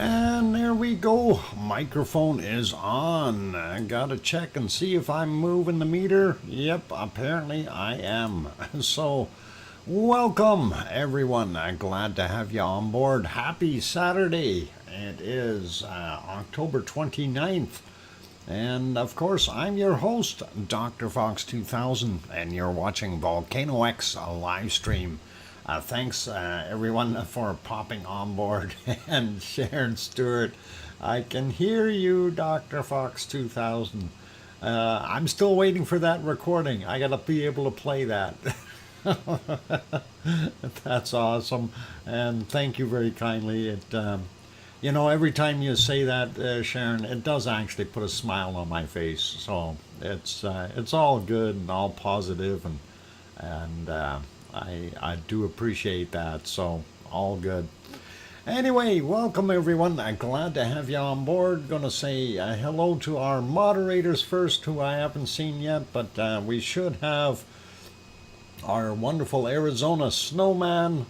And there we go. Microphone is on. I gotta check and see if I'm moving the meter. Yep, apparently I am. So, welcome everyone. Glad to have you on board. Happy Saturday. It is October 29th. And of course, I'm your host, DrFox2000, and you're watching VolcanoX live stream. Thanks everyone for popping on board. And Sharon Stewart, I can hear you, DrFox2000. I'm still waiting for that recording. I gotta be able to play that. That's awesome, and thank you very kindly. Every time you say that, Sharon, it does actually put a smile on my face. So it's all good and all positive, and I do appreciate that. So all good. Anyway, welcome everyone. I'm glad to have you on board. Gonna say hello to our moderators first, who I haven't seen yet, but we should have our wonderful Arizona Snowman,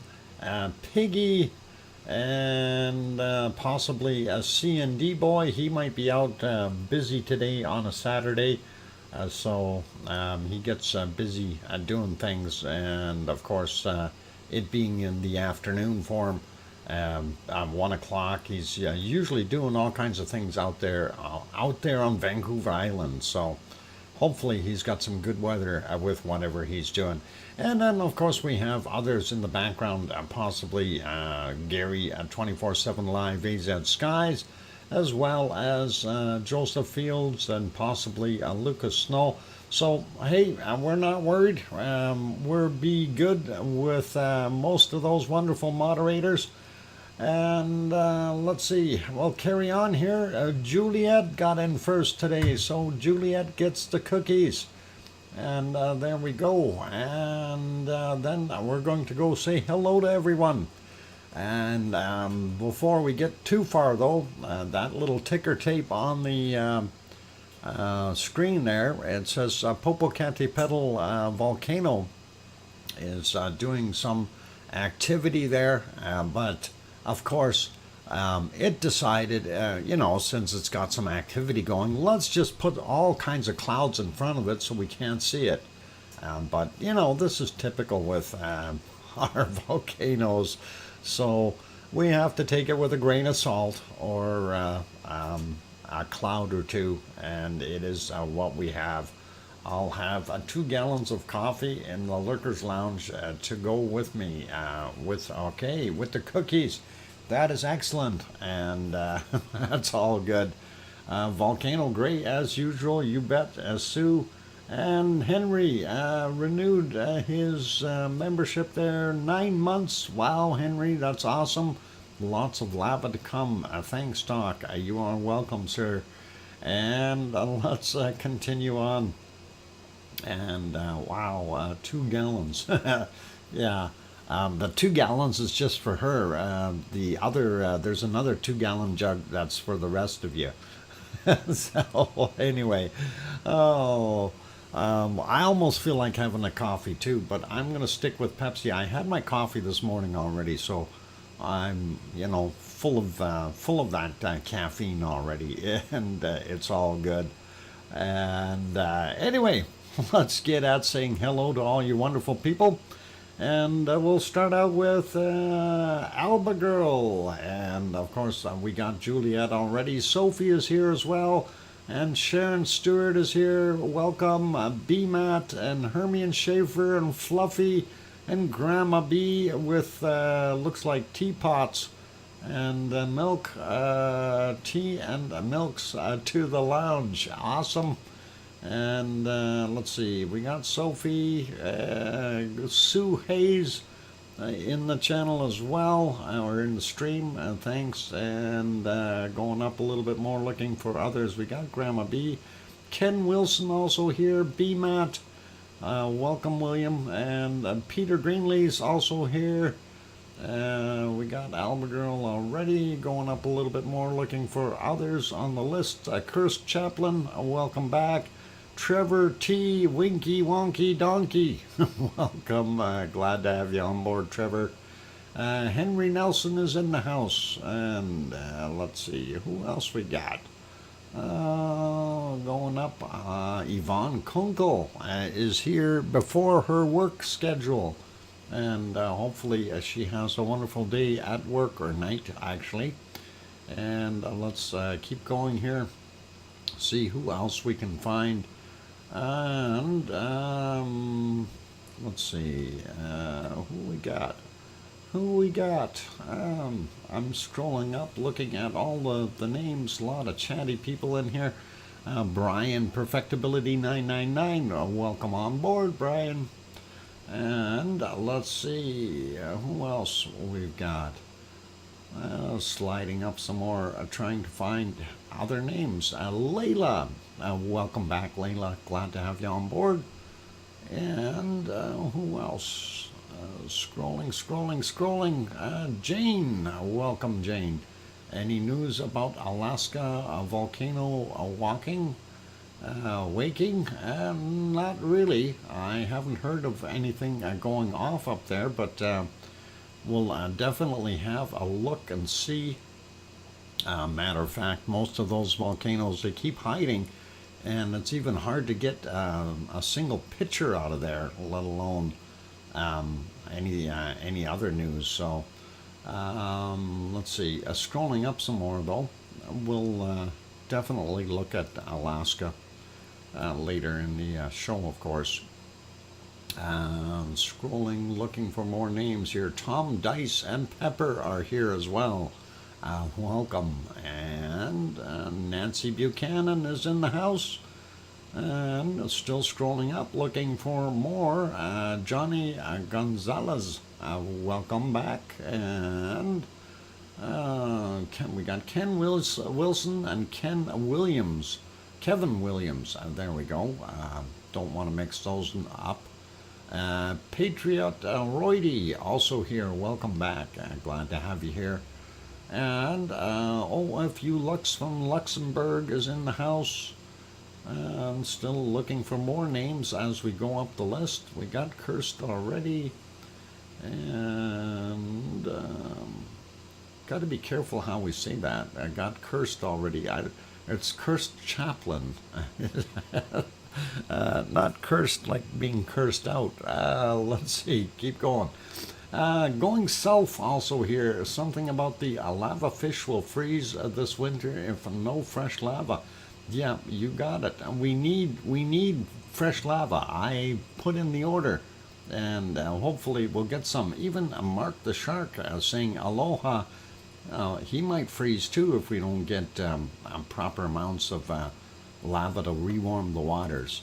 Piggy, and possibly a C&D boy. He might be out busy today on a Saturday, so he gets busy doing things, and of course it being in the afternoon for him, 1 o'clock, he's usually doing all kinds of things out there on Vancouver Island. So hopefully he's got some good weather with whatever he's doing. And then, of course, we have others in the background, possibly Gary at 24/7 Live AZ Skies, as well as Joseph Fields and possibly Lucas Snow. So, hey, we're not worried. We'll be good with most of those wonderful moderators. And let's see, we'll carry on here. Juliet got in first today, so Juliet gets the cookies. And there we go. And then we're going to go say hello to everyone. And before we get too far, though, that little ticker tape on the screen there, it says Popocatepetl volcano is doing some activity there, but of course it decided, since it's got some activity going, let's just put all kinds of clouds in front of it so we can't see it. But this is typical with our volcanoes, so we have to take it with a grain of salt, or a cloud or two, and it is what we have. I'll have 2 gallons of coffee in the Lurkers Lounge to go with me with the cookies. That is excellent, and that's all good. Volcano Gray, as usual, you bet. Sue and Henry renewed his membership there, 9 months. Wow, Henry, that's awesome. Lots of lava to come. Thanks, Doc. You are welcome, sir. And let's continue on. And wow, 2 gallons. Yeah. The 2 gallons is just for her. The other, there's another 2-gallon jug that's for the rest of you. So anyway, I almost feel like having a coffee too, but I'm going to stick with Pepsi. I had my coffee this morning already, so I'm, full of that caffeine already, and it's all good. And anyway, let's get at saying hello to all you wonderful people. And we'll start out with Alba Girl, and of course we got Juliet already. Sophie is here as well, and Sharon Stewart is here. Welcome. B-Mat and Hermione Schaefer and Fluffy and Grandma B with looks like teapots and milk, tea and milks to the lounge. Awesome. And let's see, we got Sophie, Sue Hayes in the channel as well, or in the stream, thanks. And going up a little bit more, looking for others, we got Grandma B, Ken Wilson also here, B-Mat, welcome William, and Peter Greenlee's also here. We got Alba Girl already, going up a little bit more, looking for others on the list. Cursed Chaplain, welcome back. Trevor T. Winky Wonky Donkey, welcome. Glad to have you on board, Trevor. Henry Nelson is in the house. And let's see, who else we got? Going up, Yvonne Kunkel is here before her work schedule. And hopefully she has a wonderful day at work, or night actually. And let's keep going here, see who else we can find. And let's see, who we got? I'm scrolling up, looking at all the names. A lot of chatty people in here. Brian Perfectibility 999, welcome on board, Brian. And let's see, who else we've got? Sliding up some more, trying to find other names. Layla, welcome back, Layla. Glad to have you on board. And who else? Scrolling. Jane, welcome, Jane. Any news about Alaska volcano waking? Not really. I haven't heard of anything going off up there, but we'll definitely have a look and see. Matter of fact, most of those volcanoes, they keep hiding, and it's even hard to get a single picture out of there, let alone any other news. So let's see, scrolling up some more though, we'll definitely look at Alaska later in the show, of course. Scrolling, looking for more names here. Tom Dice and Pepper are here as well. Welcome. And Nancy Buchanan is in the house. And still scrolling up, looking for more. Johnny Gonzalez, welcome back. And we got Ken Wilson and Kevin Williams. There we go. Don't want to mix those up. Patriot Roydy, also here. Welcome back. Glad to have you here. And OFU Lux from Luxembourg is in the house. I'm still looking for more names as we go up the list. We got cursed already. And got to be careful how we say that. I got cursed already. It's cursed chaplain. Not cursed like being cursed out. Let's see. Keep going. Going south also here. Something about the lava fish will freeze this winter if no fresh lava. Yeah, you got it. We need fresh lava. I put in the order, and hopefully we'll get some. Even Mark the Shark saying aloha. He might freeze too if we don't get proper amounts of lava to rewarm the waters.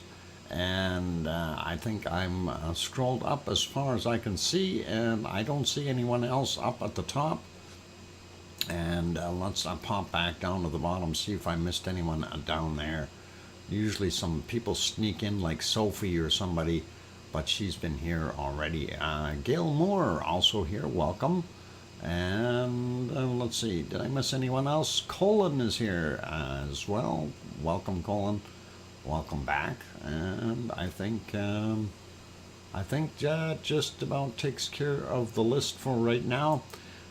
And I think I'm scrolled up as far as I can see, and I don't see anyone else up at the top. And let's pop back down to the bottom, see if I missed anyone down there. Usually some people sneak in like Sophie or somebody, but she's been here already. Gail Moore also here, welcome. And let's see, did I miss anyone else? Colin is here as well. Welcome, Colin. Welcome back. And I think that just about takes care of the list for right now.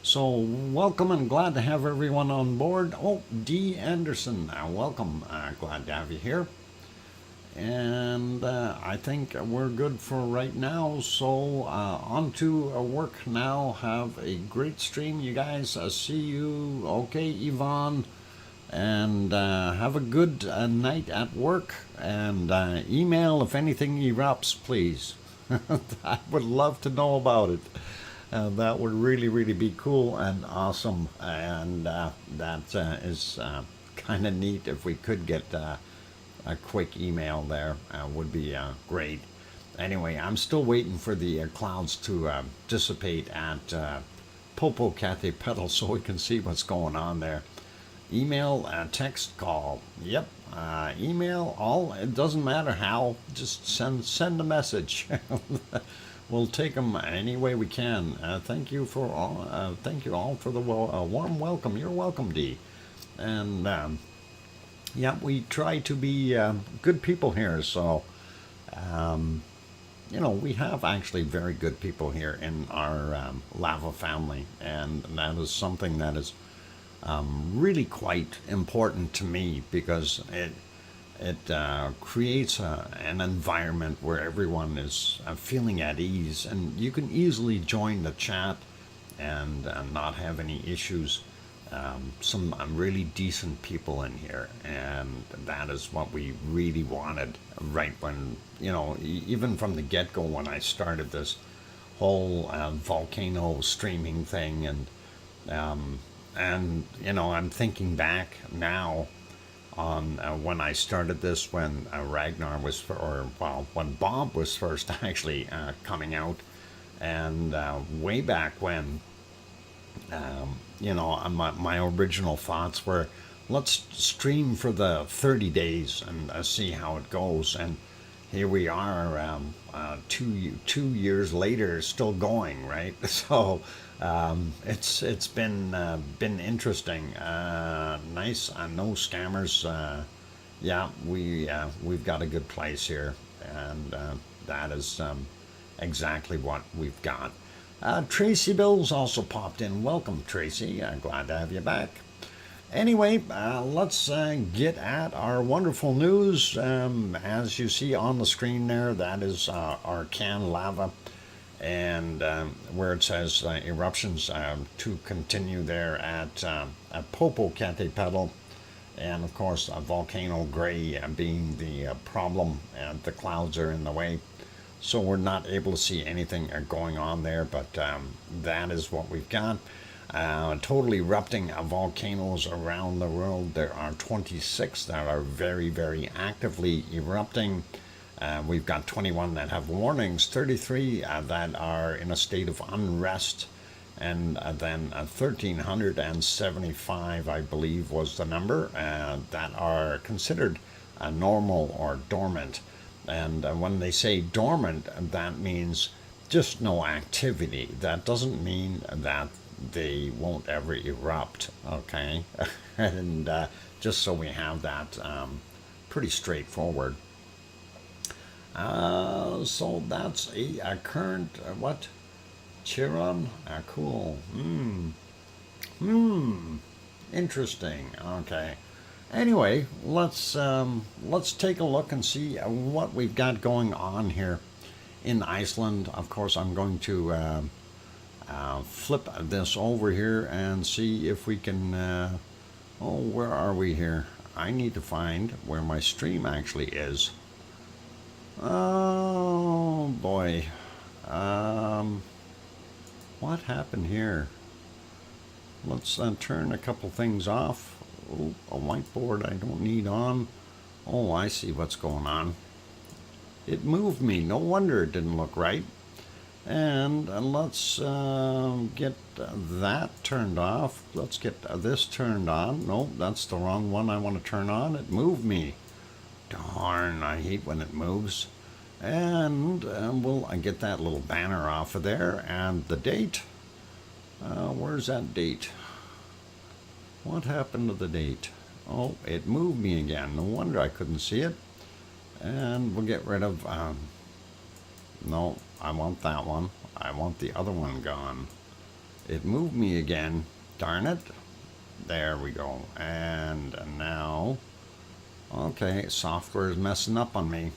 So welcome and glad to have everyone on board. Oh, D. Anderson, welcome. Glad to have you here. And I think we're good for right now. So on to work now. Have a great stream, you guys. See you. Okay, Yvonne. And have a good night at work. And email if anything erupts, please. I would love to know about it. That would really be cool and awesome, and that is kind of neat. If we could get a quick email there, would be great. Anyway, I'm still waiting for the clouds to dissipate at Popocatepetl so we can see what's going on there. Email, text, call. Yep, email, all. It doesn't matter how. Just send a message. We'll take them any way we can. Thank you all for the warm welcome. You're welcome, Dee. And yeah, we try to be good people here. So we have actually very good people here in our lava family, and that is something that is really quite important to me, because it creates an environment where everyone is feeling at ease, and you can easily join the chat and not have any issues. Some really decent people in here, and that is what we really wanted right when, even from the get-go when I started this whole volcano streaming thing. And I'm thinking back now on when I started this, when Ragnar was, when Bob was first actually coming out, and way back when, my original thoughts were, let's stream for the 30 days and see how it goes. And here we are, 2 years later, still going, right? So it's been interesting. Nice. No scammers. Yeah, we've got a good place here, and that is exactly what we've got. Tracy Bills also popped in. Welcome, Tracy. Glad to have you back. Anyway, let's get at our wonderful news. As you see on the screen there, that is our can lava, and where it says eruptions to continue there at Popocatepetl, and of course volcano gray being the problem, and the clouds are in the way. So we're not able to see anything going on there, but that is what we've got. Total erupting volcanoes around the world. There are 26 that are very, very actively erupting. We've got 21 that have warnings, 33 that are in a state of unrest, and then 1,375, I believe, was the number, that are considered normal or dormant. And when they say dormant, that means just no activity. That doesn't mean that they won't ever erupt, okay? And just so we have that pretty straightforward. So that's a current, what? Chiron? Cool. Interesting. Okay. Anyway, let's take a look and see what we've got going on here in Iceland. Of course, I'm going to flip this over here and see if we can. Where are we here? I need to find where my stream actually is. Oh boy, what happened here? Let's turn a couple things off. Oh, a whiteboard I don't need on. Oh, I see what's going on. It moved me. No wonder it didn't look right. And let's get that turned off. Let's get this turned on. No, that's the wrong one I want to turn on. It moved me. Darn, I hate when it moves. And we'll get that little banner off of there. And the date. Where's that date? What happened to the date? Oh, it moved me again. No wonder I couldn't see it. And we'll get rid of... no, I want that one. I want the other one gone. It moved me again. Darn it. There we go. And now... okay, software is messing up on me.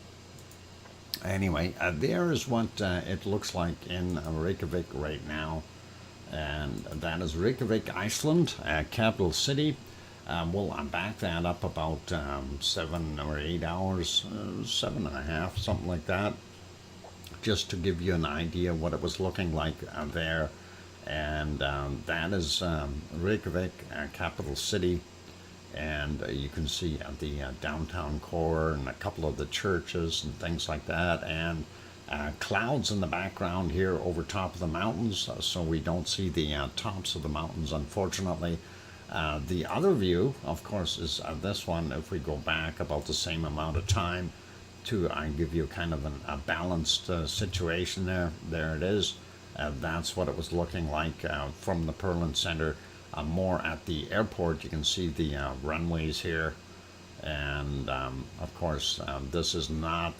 Anyway, there is what it looks like in Reykjavik right now. And that is Reykjavik, Iceland, capital city. We'll back that up about 7 or 8 hours, 7.5, something like that, just to give you an idea what it was looking like there. And that is Reykjavik, capital city. And you can see the downtown core and a couple of the churches and things like that. And clouds in the background here over top of the mountains, so we don't see the tops of the mountains, unfortunately. The other view, of course, is this one. If we go back about the same amount of time to give you kind of a balanced situation there it is. That's what it was looking like from the Perlin Center. More at the airport, you can see the runways here. And of course, this is not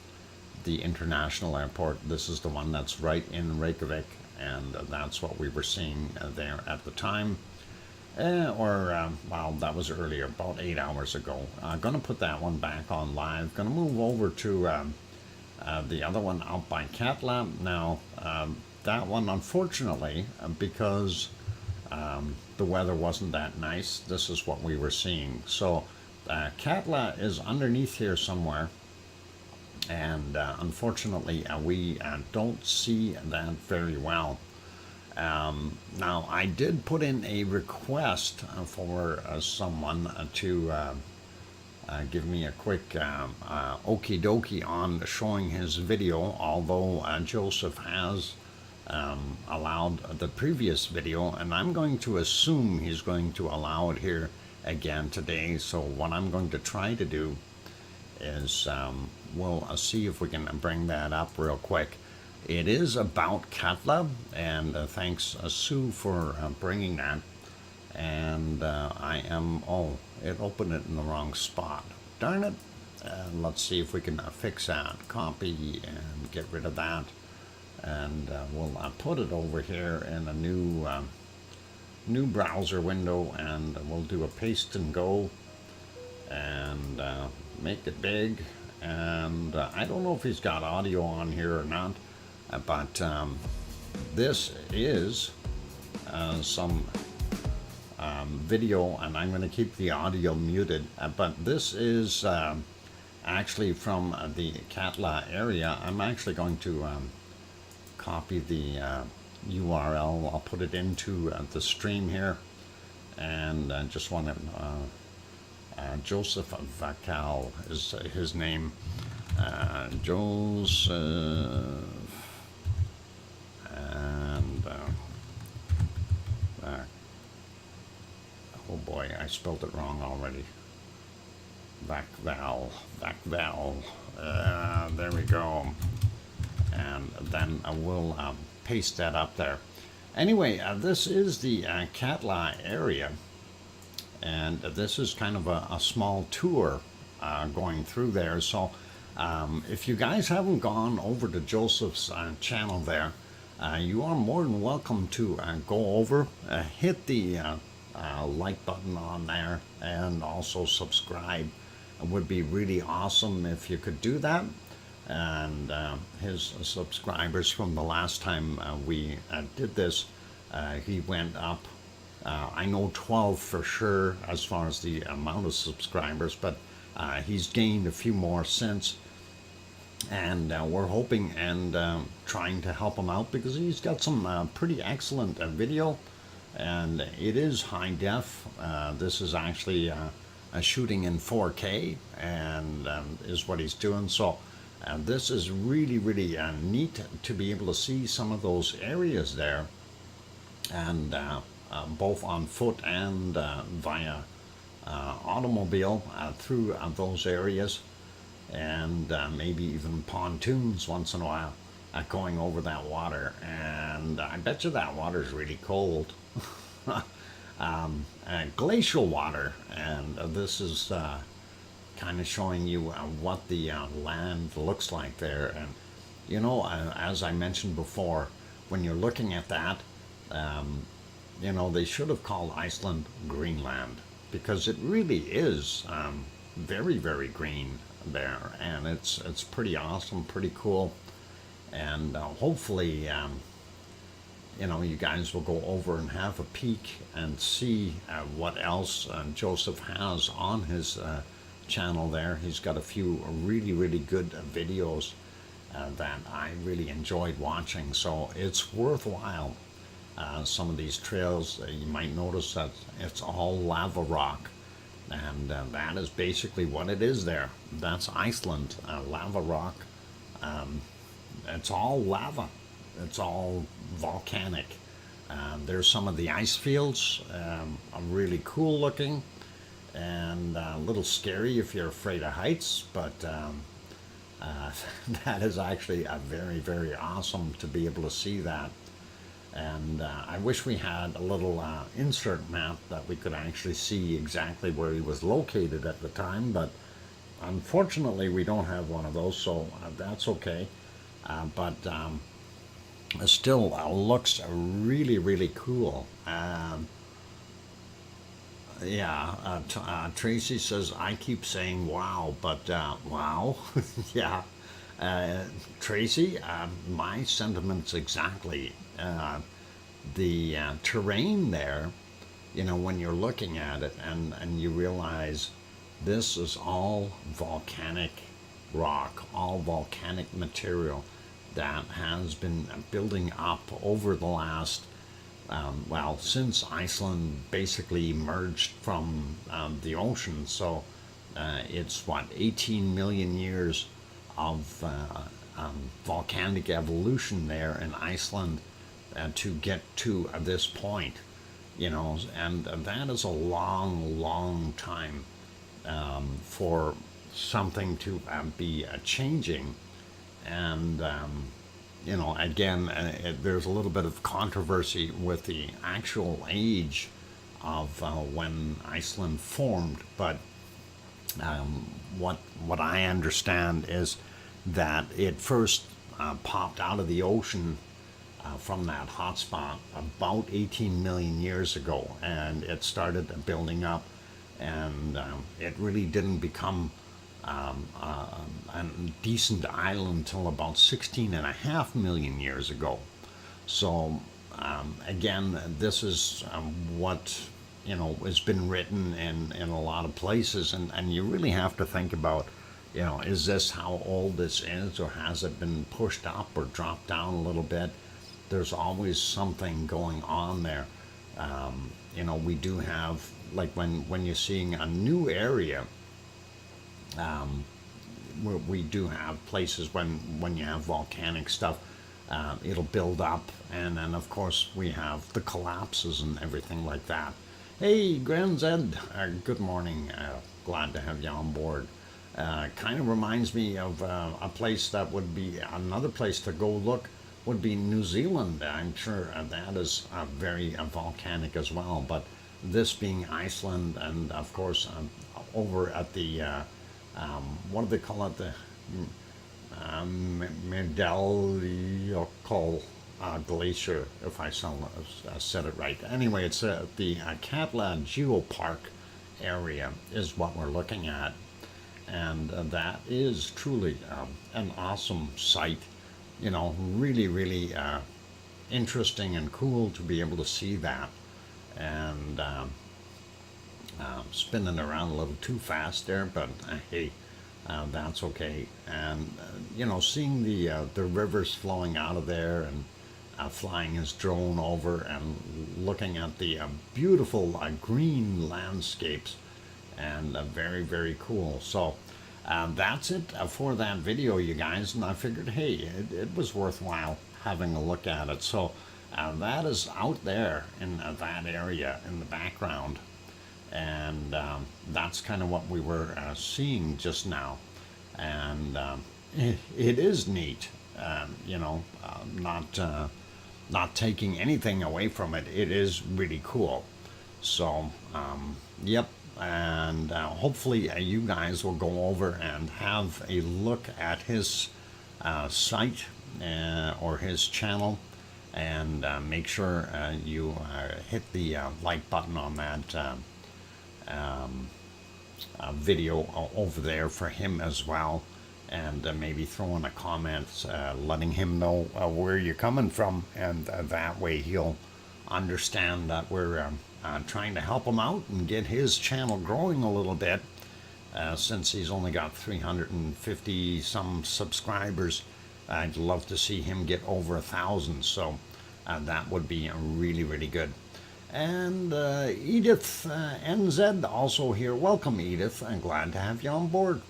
the international airport. This is the one that's right in Reykjavik, and that's what we were seeing there at the time. Well, that was earlier, about 8 hours ago. Gonna put that one back on live. Gonna move over to the other one out by Katla. Now, that one, unfortunately, because the weather wasn't that nice, this is what we were seeing. So, Katla is underneath here somewhere, and unfortunately, we don't see that very well. Now, I did put in a request for someone to give me a quick okie dokie on showing his video, although Joseph has allowed the previous video, and I'm going to assume he's going to allow it here again today. So what I'm going to try to do is we'll see if we can bring that up real quick. It is about Katla, and thanks Sue for bringing that. And I am, oh, it opened it in the wrong spot. Darn it. Let's see if we can fix that. Copy and get rid of that. And we'll put it over here in a new browser window, and we'll do a paste and go and make it big. And I don't know if he's got audio on here or not, but this is some video, and I'm going to keep the audio muted, but this is actually from the Katla area. I'm actually going to copy the URL. I'll put it into the stream here, and I just want to Joseph Vacal is his name. Joseph, and oh boy, I spelled it wrong already. Vacval. There we go. And then I will paste that up there. Anyway, this is the Katla area, and this is kind of a small tour going through there. So if you guys haven't gone over to Joseph's channel there, you are more than welcome to go over, hit the like button on there, and also subscribe. It would be really awesome if you could do that. And his subscribers from the last time we did this, he went up, I know 12 for sure as far as the amount of subscribers, but he's gained a few more since. And we're hoping and trying to help him out, because he's got some pretty excellent video, and it is high def. This is actually shooting in 4K, and is what he's doing. So this is really neat to be able to see some of those areas there, and both on foot and via automobile through those areas. And maybe even pontoons once in a while going over that water. And I bet you that water is really cold. Glacial water, and this is kind of showing you what the land looks like there. And you know, as I mentioned before, when you're looking at that, you know, they should have called Iceland Greenland, because it really is very green there, and it's pretty awesome, pretty cool. And hopefully you know, you guys will go over and have a peek and see what else Joseph has on his channel there. He's got a few really good videos that I really enjoyed watching, so it's worthwhile. Some of these trails, you might notice that it's all lava rock. And that is basically what it is there. That's Iceland, lava rock. It's all lava. It's all volcanic. There's some of the ice fields, are really cool looking, and a little scary if you're afraid of heights, but that is actually very awesome to be able to see that. And I wish we had a little insert map that we could actually see exactly where he was located at the time, but unfortunately, we don't have one of those, so that's okay. But it still looks really, really cool. Yeah, Tracy says, I keep saying wow, but wow. Yeah. Uh, Tracy, my sentiments exactly. The terrain there, when you're looking at it and you realize this is all volcanic rock, all volcanic material that has been building up over the last, well, since Iceland basically emerged from the ocean. So it's what, 18 million years of volcanic evolution there in Iceland to get to this point, and that is a long, long time for something to be changing. And, again, there's a little bit of controversy with the actual age of when Iceland formed, but what I understand is that it first popped out of the ocean from that hotspot about 18 million years ago, and it started building up, and it really didn't become a decent island until about 16.5 million years ago. So again, this is what has been written in a lot of places, and you really have to think about, is this how old this is, or has it been pushed up or dropped down a little bit? There's always something going on there. We do have, like when you're seeing a new area, we do have places when you have volcanic stuff, it'll build up, and then of course we have the collapses and everything like that. Hey, Grand Zed, good morning. Glad to have you on board. Kind of reminds me of a place that would be another place to go look would be New Zealand. I'm sure that is very volcanic as well. But this being Iceland, and of course over at the what do they call it? The Medallical Glacier, if I said it right. Anyway, it's the Katla Geopark area is what we're looking at, and that is truly an awesome site. Really, really interesting and cool to be able to see that. And spinning around a little too fast there, but hey, that's okay. And seeing the rivers flowing out of there, and flying his drone over and looking at the beautiful green landscapes, and very, very cool. So that's it for that video, you guys, and I figured, hey, it was worthwhile having a look at it. So that is out there in that area in the background, and that's kind of what we were seeing just now. And it is neat, not taking anything away from it. It is really cool. So yep. And hopefully you guys will go over and have a look at his site or his channel, and make sure you hit the like button on that video over there for him as well, and maybe throw in a comment letting him know where you're coming from, and that way he'll understand that we're trying to help him out and get his channel growing a little bit, since he's only got 350 some subscribers. I'd love to see him get over 1,000, so that would be really, really good. And Edith NZ also here. Welcome, Edith. I'm glad to have you on board.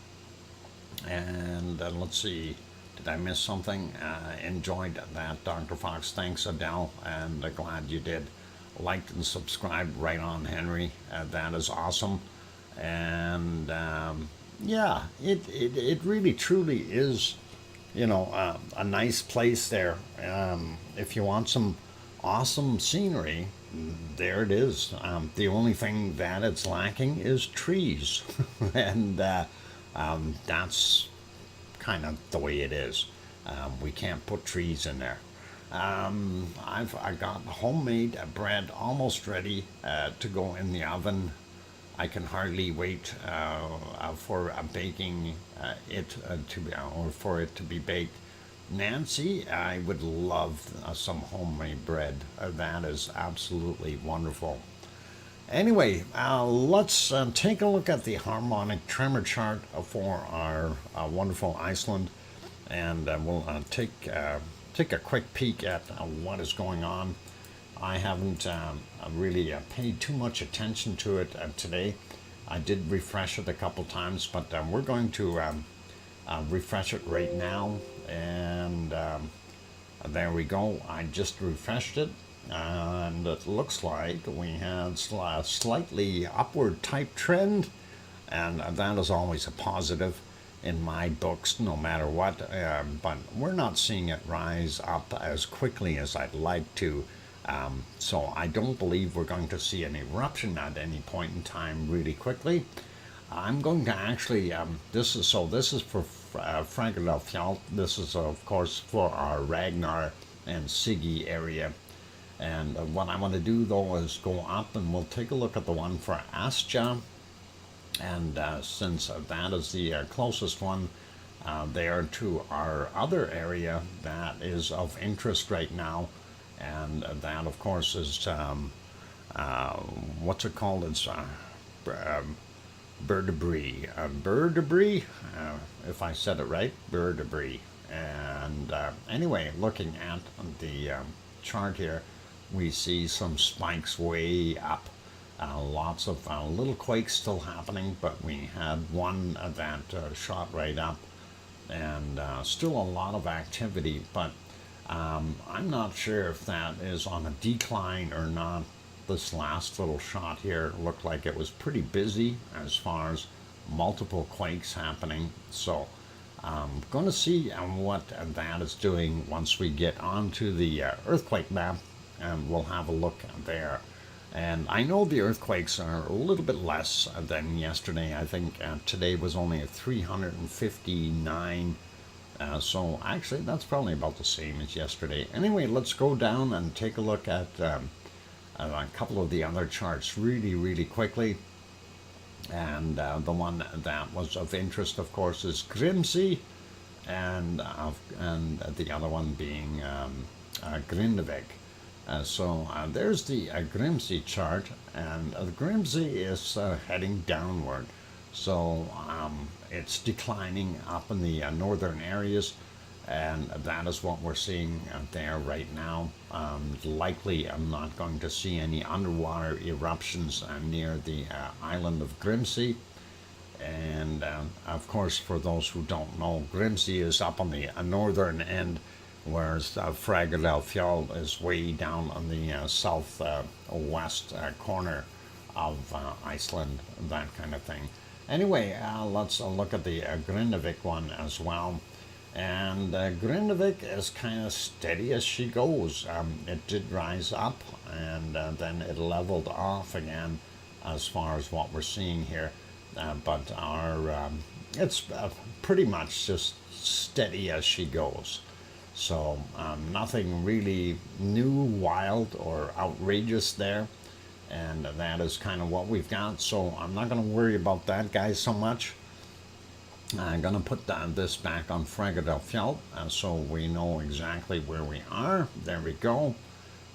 And let's see, did I miss something? Enjoyed that, Dr. Fox. Thanks, Adele, and glad you did. Liked and subscribed right on, Henry. That is awesome. And yeah, it really truly is, a nice place there. If you want some awesome scenery, there it is. The only thing that it's lacking is trees. And That's kind of the way it is. We can't put trees in there. I got homemade bread almost ready to go in the oven. I can hardly wait for baking it to be, or for it to be baked. Nancy, I would love some homemade bread. That is absolutely wonderful. Anyway, let's take a look at the harmonic tremor chart for our wonderful Iceland, and we'll take a quick peek at what is going on. I haven't really paid too much attention to it today. I did refresh it a couple times, but we're going to refresh it right now, and there we go. I just refreshed it, and it looks like we had a slightly upward type trend, and that is always a positive in my books, no matter what. But we're not seeing it rise up as quickly as I'd like to. So I don't believe we're going to see an eruption at any point in time really quickly. I'm going to actually, this is for Fragedalfjall. This is of course for our Ragnar and Siggy area. And what I want to do though is go up and we'll take a look at the one for Astja. And since that is the closest one there to our other area that is of interest right now, and that of course is what's it called? It's bird debris. Bird debris, if I said it right, bird debris. And anyway, looking at the chart here, we see some spikes way up. Lots of little quakes still happening, but we had one that shot right up, and still a lot of activity, but I'm not sure if that is on a decline or not. This last little shot here looked like it was pretty busy as far as multiple quakes happening, so I'm going to see what that is doing once we get onto the earthquake map, and we'll have a look there. And I know the earthquakes are a little bit less than yesterday. I think today was only at 359. So actually, that's probably about the same as yesterday. Anyway, let's go down and take a look at a couple of the other charts really quickly. And the one that was of interest, of course, is Grimsey, and the other one being Grindavik. So there's the Grimsey chart, and Grimsey is heading downward. So it's declining up in the northern areas, and that is what we're seeing there right now. Likely I'm not going to see any underwater eruptions near the island of Grimsey. And of course, for those who don't know, Grimsey is up on the northern end, whereas Fragedalfjall is way down on the southwest corner of Iceland, that kind of thing. Anyway, let's look at the Grindavik one as well. And Grindavik is kind of steady as she goes. It did rise up, and then it leveled off again as far as what we're seeing here. But it's pretty much just steady as she goes. So nothing really new, wild, or outrageous there. And that is kind of what we've got. So I'm not going to worry about that, guys, so much. I'm going to put this back on Fragedalfjall so we know exactly where we are. There we go.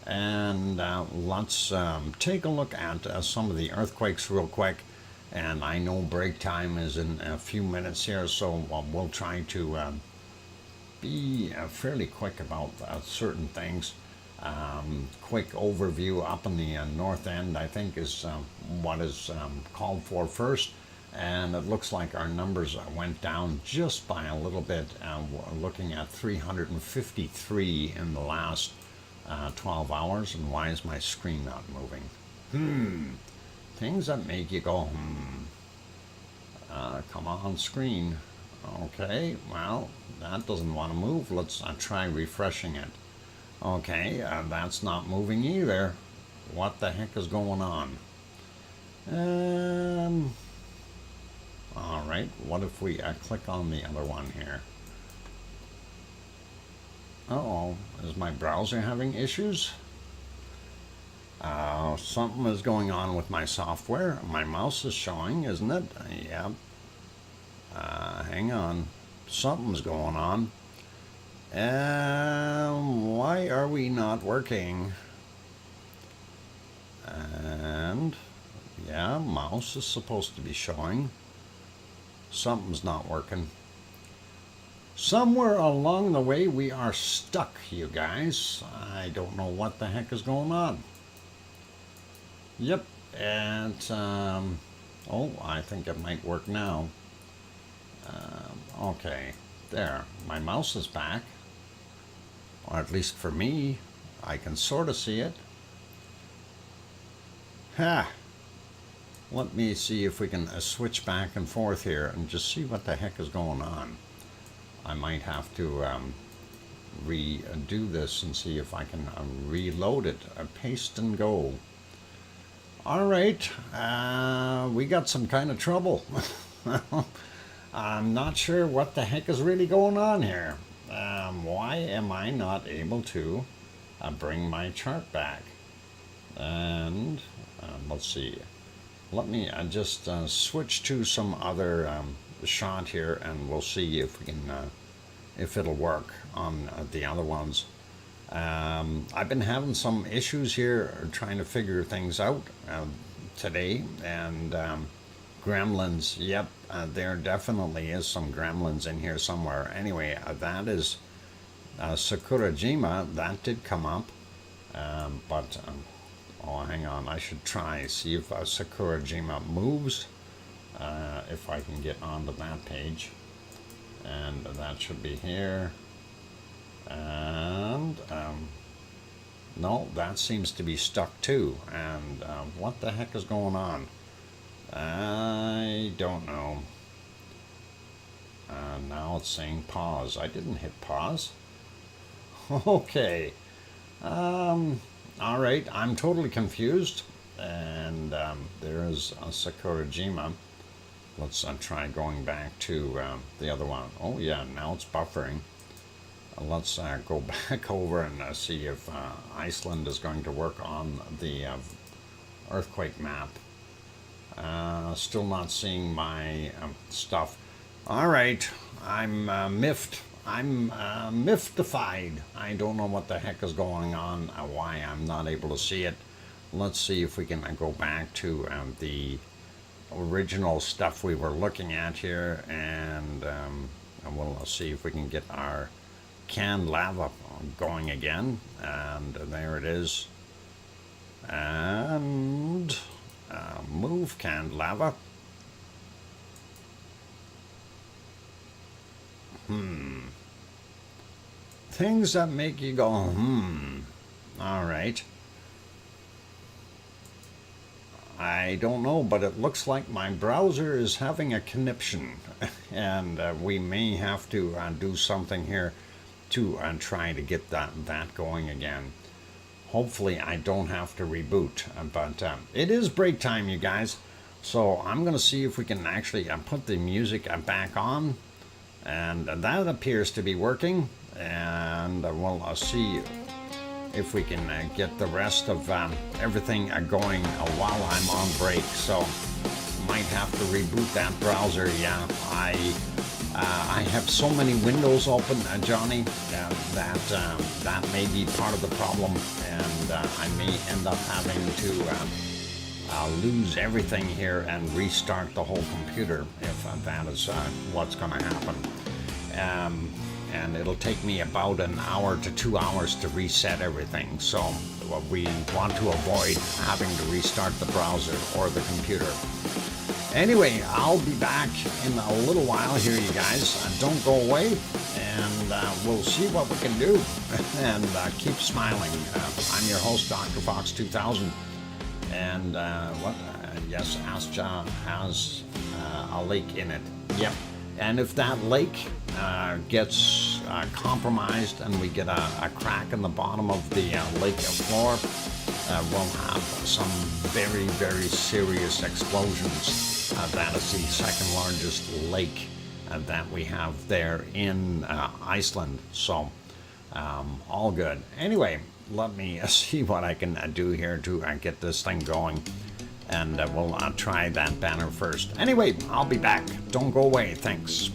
And let's take a look at some of the earthquakes real quick. And I know break time is in a few minutes here, so we'll try to be fairly quick about certain things. Quick overview up in the north end, I think, is what is called for first. And it looks like our numbers went down just by a little bit. We're looking at 353 in the last 12 hours. And why is my screen not moving? Things that make you go, come on, screen. Okay, well, that doesn't want to move. Let's try refreshing it. Okay, that's not moving either. What the heck is going on? Alright, right, what if we click on the other one here? Uh-oh, is my browser having issues? Something is going on with my software. My mouse is showing, isn't it? Yep. Hang on. Something's going on. Why are we not working? And yeah, mouse is supposed to be showing. Something's not working. Somewhere along the way we are stuck, you guys. I don't know what the heck is going on. Yep, and oh, I think it might work now. Okay, there, my mouse is back, or at least for me, I can sort of see it. Ha! Let me see if we can switch back and forth here and just see what the heck is going on. I might have to redo this and see if I can reload it. Paste and go. All right, we got some kind of trouble. I'm not sure what the heck is really going on here. Why am I not able to bring my chart back? And let's see. Let me just switch to some other shot here, and we'll see if we can, if it'll work on the other ones. I've been having some issues here trying to figure things out today, and gremlins, yep, there definitely is some gremlins in here somewhere. Anyway, that is Sakurajima, that did come up, but oh, hang on, I should try, see if Sakurajima moves, if I can get onto that page, and that should be here. And no, that seems to be stuck too. And what the heck is going on? I don't know. Now it's saying pause. I didn't hit pause. Okay. All right. I'm totally confused. And there is Sakurajima. Let's try going back to the other one. Oh yeah, now it's buffering. Let's go back over and see if Iceland is going to work on the earthquake map. Still not seeing my stuff. All right, I'm miffed. I'm mystified. I don't know what the heck is going on, why I'm not able to see it. Let's see if we can go back to the original stuff we were looking at here, and we'll see if we can get our canned lava going again. And there it is. And move canned lava. Things that make you go, all right. I don't know, but it looks like my browser is having a conniption, and we may have to do something here to try to get that going again. Hopefully I don't have to reboot, but it is break time, you guys, so I'm gonna see if we can actually put the music back on, and that appears to be working, and we'll see if we can get the rest of everything going while I'm on break. So might have to reboot that browser. Yeah, I have so many windows open, Johnny, that may be part of the problem, and I may end up having to lose everything here and restart the whole computer if that is what's going to happen. And it'll take me about an hour to 2 hours to reset everything. So we want to avoid having to restart the browser or the computer. Anyway, I'll be back in a little while here, you guys. Don't go away, and we'll see what we can do. And keep smiling. I'm your host, DrFox2000. And yes, Asja has a lake in it. Yep. And if that lake gets compromised and we get a crack in the bottom of the lake floor, we'll have some very, very serious explosions. That is the second largest lake that we have there in Iceland. So all good. Anyway, let me see what I can do here to get this thing going. And we'll try that banner first. Anyway, I'll be back. Don't go away. Thanks.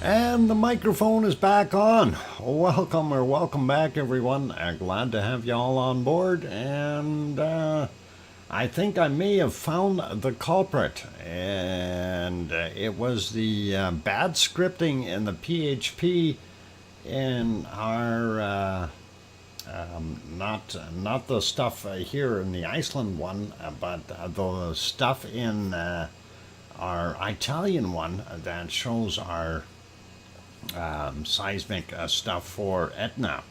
And the microphone is back on. Welcome back, everyone. Glad to have you all on board. And I think I may have found the culprit. And it was the bad scripting in the PHP in our not the stuff here in the Iceland one, but the stuff in our Italian one that shows our seismic stuff for Etna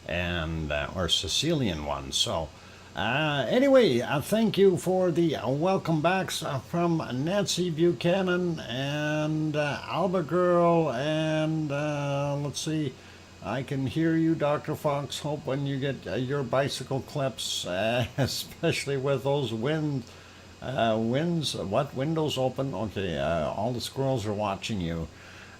and or Sicilian one. So anyway, thank you for the welcome backs from Nancy Buchanan and Alba Girl and let's see. I can hear you, Dr. Fox. Hope when you get your bicycle clips, especially with those winds, what windows open? Okay, all the squirrels are watching you.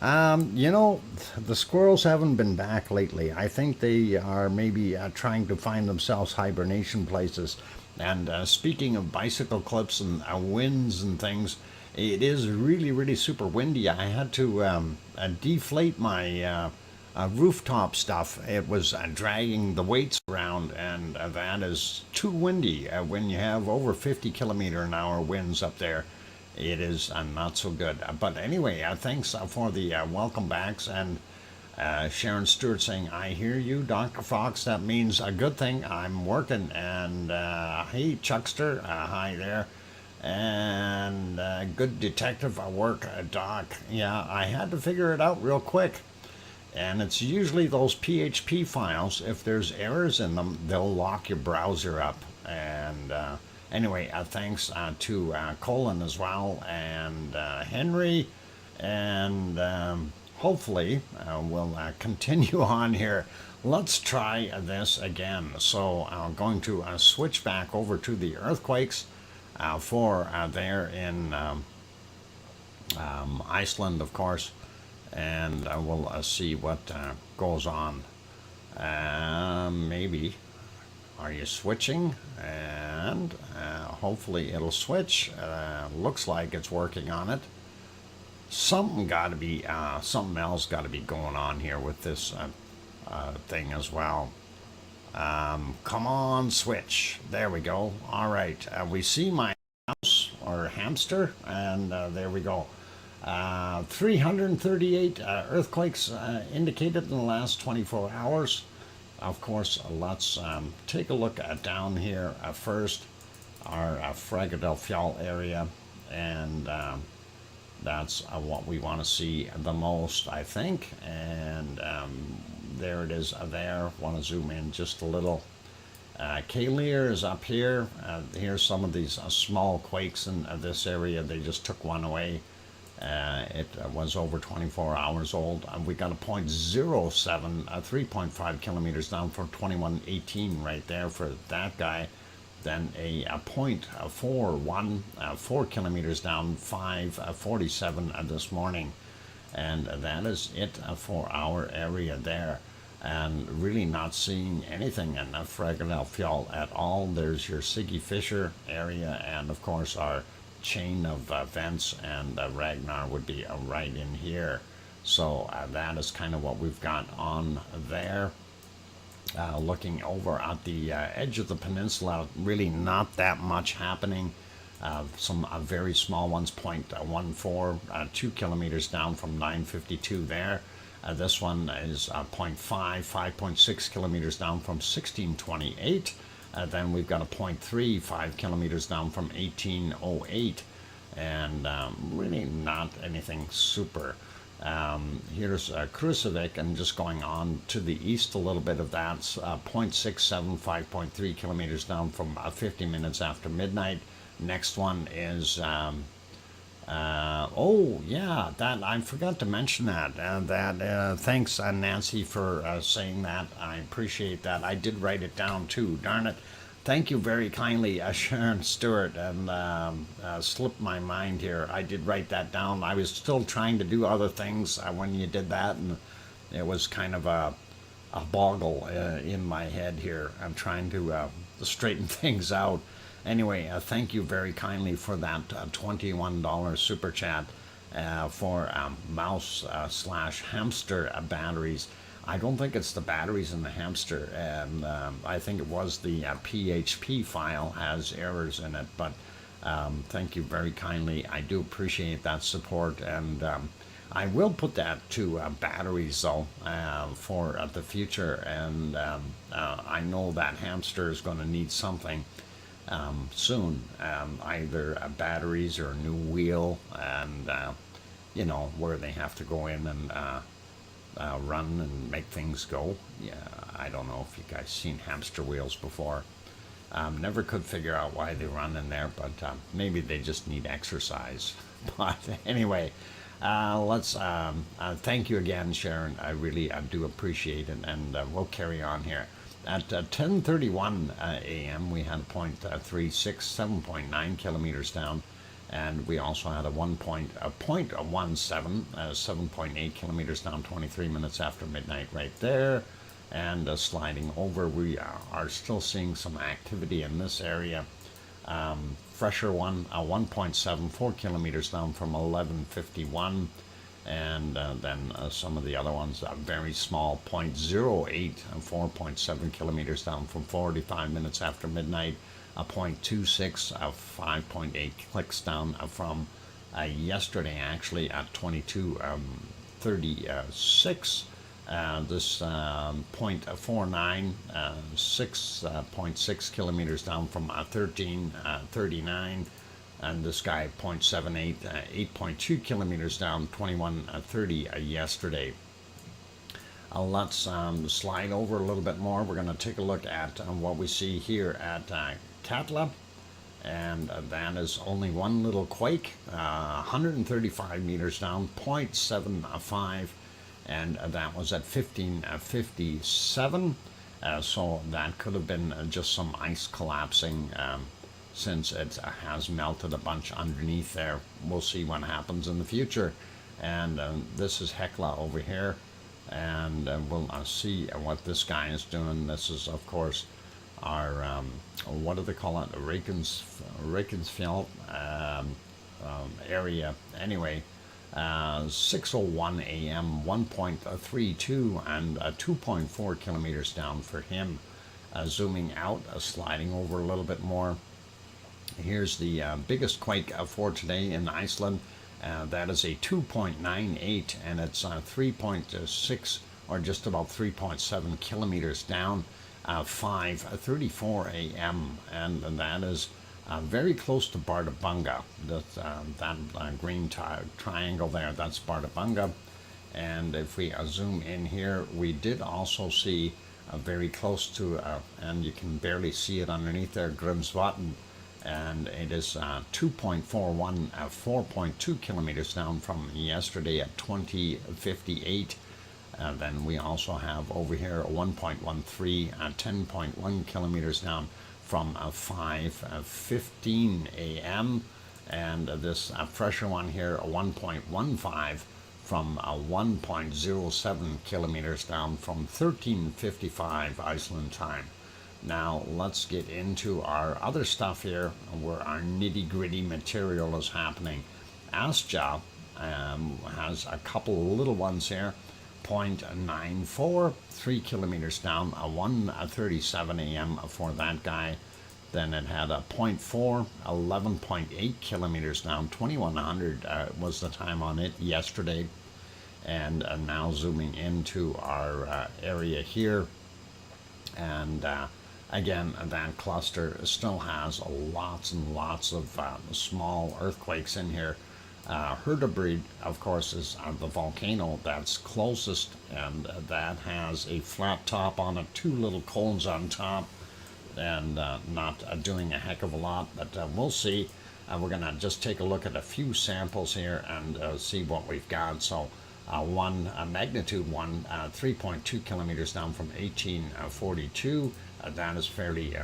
You know, the squirrels haven't been back lately. I think they are maybe trying to find themselves hibernation places. And speaking of bicycle clips and winds and things, it is really, really super windy. I had to deflate my rooftop stuff. It was dragging the weights around, and that is too windy when you have over 50-kilometer-an-hour winds up there. It is not so good. But anyway, thanks for the welcome backs. And Sharon Stewart saying, I hear you, Dr. Fox. That means a good thing. I'm working. And hey, Chuckster, hi there. And good detective work, Doc. Yeah, I had to figure it out real quick. And it's usually those PHP files. If there's errors in them, they'll lock your browser up. And anyway, thanks to Colin as well, and Henry, and hopefully we'll continue on here. Let's try this again. So I'm going to switch back over to the earthquakes for there in Iceland, of course, and we'll see what goes on. Maybe. Are you switching? And hopefully it'll switch. Looks like it's working on it. Something else got to be going on here with this thing as well. Come on, switch. There we go. All right. We see my mouse or hamster, and there we go. 338 earthquakes indicated in the last 24 hours. Of course, let's take a look down here first, our Fragedalfjall area, and that's what we want to see the most, I think. And there it is there. Want to zoom in just a little. Kaleer is up here. Here's some of these small quakes in this area. They just took one away. It was over 24 hours old. We got a 0.07, 3.5 kilometers down from 2118 right there for that guy. Then a 0.41, 4 kilometers down, 5:47 this morning. And that is it for our area there. And really not seeing anything in Fragedalfjall at all. There's your Siggy Fisher area, and of course our chain of vents, and Ragnar would be right in here. So that is kind of what we've got on there. Looking over at the edge of the peninsula, really not that much happening. Some very small ones, 0.14, 2 kilometers down from 952 there. This one is 0.5, 5.6 kilometers down from 1628. Then we've got a 0.3, 5 kilometers down from 1808. And really not anything super. Here's Krusevik, and just going on to the east a little bit of that, 0.67, 5.3 kilometers down from 50 minutes after midnight. Next one is, oh yeah, that I forgot to mention that. Thanks, Nancy, for saying that. I appreciate that. I did write it down too, darn it. Thank you very kindly, Sharon Stewart, and slipped my mind here. I did write that down. I was still trying to do other things when you did that, and it was kind of a boggle in my head here. I'm trying to straighten things out. Anyway, thank you very kindly for that $21 super chat. for mouse slash hamster batteries. I don't think it's the batteries in the hamster, and I think it was the PHP file has errors in it, but thank you very kindly. I do appreciate that support, and I will put that to batteries though for the future, and I know that hamster is going to need something soon, either batteries or a new wheel, and you know, where they have to go in and run and make things go. Yeah, I don't know if you guys seen hamster wheels before. Never could figure out why they run in there, but maybe they just need exercise. But anyway, let's thank you again, Sharon. I really do appreciate it, and we'll carry on here. At 10:31 a.m., we had 0.36, 7.9 kilometers down, and we also had a 0.17, 7.8 kilometers down, 23 minutes after midnight right there. And sliding over, we are still seeing some activity in this area. Fresher one, 1.74 kilometers down from 11:51, and then some of the other ones very small, 0.08, 4.7 kilometers down from 45 minutes after midnight, a 0.26, 5.8 clicks down from yesterday, actually at 22:36. This 0.49, 6.6 kilometers down from 13:39, and this guy 0.78, 8.2 kilometers down, 21:30 yesterday. Let's slide over a little bit more. We're going to take a look at what we see here at Katla, and that is only one little quake, 135 meters down, 0.75. And that was at 15:57, so that could have been just some ice collapsing, since it has melted a bunch underneath there. We'll see what happens in the future. And this is Hecla over here, and we'll see what this guy is doing. This is, of course, our what do they call it, Rakensfjeld area. Anyway, 6:01 a.m., 1.32 and 2.4 kilometers down for him. Zooming out, sliding over a little bit more. Here's the biggest quake for today in Iceland. That is a 2.98, and it's 3.6, or just about 3.7 kilometers down, 5:34 a.m., and that is very close to Bardabunga. That green triangle there, that's Bardabunga. And if we zoom in here, we did also see very close to, and you can barely see it underneath there, Grimsvatn, and it is 2.41, 4.2 kilometers down from yesterday at 20:58. And then we also have over here 1.13, 10.1 kilometers down from 5:15 a.m. and this fresher one here, 1.15 from 1.07 kilometers down from 13:55 Iceland time. Now let's get into our other stuff here, where our nitty-gritty material is happening. Asja has a couple of little ones here. 0.94, 3 kilometers down, 1:37 a.m. for that guy. Then it had a 0.4, 11.8 kilometers down, 2100 was the time on it yesterday. And now zooming into our area here, and again, that cluster still has lots and lots of small earthquakes in here. Herdebreed, of course, is the volcano that's closest, and that has a flat top on it, two little cones on top, and not doing a heck of a lot, but we'll see. We're going to just take a look at a few samples here and see what we've got. So magnitude 1, 3.2 kilometers down from 1842. That is fairly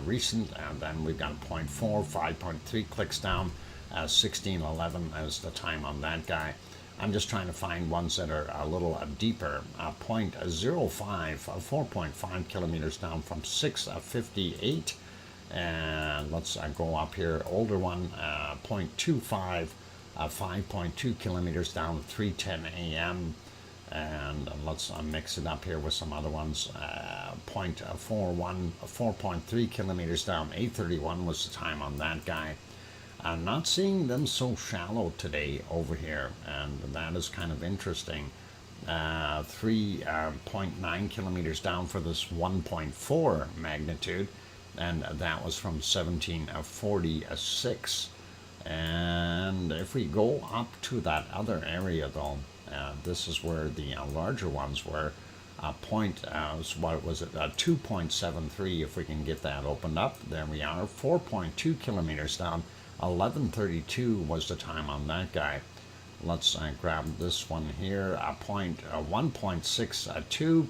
recent. And then we've got 0.4, 5.3 clicks down. 1611 is the time on that guy. I'm just trying to find ones that are a little deeper. 0.05, 4.5 kilometers down from 6:58. And let's go up here. Older one, 0.25, 5.2 kilometers down, 3:10 a.m. And let's mix it up here with some other ones. 0.41, 4.3 kilometers down, 8:31 was the time on that guy. I'm not seeing them so shallow today over here, and that is kind of interesting. 3.9 kilometers down for this 1.4 magnitude, and that was from 1746. And if we go up to that other area though, this is where the larger ones were. What was it? 2.73. If we can get that opened up, there we are. 4.2 kilometers down. 11:32 was the time on that guy. Let's grab this one here. 1.62.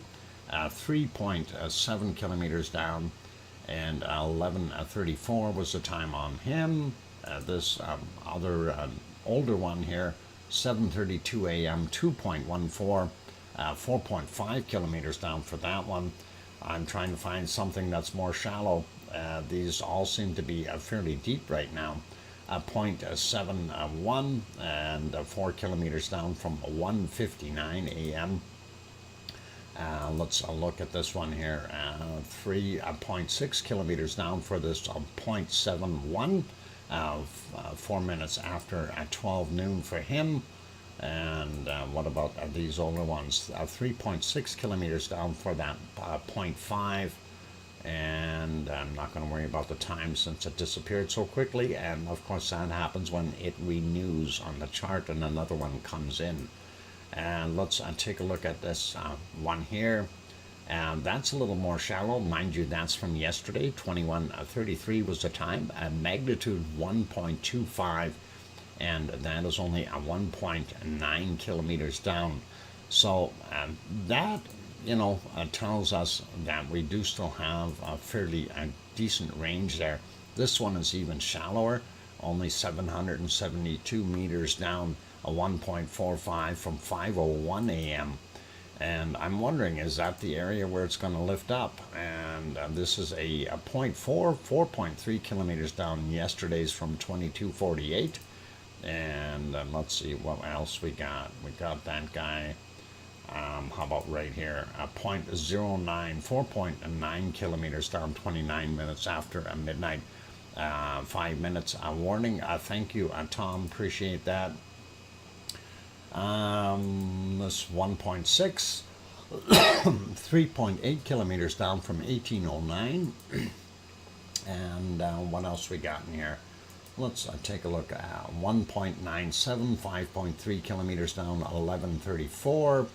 3.7 kilometers down, and 11:34 was the time on him. This other older one here, 7:32 a.m. 2.14, 4.5 kilometers down for that one. I'm trying to find something that's more shallow. These all seem to be fairly deep right now. 0.71 and 4 kilometers down from 1:59 a.m. Let's look at this one here. 3.6 kilometers down for this 0.71. 4 minutes after 12 noon for him. And what about these older ones? 3.6 kilometers down for that 0.5. And I'm not going to worry about the time since it disappeared so quickly. And of course that happens when it renews on the chart and another one comes in. And let's take a look at this one here. And that's a little more shallow. Mind you, that's from yesterday. 21:33 was the time. Magnitude 1.25. And that is only 1.9 kilometers down. So that, tells us that we do still have a fairly decent range there. This one is even shallower, only 772 meters down, a 1.45 from 5:01 a.m. And I'm wondering, is that the area where it's going to lift up? And this is a 4.3 kilometers down. Yesterday's from 22:48. And let's see what else we got. We got that guy. How about right here? 0.09, 4.9 kilometers down, 29 minutes after midnight. 5 minutes warning. Thank you, Tom. Appreciate that. This 1.6, 3.8 kilometers down from 1809. And what else we got in here? Let's take a look at 1.97, 5.3 kilometers down, 11:34.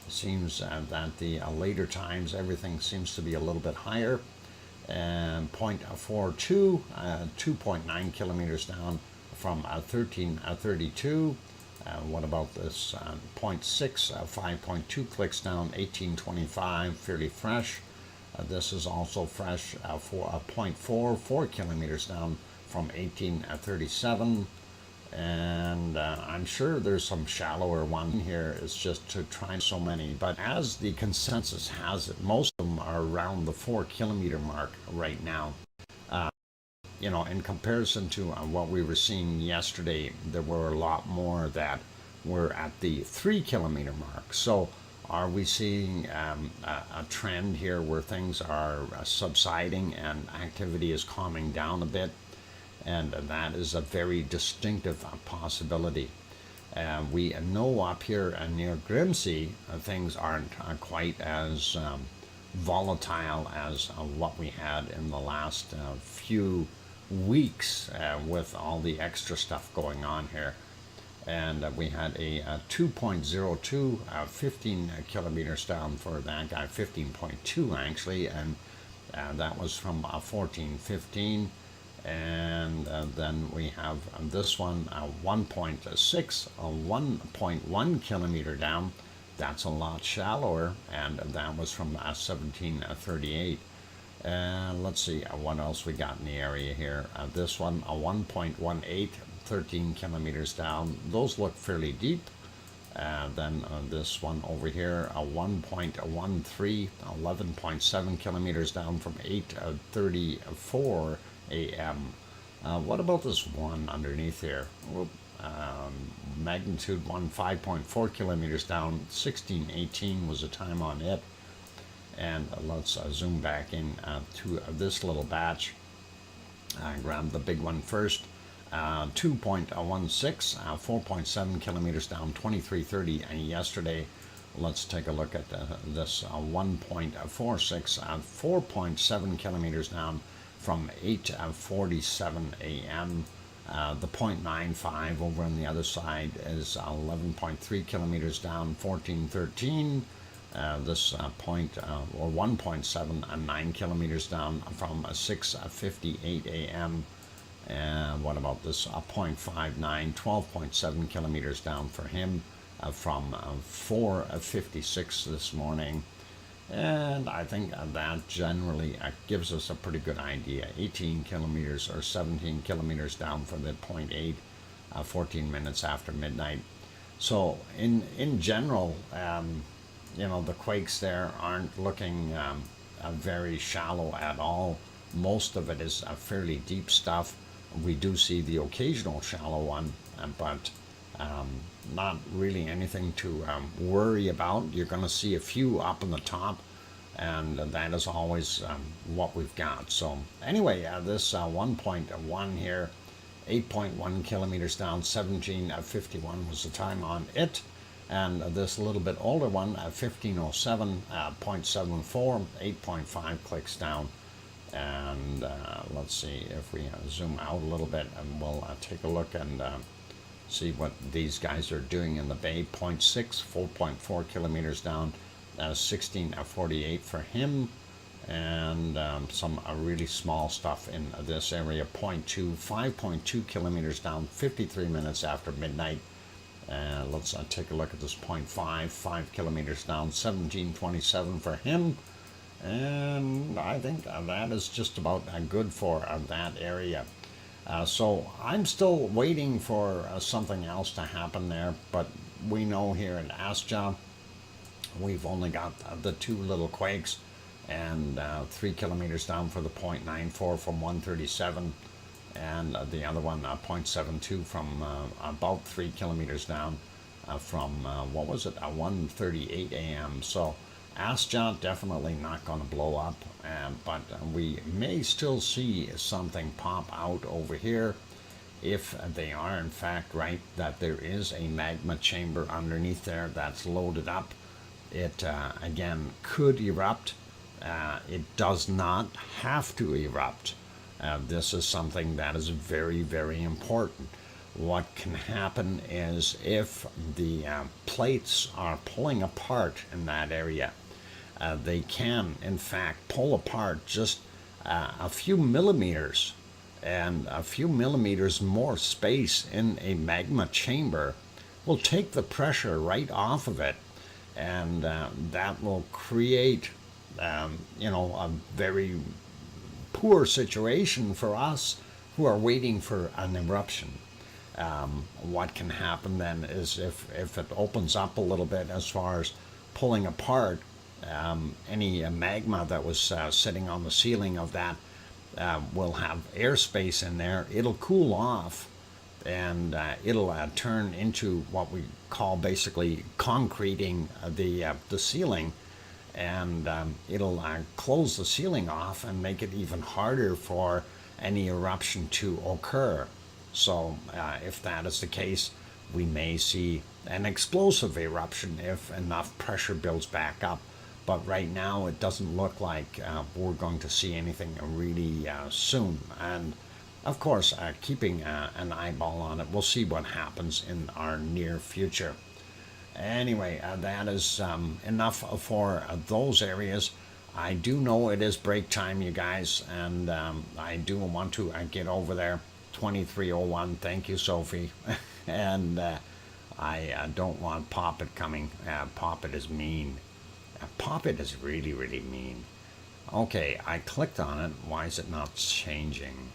Seems that the later times everything seems to be a little bit higher. And 0.42, 2.9 kilometers down from 13:32. What about this? 0.6, 5.2 clicks down, 18:25, fairly fresh. This is also fresh for 0.4, 4 kilometers down from 18:37. And I'm sure there's some shallower one here. It's just to try so many. But as the consensus has it, most of them are around the 4 kilometer mark right now. In comparison to what we were seeing yesterday, there were a lot more that were at the 3 kilometer mark. So are we seeing a trend here where things are subsiding and activity is calming down a bit? And that is a very distinctive possibility. We know up here near Grimsey, things aren't quite as volatile as what we had in the last few weeks with all the extra stuff going on here. And we had a 2.02, 15 kilometers down for that guy, 15.2 actually, and that was from 14:15. And then we have this one, 1.6, 1.1 kilometer down. That's a lot shallower, and that was from 17:38. And let's see what else we got in the area here. This one, a 1.18, 13 kilometers down. Those look fairly deep. Then this one over here, a 1.13, 11.7 kilometers down from 8:34 a.m. What about this one underneath here? Well, Magnitude 1, 5.4 kilometers down. 1618 was the time on it. And let's zoom back in to this little batch. Grab the big one first. 2.16, 4.7 kilometers down, 2330 yesterday. Let's take a look at this 1.46, 4.7 kilometers down from 8:47 a.m. The 0.95 over on the other side is 11.3 kilometers down, 1413. This point, or 1.7, 9 kilometers down from 6:58 a.m. And what about this 0.59, 12.7 kilometers down for him from 4:56 this morning. And I think that generally gives us a pretty good idea. 18 kilometers or 17 kilometers down from the 0.8, 14 minutes after midnight. So in general, the quakes there aren't looking very shallow at all. Most of it is fairly deep stuff. We do see the occasional shallow one, but not really anything to worry about. You're going to see a few up on the top, and that is always what we've got. So anyway, this 1.1 here, 8.1 kilometers down, 17:51 was the time on it. And this little bit older one, 1507, 0.74, 8.5 clicks down. And let's see if we zoom out a little bit, and we'll take a look and see what these guys are doing in the bay. 0.6, 4.4 kilometers down, 16:48 for him. And some really small stuff in this area. 0.2, 5.2 kilometers down, 53 minutes after midnight. Let's take a look at this 0.5, 5 kilometers down, 1727 for him. And I think that is just about good for that area. So I'm still waiting for something else to happen there, but we know here in Asja, we've only got the two little quakes, and 3 kilometers down for the 0.94 from 137. And the other one, 0.72 from about 3 kilometers down from, 1:38 a.m. So Asja definitely not going to blow up, but we may still see something pop out over here if they are in fact right that there is a magma chamber underneath there that's loaded up. It again could erupt. It does not have to erupt. This is something that is very, very important. What can happen is if the plates are pulling apart in that area, they can, in fact, pull apart just a few millimeters, and a few millimeters more space in a magma chamber will take the pressure right off of it, and that will create, a very poor situation for us who are waiting for an eruption. What can happen then is if it opens up a little bit as far as pulling apart any magma that was sitting on the ceiling of that, will have airspace in there. It'll cool off, and it'll turn into what we call basically concreting the ceiling, and it'll close the ceiling off and make it even harder for any eruption to occur. So if that is the case, we may see an explosive eruption if enough pressure builds back up. But right now it doesn't look like we're going to see anything really soon. And of course, keeping an eyeball on it, we'll see what happens in our near future. Anyway, that is enough for those areas. I do know it is break time, you guys, and I do want to get over there. 2301, thank you, Sophie. And I don't want Poppet coming. Poppet is mean. Poppet is really, really mean. Okay, I clicked on it. Why is it not changing?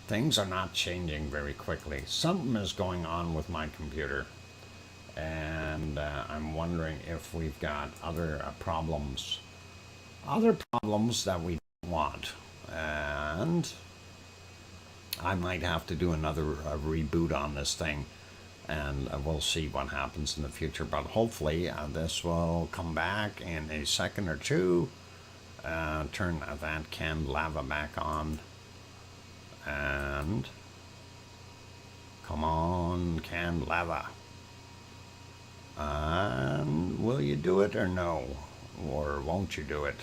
Things are not changing very quickly. Something is going on with my computer. And I'm wondering if we've got other problems. Other problems that we don't want. And I might have to do another reboot on this thing, and we'll see what happens in the future. But hopefully this will come back in a second or two. Turn that canned lava back on, and come on, canned lava. And will you do it or no? Or won't you do it?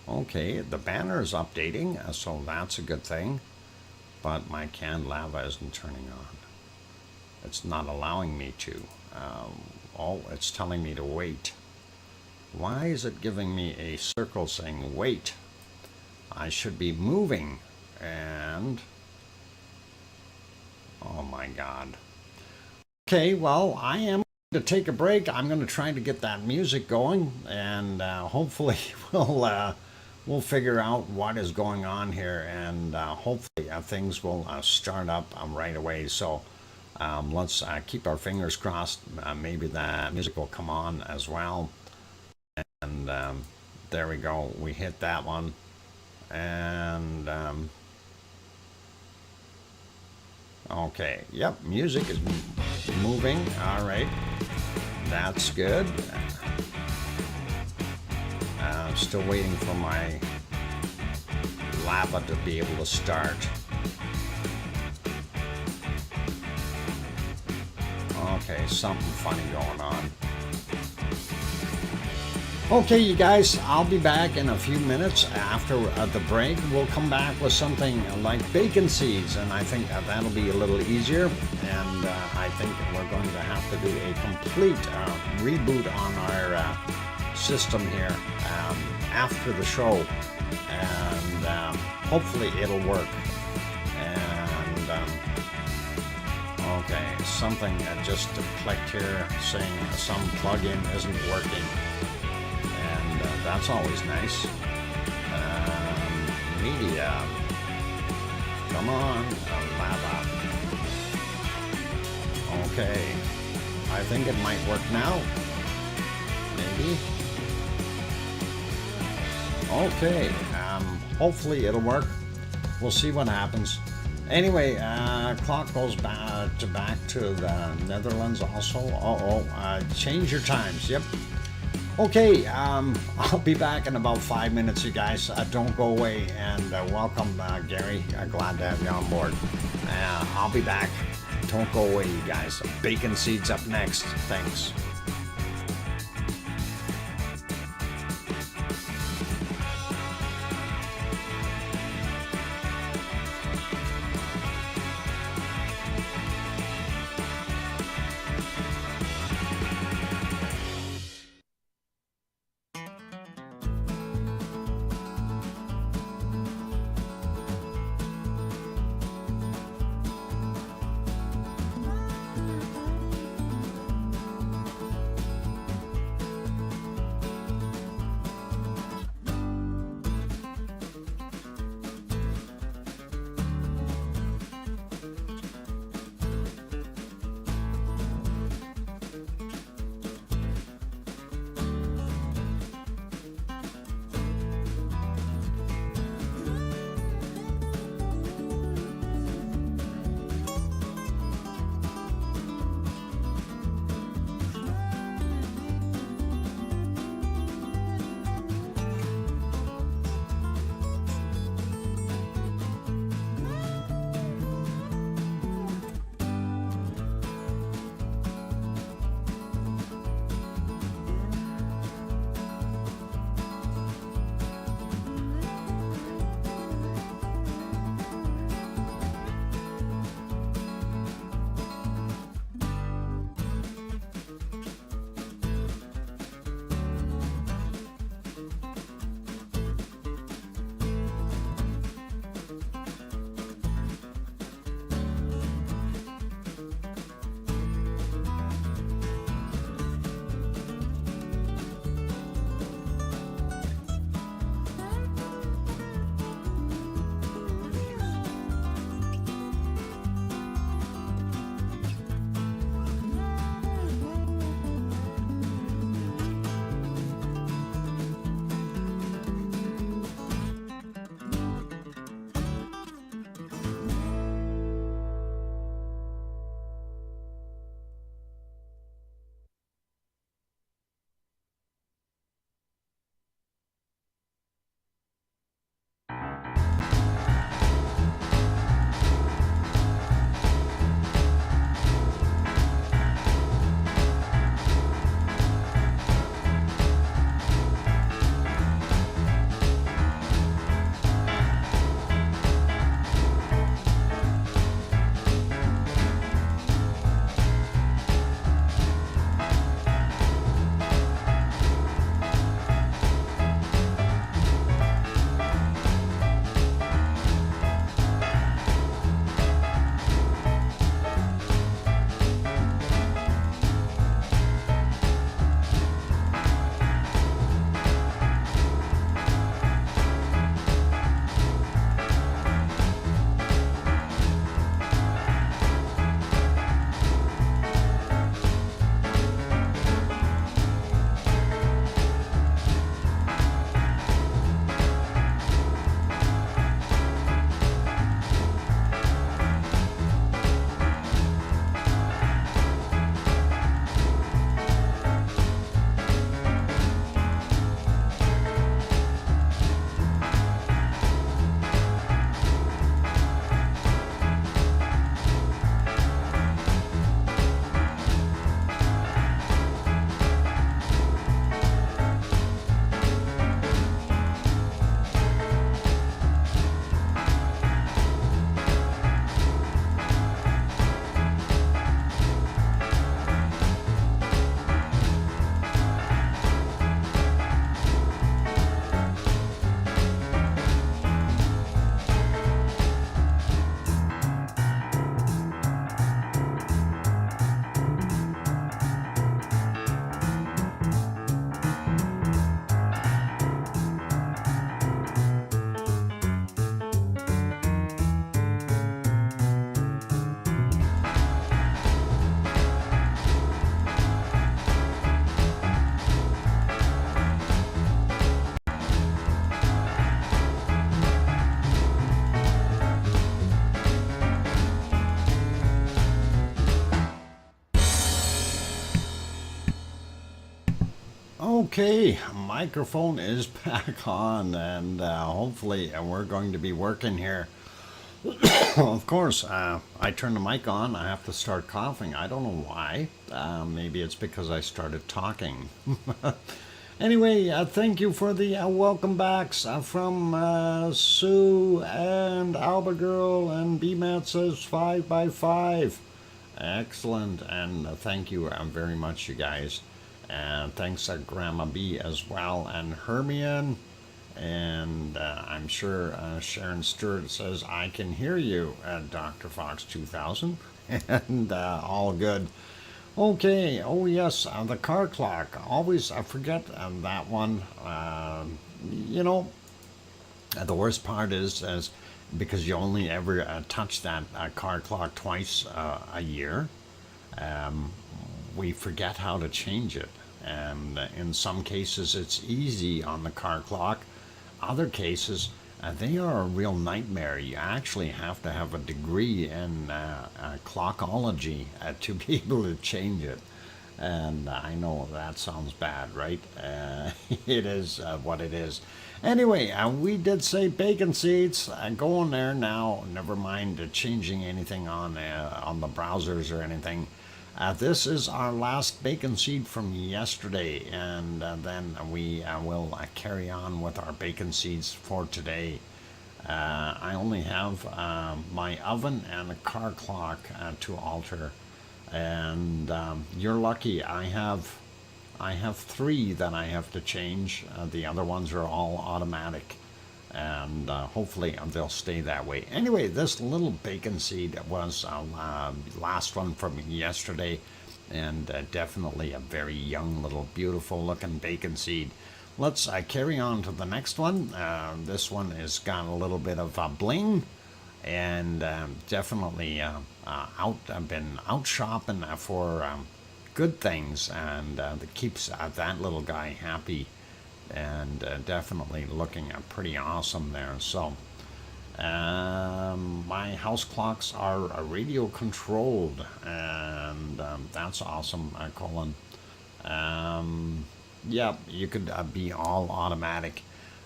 Okay, the banner is updating, so that's a good thing. But my canned lava isn't turning on. It's not allowing me to. Oh, it's telling me to wait. Why is it giving me a circle saying wait? I should be moving, and oh my God. Okay, well, I am to take a break. I'm going to try to get that music going, and hopefully we'll figure out what is going on here, and hopefully things will start up right away. So let's keep our fingers crossed. Maybe the music will come on as well. And there we go. We hit that one, and okay. Yep, music is moving. All right. That's good. Still waiting for my lava to be able to start. Okay, something funny going on. Okay, you guys, I'll be back in a few minutes after the break. We'll come back with something like bacon seeds, and I think that'll be a little easier. And I think we're going to have to do a complete reboot on our system here after the show, and hopefully it'll work. And okay, something just clicked here saying some plugin isn't working. That's always nice. Media. Come on, lava. Okay. I think it might work now. Maybe. Okay. Hopefully it'll work. We'll see what happens. Anyway, clock goes back to the Netherlands also. Change your times. Yep. Okay, I'll be back in about 5 minutes, you guys. Don't go away, and welcome, Gary. Glad to have you on board. I'll be back. Don't go away, you guys. Bacon seeds up next. Thanks. Okay, microphone is back on, and hopefully we're going to be working here. Of course, I turn the mic on, I have to start coughing. I don't know why. Maybe it's because I started talking. Anyway, thank you for the welcome backs from Sue and Alba Girl, and BMAT says 5 by 5. Excellent, and thank you very much, you guys. And thanks Grandma B as well, and Hermione, and I'm sure Sharon Stewart says, I can hear you, Dr. Fox 2000, and all good. Okay, oh yes, the car clock. Always I forget that one. You know, the worst part is because you only ever touch that car clock twice a year, we forget how to change it. And in some cases, it's easy on the car clock. Other cases, they are a real nightmare. You actually have to have a degree in clockology to be able to change it. And I know that sounds bad, right? It is what it is. Anyway, we did say bacon seeds. Go on there now. Never mind changing anything on the browsers or anything. This is our last bacon seed from yesterday, and then we will carry on with our bacon seeds for today. I only have my oven and a car clock to alter, and you're lucky. I have 3 that I have to change. The other ones are all automatic, and hopefully they'll stay that way. Anyway, this little bacon seed was last one from yesterday, and definitely a very young little beautiful looking bacon seed. Let's carry on to the next one. This one has got a little bit of bling, and definitely I've been out shopping for good things, and that keeps that little guy happy, and definitely looking pretty awesome there. So my house clocks are radio controlled, and that's awesome, Colin. Yeah, you could be all automatic.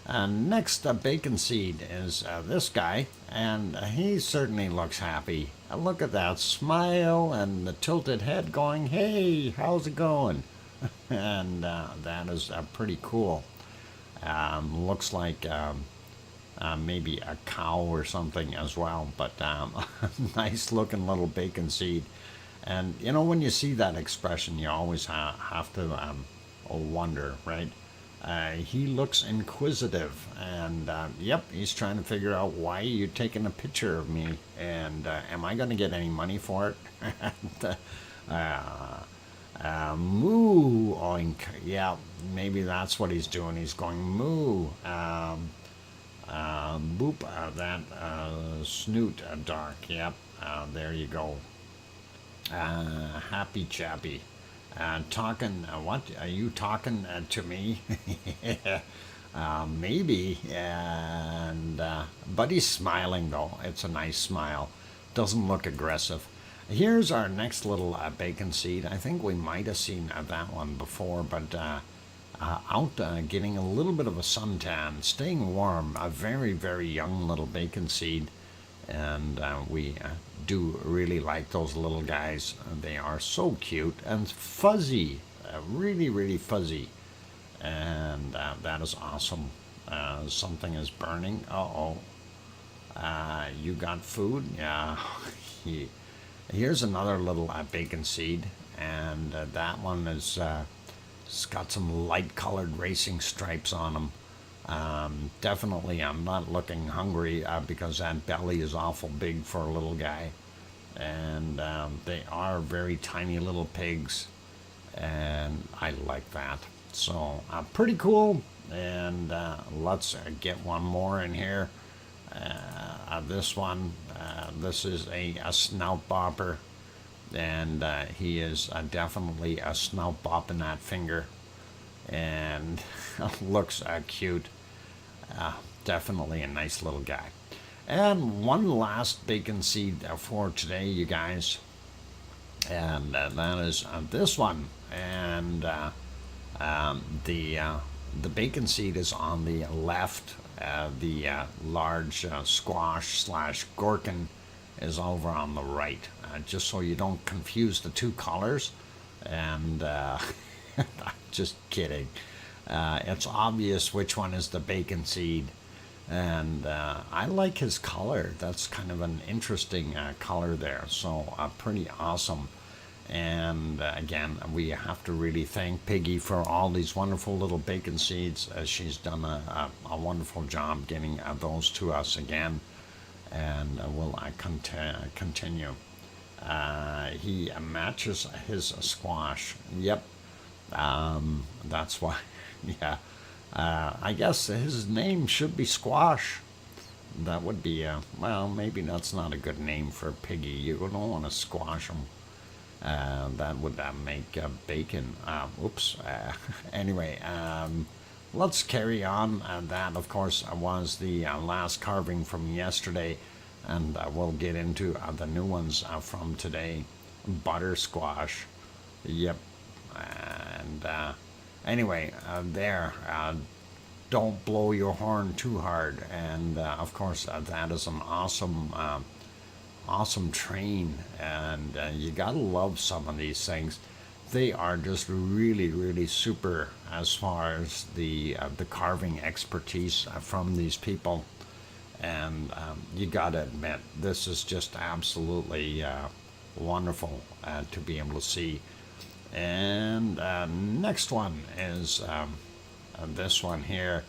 Next bacon seed is this guy, and he certainly looks happy. Look at that smile and the tilted head going, hey, how's it going? And that is pretty cool. Looks like maybe a cow or something as well, but nice looking little bacon seed. And you know, when you see that expression, you always have to wonder, right? He looks inquisitive, and yep, he's trying to figure out, why are you taking a picture of me, and am I going to get any money for it? Moo, oink. Yeah, maybe that's what he's doing. He's going moo. Boop, that snoot dark. Yep, there you go. Happy chappy. Talking, what? Are you talking to me? Maybe. And but he's smiling, though. It's a nice smile. Doesn't look aggressive. Here's our next little bacon seed. I think we might have seen that one before, but out getting a little bit of a suntan, staying warm. A very, very young little bacon seed. And we do really like those little guys. They are so cute and fuzzy, really, really fuzzy. And that is awesome. Something is burning. Uh-oh. You got food? Yeah. Here's another little bacon seed, and that one is it's got some light colored racing stripes on them. Definitely I'm not looking hungry because that belly is awful big for a little guy, and they are very tiny little pigs, and I like that. So pretty cool. And let's get one more in here. This one, this is a snout bopper, and he is definitely a snout bopping that finger, and looks cute. Definitely a nice little guy. And one last bacon seed for today, you guys, and that is this one. And The bacon seed is on the left. The large squash slash gherkin is over on the right. Just so you don't confuse the two colors. And just kidding. It's obvious which one is the bacon seed. And I like his color. That's kind of an interesting color there. So pretty awesome. And again, we have to really thank Piggy for all these wonderful little bacon seeds. She's done a wonderful job getting those to us again. And we'll continue. He matches his squash. Yep. That's why. Yeah. I guess his name should be Squash. That would be, well, maybe that's not a good name for a piggy. You don't want to squash him. That would make bacon. Oops. Anyway, let's carry on. That, of course, was the last carving from yesterday, and we'll get into the new ones from today. Butter squash. Yep. And anyway, there. Don't blow your horn too hard. And of course, that is an awesome train, and you gotta love some of these things. They are just really super as far as the carving expertise from these people, and you gotta admit this is just absolutely wonderful to be able to see. And next one is this one here.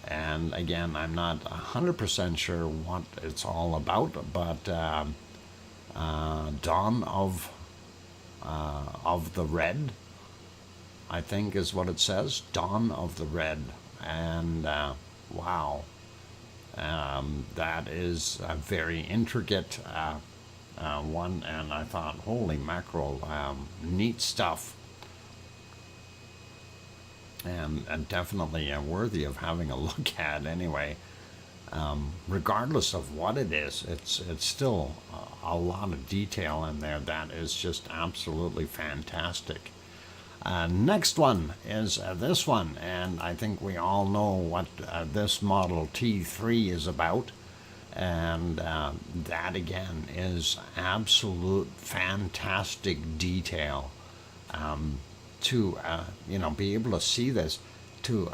And again, I'm not 100% sure what it's all about, but Dawn of the Red, I think is what it says. Dawn of the Red. And wow, that is a very intricate one. And I thought, holy mackerel, neat stuff. And definitely worthy of having a look at anyway. Regardless of what it is, it's still a lot of detail in there that is just absolutely fantastic. Next one is this one, and I think we all know what this Model T3 is about. And that again is absolute fantastic detail. To be able to see this, to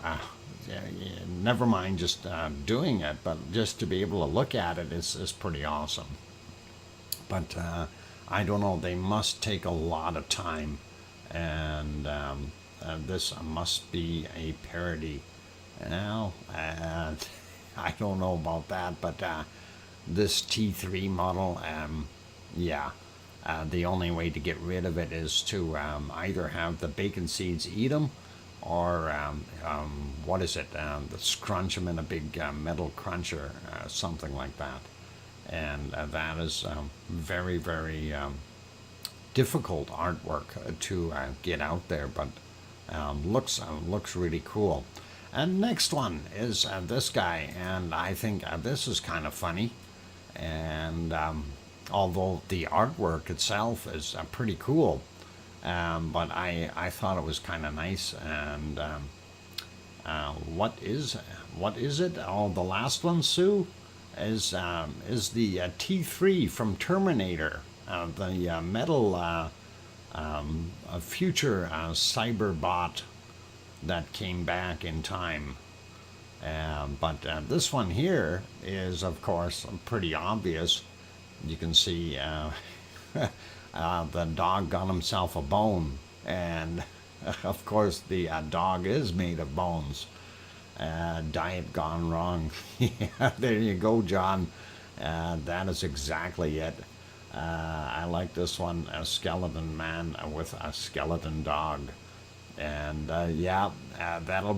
never mind just doing it, but just to be able to look at it is pretty awesome. But I don't know, they must take a lot of time, and this must be a parody. Well, I don't know about that, but this T3 model, yeah. The only way to get rid of it is to either have the bacon seeds eat them, or what is it? Scrunch them in a big metal cruncher, something like that. And that is very difficult artwork to get out there, but looks really cool. And next one is this guy, and I think this is kind of funny, and although the artwork itself is pretty cool, but I thought it was kind of nice. And what is it? Oh, the last one, Sue, is the T3 from Terminator, the metal a future cyberbot that came back in time. But this one here is, of course, pretty obvious. You can see the dog got himself a bone, and of course the dog is made of bones. Diet gone wrong. Yeah, there you go, John. That is exactly it. I like this one, a skeleton man with a skeleton dog. And that'll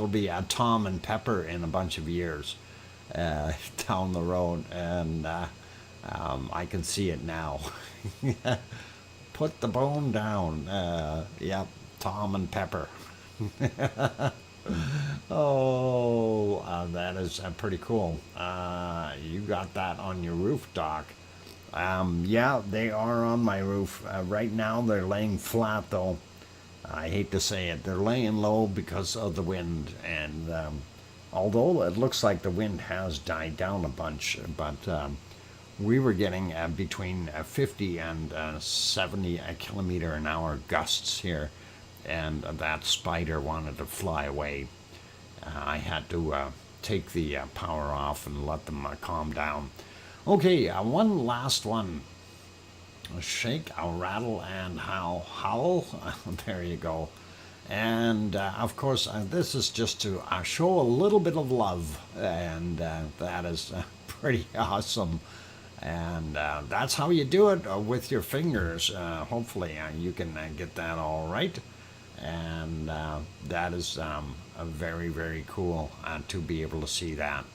be Tom and Pepper in a bunch of years down the road. And I can see it now. Put the bone down. Tom and Pepper. Oh, that is pretty cool. You got that on your roof, Doc. They are on my roof. Right now they're laying flat, though. I hate to say it, they're laying low because of the wind, and although it looks like the wind has died down a bunch, but we were getting between 50 and 70 kilometer an hour gusts here, and that spider wanted to fly away. I had to take the power off and let them calm down. Okay, one last one. Shake, I'll rattle, and howl. There you go. And of course, this is just to show a little bit of love, and that is pretty awesome. And that's how you do it with your fingers. Hopefully, you can get that all right. And that is very, very cool to be able to see that.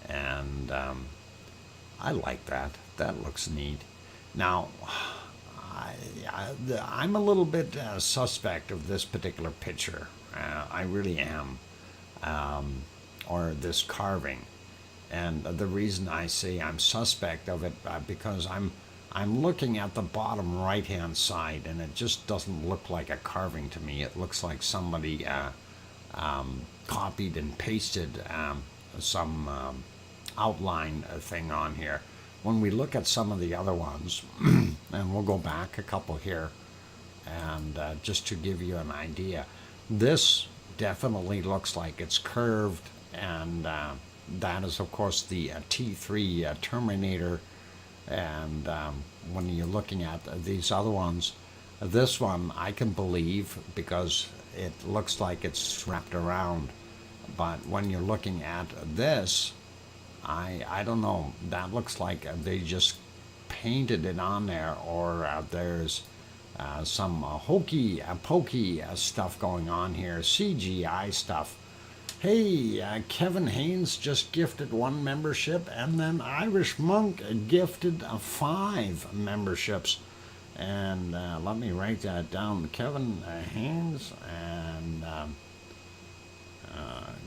And I like that. That looks neat. Now, I'm a little bit suspect of this particular picture. I really am. Or this carving. And the reason I say I'm suspect of it because I'm looking at the bottom right-hand side, and it just doesn't look like a carving to me. It looks like somebody copied and pasted some outline thing on here. When we look at some of the other ones, and we'll go back a couple here, and just to give you an idea, this definitely looks like it's curved, and that is of course the T3 Terminator. And when you're looking at these other ones, this one I can believe because it looks like it's wrapped around, but when you're looking at this, I don't know, that looks like they just painted it on there, or there's some hokey pokey stuff going on here, CGI stuff. Hey, Kevin Haynes just gifted 1 membership, and then Irish Monk gifted 5 memberships. And let me write that down. Kevin Haynes and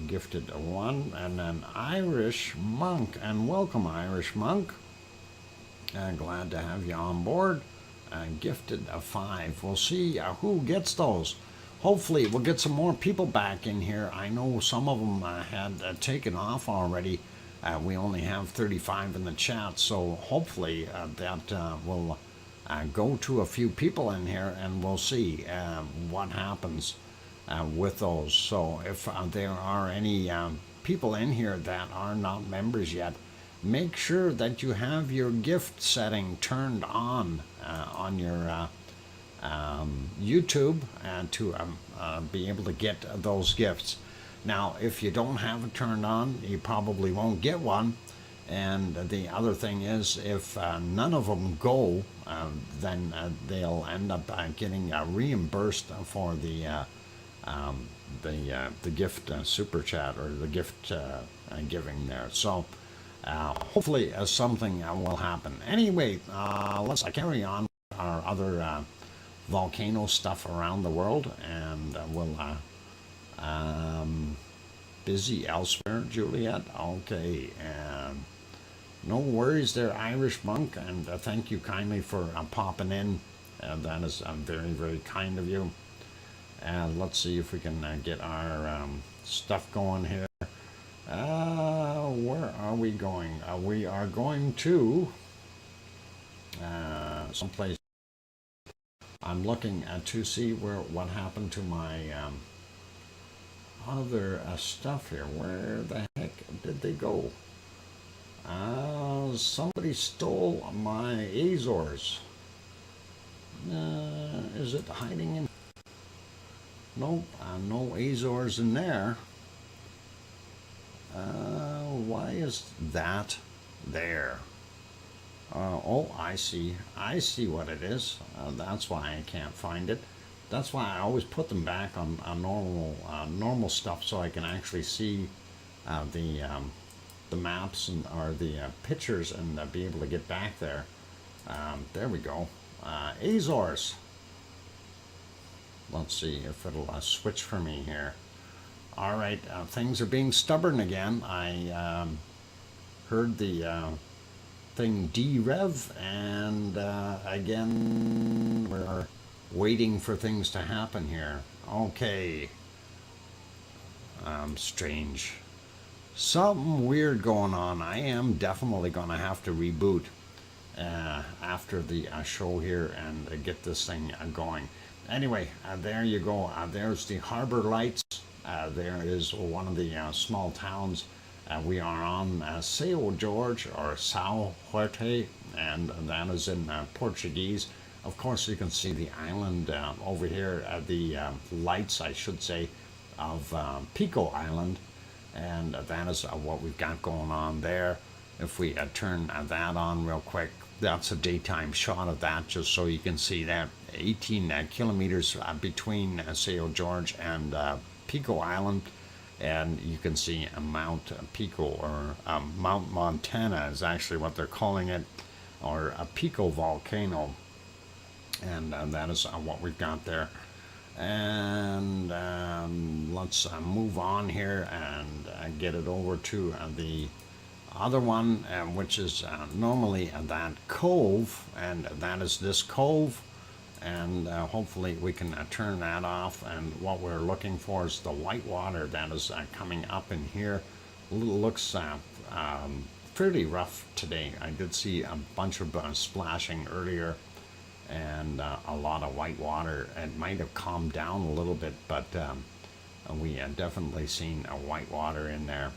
gifted 1, and then Irish Monk, and welcome Irish Monk. Glad to have you on board. Gifted 5. We'll see who gets those. Hopefully we'll get some more people back in here. I know some of them had taken off already. We only have 35 in the chat, so hopefully that will go to a few people in here, and we'll see what happens with those. So if there are any people in here that are not members yet, make sure that you have your gift setting turned on your YouTube, and to be able to get those gifts. Now, if you don't have it turned on, you probably won't get one. And the other thing is, if none of them go, then they'll end up getting reimbursed for the gift super chat, or the gift giving there. So hopefully something will happen. Anyway, let's carry on with our other volcano stuff around the world, and we'll busy elsewhere, Juliet. Okay, and no worries there, Irish Monk, and thank you kindly for popping in. That is very, very kind of you. And let's see if we can get our stuff going here. Where are we going? We are going to someplace. I'm looking to see what happened to my other stuff here. Where the heck did they go? Somebody stole my Azores. Is it hiding in? Nope, no Azores in there. Why is that there? Oh, I see what it is. That's why I can't find it. That's why I always put them back on normal stuff, so I can actually see the maps and or the pictures, and be able to get back there. There we go. Azores. Let's see if it'll switch for me here. All right, things are being stubborn again. I heard the thing derev, and again, where waiting for things to happen here. Okay. Strange. Something weird going on. I am definitely going to have to reboot after the show here and get this thing going. Anyway, there you go. There's the harbor lights. There is one of the small towns. We are on São Jorge or São Jorge, and that is in Portuguese. Of course, you can see the island over here, the lights, I should say, of Pico Island, and that is what we've got going on there. If we turn that on real quick, that's a daytime shot of that, just so you can see that 18 kilometers between São Jorge and Pico Island, and you can see Mount Pico, or Mount Montana is actually what they're calling it, or a Pico volcano, and that is what we've got there. And let's move on here and get it over to the other one, which is normally that cove, and that is this cove, and hopefully we can turn that off. And what we're looking for is the white water that is coming up in here. Looks pretty rough today. I did see a bunch of splashing earlier, and a lot of white water. It might have calmed down a little bit, but we have definitely seen white water in there,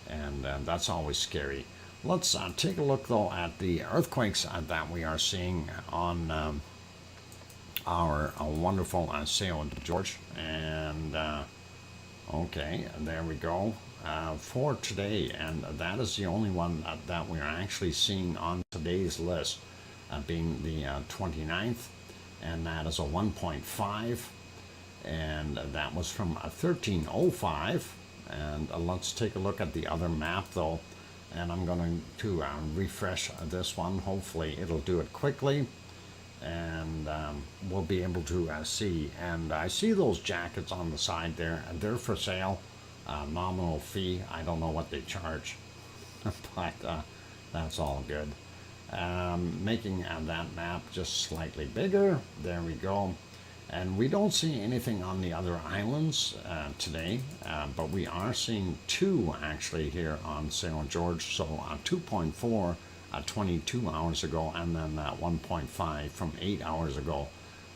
and that's always scary. Let's take a look though at the earthquakes that we are seeing on our wonderful São Jorge, and okay, there we go for today, and that is the only one that we're actually seeing on today's list, being the 29th, and that is a 1.5, and that was from 1305. And let's take a look at the other map though, and I'm going to refresh this one. Hopefully it'll do it quickly, and we'll be able to see. And I see those jackets on the side there, and they're for sale. Nominal fee, I don't know what they charge, but that's all good. Making that map just slightly bigger. There we go. And we don't see anything on the other islands today, but we are seeing two actually here on São Jorge. So 2.4 22 hours ago, and then 1.5 from 8 hours ago.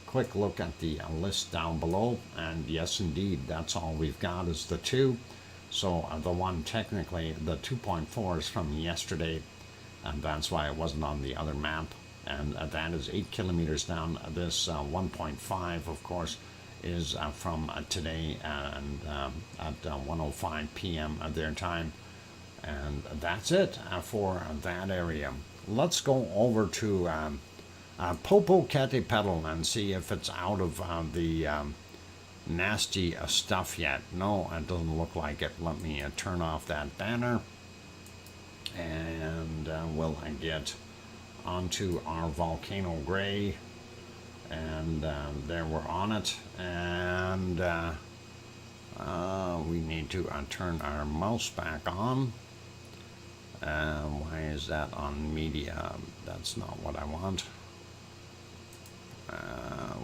Quick look at the list down below, and yes indeed, that's all we've got is the two. So the one technically, the 2.4 is from yesterday, and that's why it wasn't on the other map, and that is 8 kilometers down. This 1.5 of course is from today, and at 1:05 p.m. their time. And that's it for that area. Let's go over to Popocatepetl and see if it's out of the nasty stuff yet. No, it doesn't look like it. Let me turn off that banner, and we'll get onto our volcano gray, and there we're on it, and we need to turn our mouse back on. Why is that on media? That's not what I want.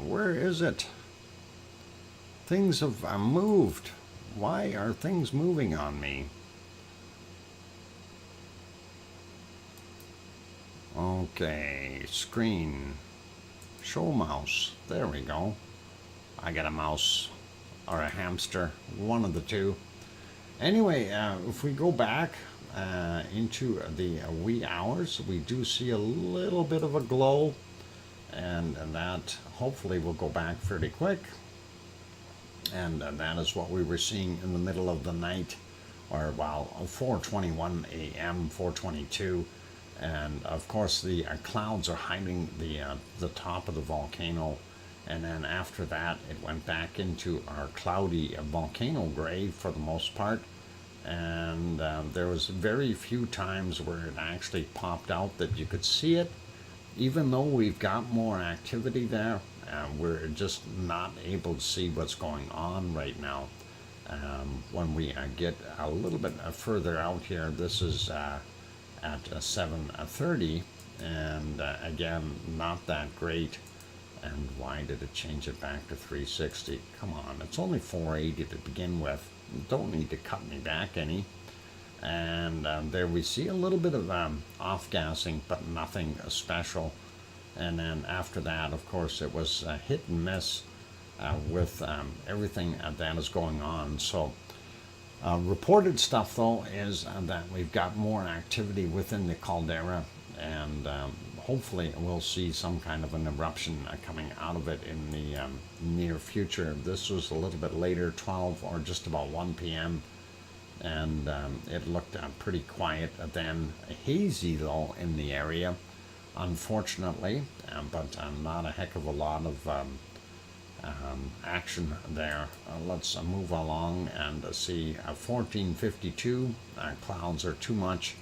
Where is it? Things have moved. Why are things moving on me? Okay, screen, show mouse. There we go. I got a mouse or a hamster, one of the two. Anyway, if we go back into the wee hours, we do see a little bit of a glow, and that hopefully will go back fairly quick. And that is what we were seeing in the middle of the night, or 4:21 a.m., 4:22. And of course the clouds are hiding the top of the volcano, and then after that it went back into our cloudy volcano gray for the most part. And there was very few times where it actually popped out that you could see it. Even though we've got more activity there, we're just not able to see what's going on right now. When we get a little bit further out here, this is at 7:30, and again, not that great. And why did it change it back to 360? Come on, it's only 480 to begin with. You don't need to cut me back any. And there we see a little bit of off-gassing, but nothing special. And then after that, of course, it was hit and miss with everything that is going on. So reported stuff, though, is that we've got more activity within the caldera, and hopefully we'll see some kind of an eruption coming out of it in the near future. This was a little bit later, 12 or just about 1 p.m., and it looked pretty quiet then. Hazy, though, in the area, unfortunately, but not a heck of a lot of action there. Let's move along and see 1452. Clouds are too much.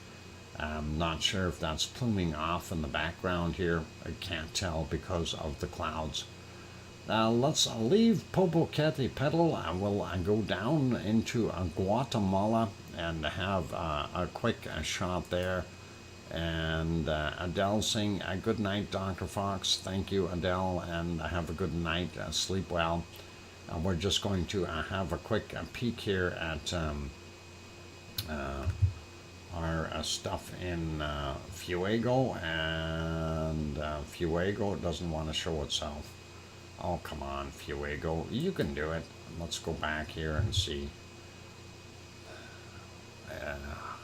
I'm not sure if that's pluming off in the background here. I can't tell because of the clouds. Let's leave Popocatepetl. We'll go down into Guatemala and have a quick shot there. And Adele saying, good night, Dr. Fox. Thank you, Adele, and have a good night. Sleep well. We're just going to have a quick peek here at our stuff in Fuego, and Fuego doesn't want to show itself. Oh, come on, Fuego. You can do it. Let's go back here and see.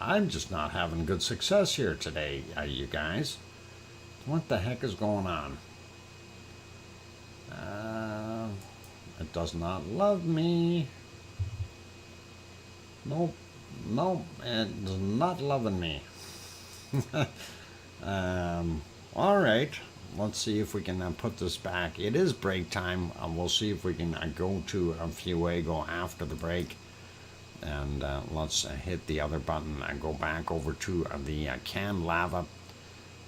I'm just not having good success here today, you guys. What the heck is going on? It does not love me. Nope. Nope, it's not loving me. All right. Let's see if we can put this back. It is break time. We'll see if we can go to Fuego after the break. And let's hit the other button and go back over to the canned lava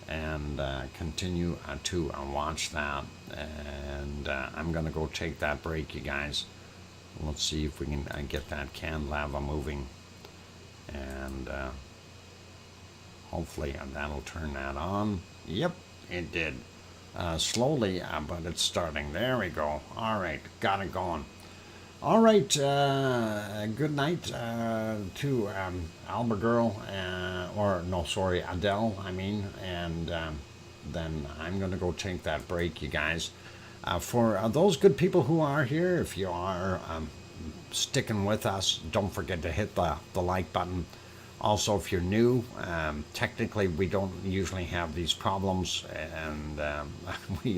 and continue to watch that. And I'm going to go take that break, you guys. Let's see if we can get that canned lava moving. And hopefully that'll turn that on. Yep, it did. Slowly, but it's starting. There we go. All right, got it going. All right, good night to Girl, or no, sorry, Adele, I mean, and then I'm going to go take that break, you guys. For those good people who are here, if you are sticking with us, don't forget to hit the like button. Also, if you're new, technically we don't usually have these problems, and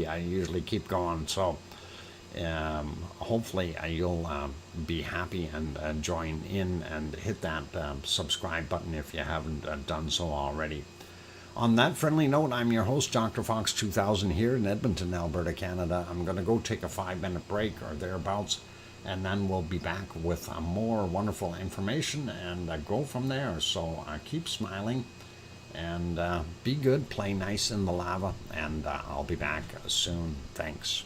I usually keep going, so hopefully you'll be happy and join in and hit that subscribe button if you haven't done so already. On that friendly note, I'm your host, DrFox2000, here in Edmonton, Alberta, Canada. I'm going to go take a 5-minute break or thereabouts, and then we'll be back with more wonderful information and go from there. So keep smiling and be good, play nice in the lava, and I'll be back soon. Thanks.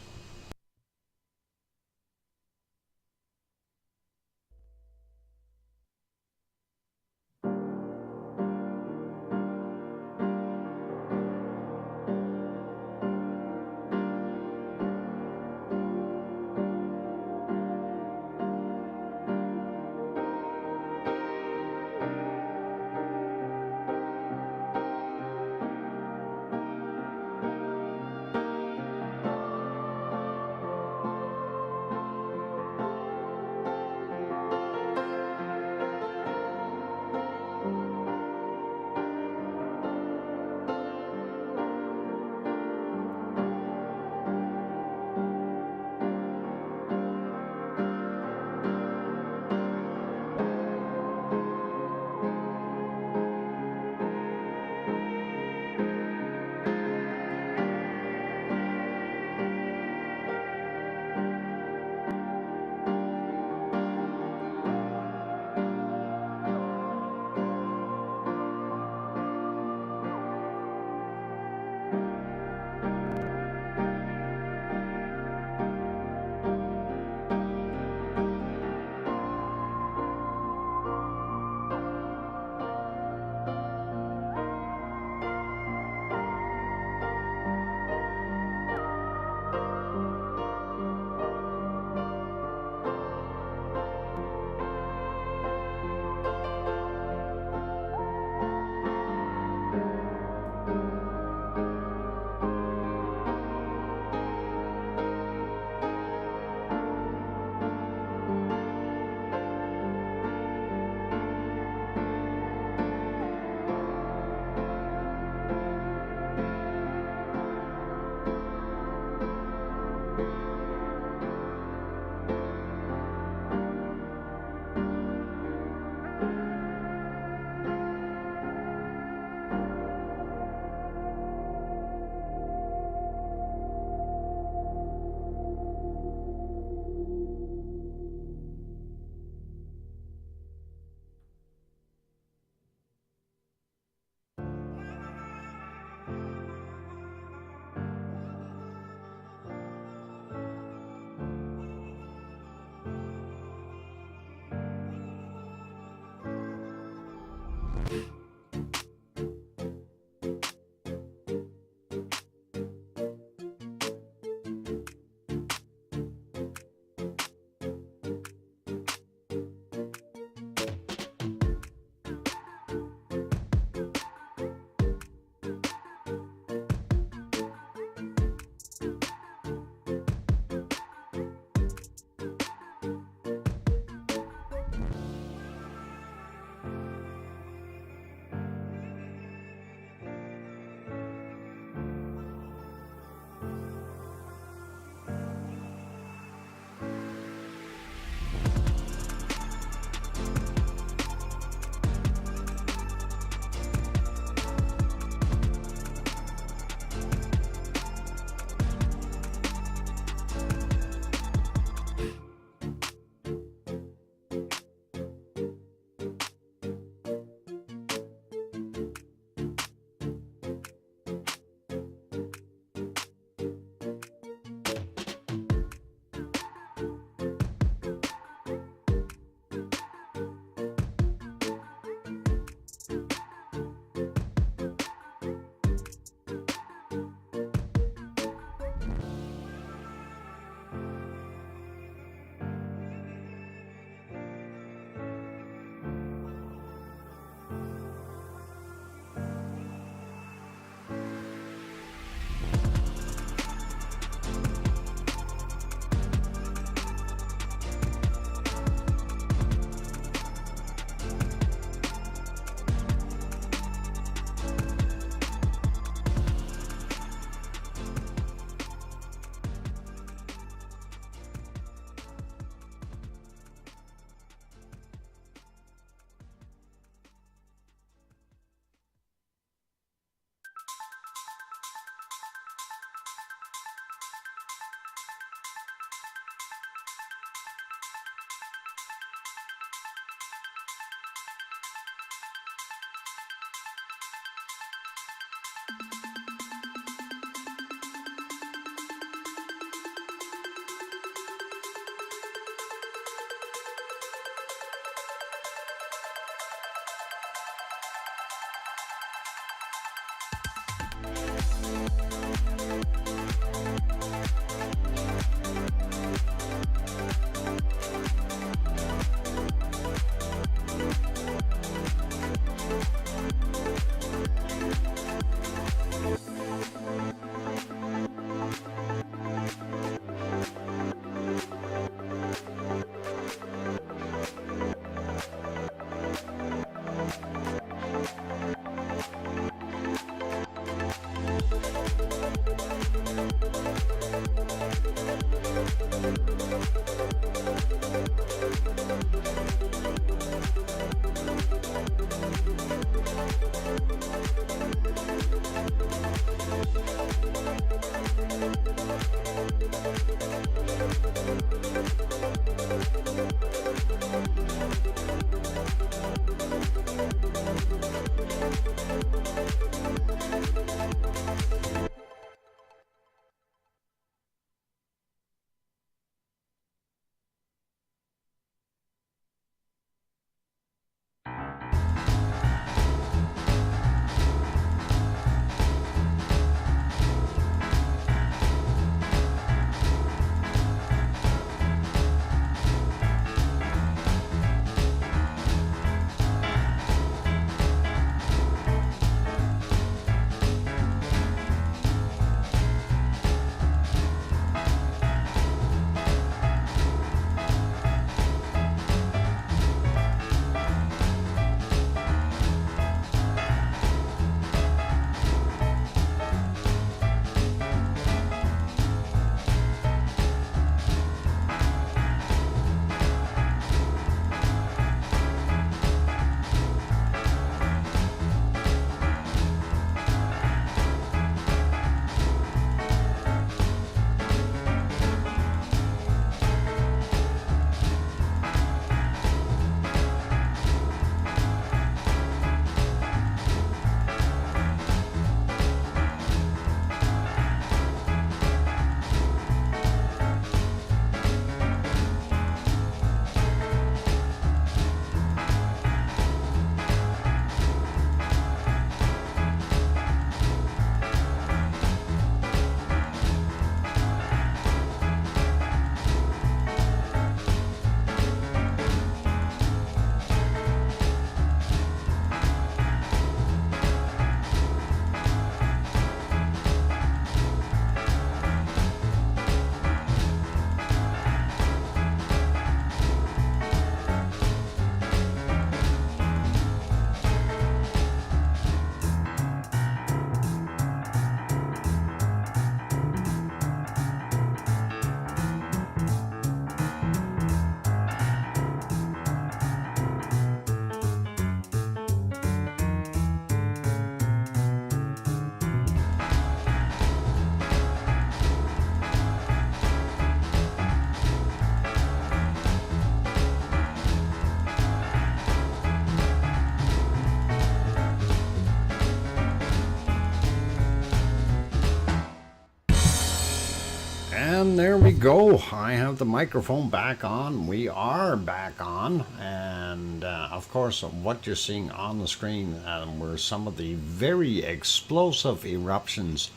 go. I have the microphone back on. We are back on. And of course, what you're seeing on the screen were some of the very explosive eruptions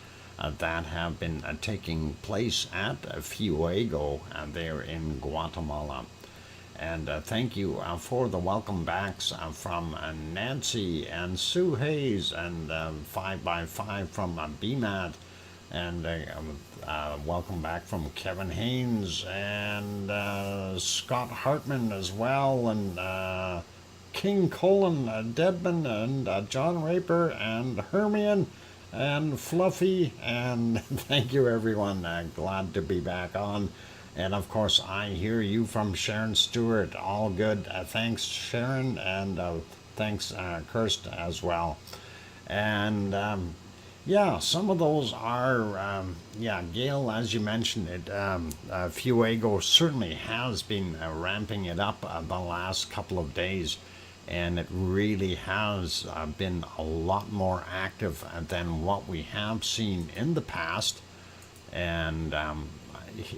that have been taking place at Fuego there in Guatemala. And thank you for the welcome backs from Nancy and Sue Hayes and 5x5 from BMAT. And welcome back from Kevin Haynes and Scott Hartman as well, and King Colin Dedman and John Raper and Hermione and Fluffy. And thank you, everyone. Glad to be back on. And of course, I hear you from Sharon Stewart. All good. Thanks, Sharon, and thanks, Kirst, as well. And yeah, some of those are, yeah, Gail, as you mentioned it, Fuego certainly has been ramping it up the last couple of days, and it really has been a lot more active than what we have seen in the past. And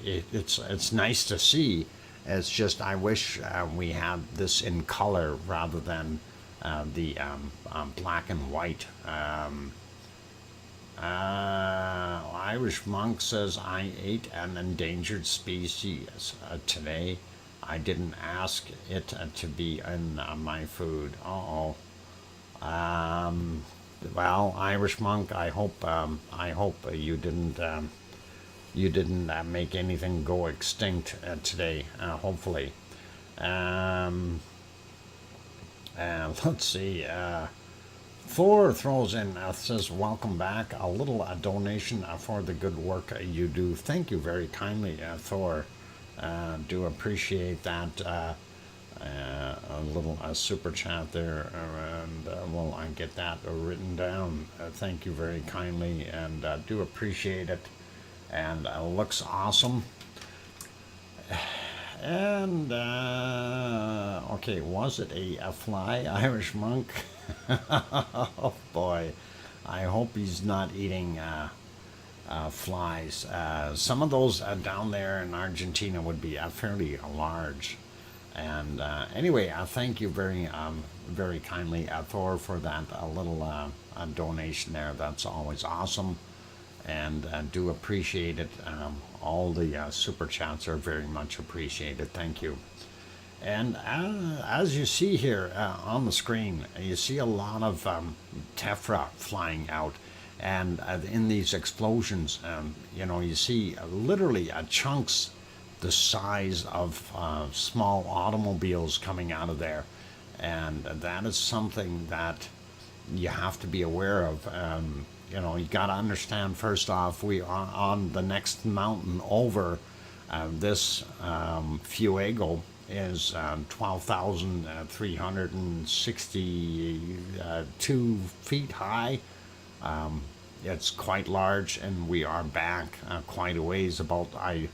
it's nice to see. It's just I wish we had this in color rather than the black and white. Irish Monk says, I ate an endangered species today. I didn't ask it to be in my food. Well, Irish Monk, I hope you didn't make anything go extinct today. Hopefully. Let's see. Thor throws in, says, welcome back. A little donation for the good work you do. Thank you very kindly, Thor. Do appreciate that. A little super chat there, and well, I get that written down. Thank you very kindly, and do appreciate it. And looks awesome. And okay, was it a fly, Irish Monk? Oh boy, I hope he's not eating flies. Some of those down there in Argentina would be fairly large. And anyway, thank you very very kindly, Thor, for that little donation there. That's always awesome, and do appreciate it. All the super chats are very much appreciated. Thank you. And as you see here on the screen, you see a lot of tephra flying out. And in these explosions, you know, you see literally chunks the size of small automobiles coming out of there. And that is something that you have to be aware of. You know, you got to understand, first off, we are on the next mountain over. This Fuego is 12,362 feet high. It's quite large, and we are back quite a ways, about I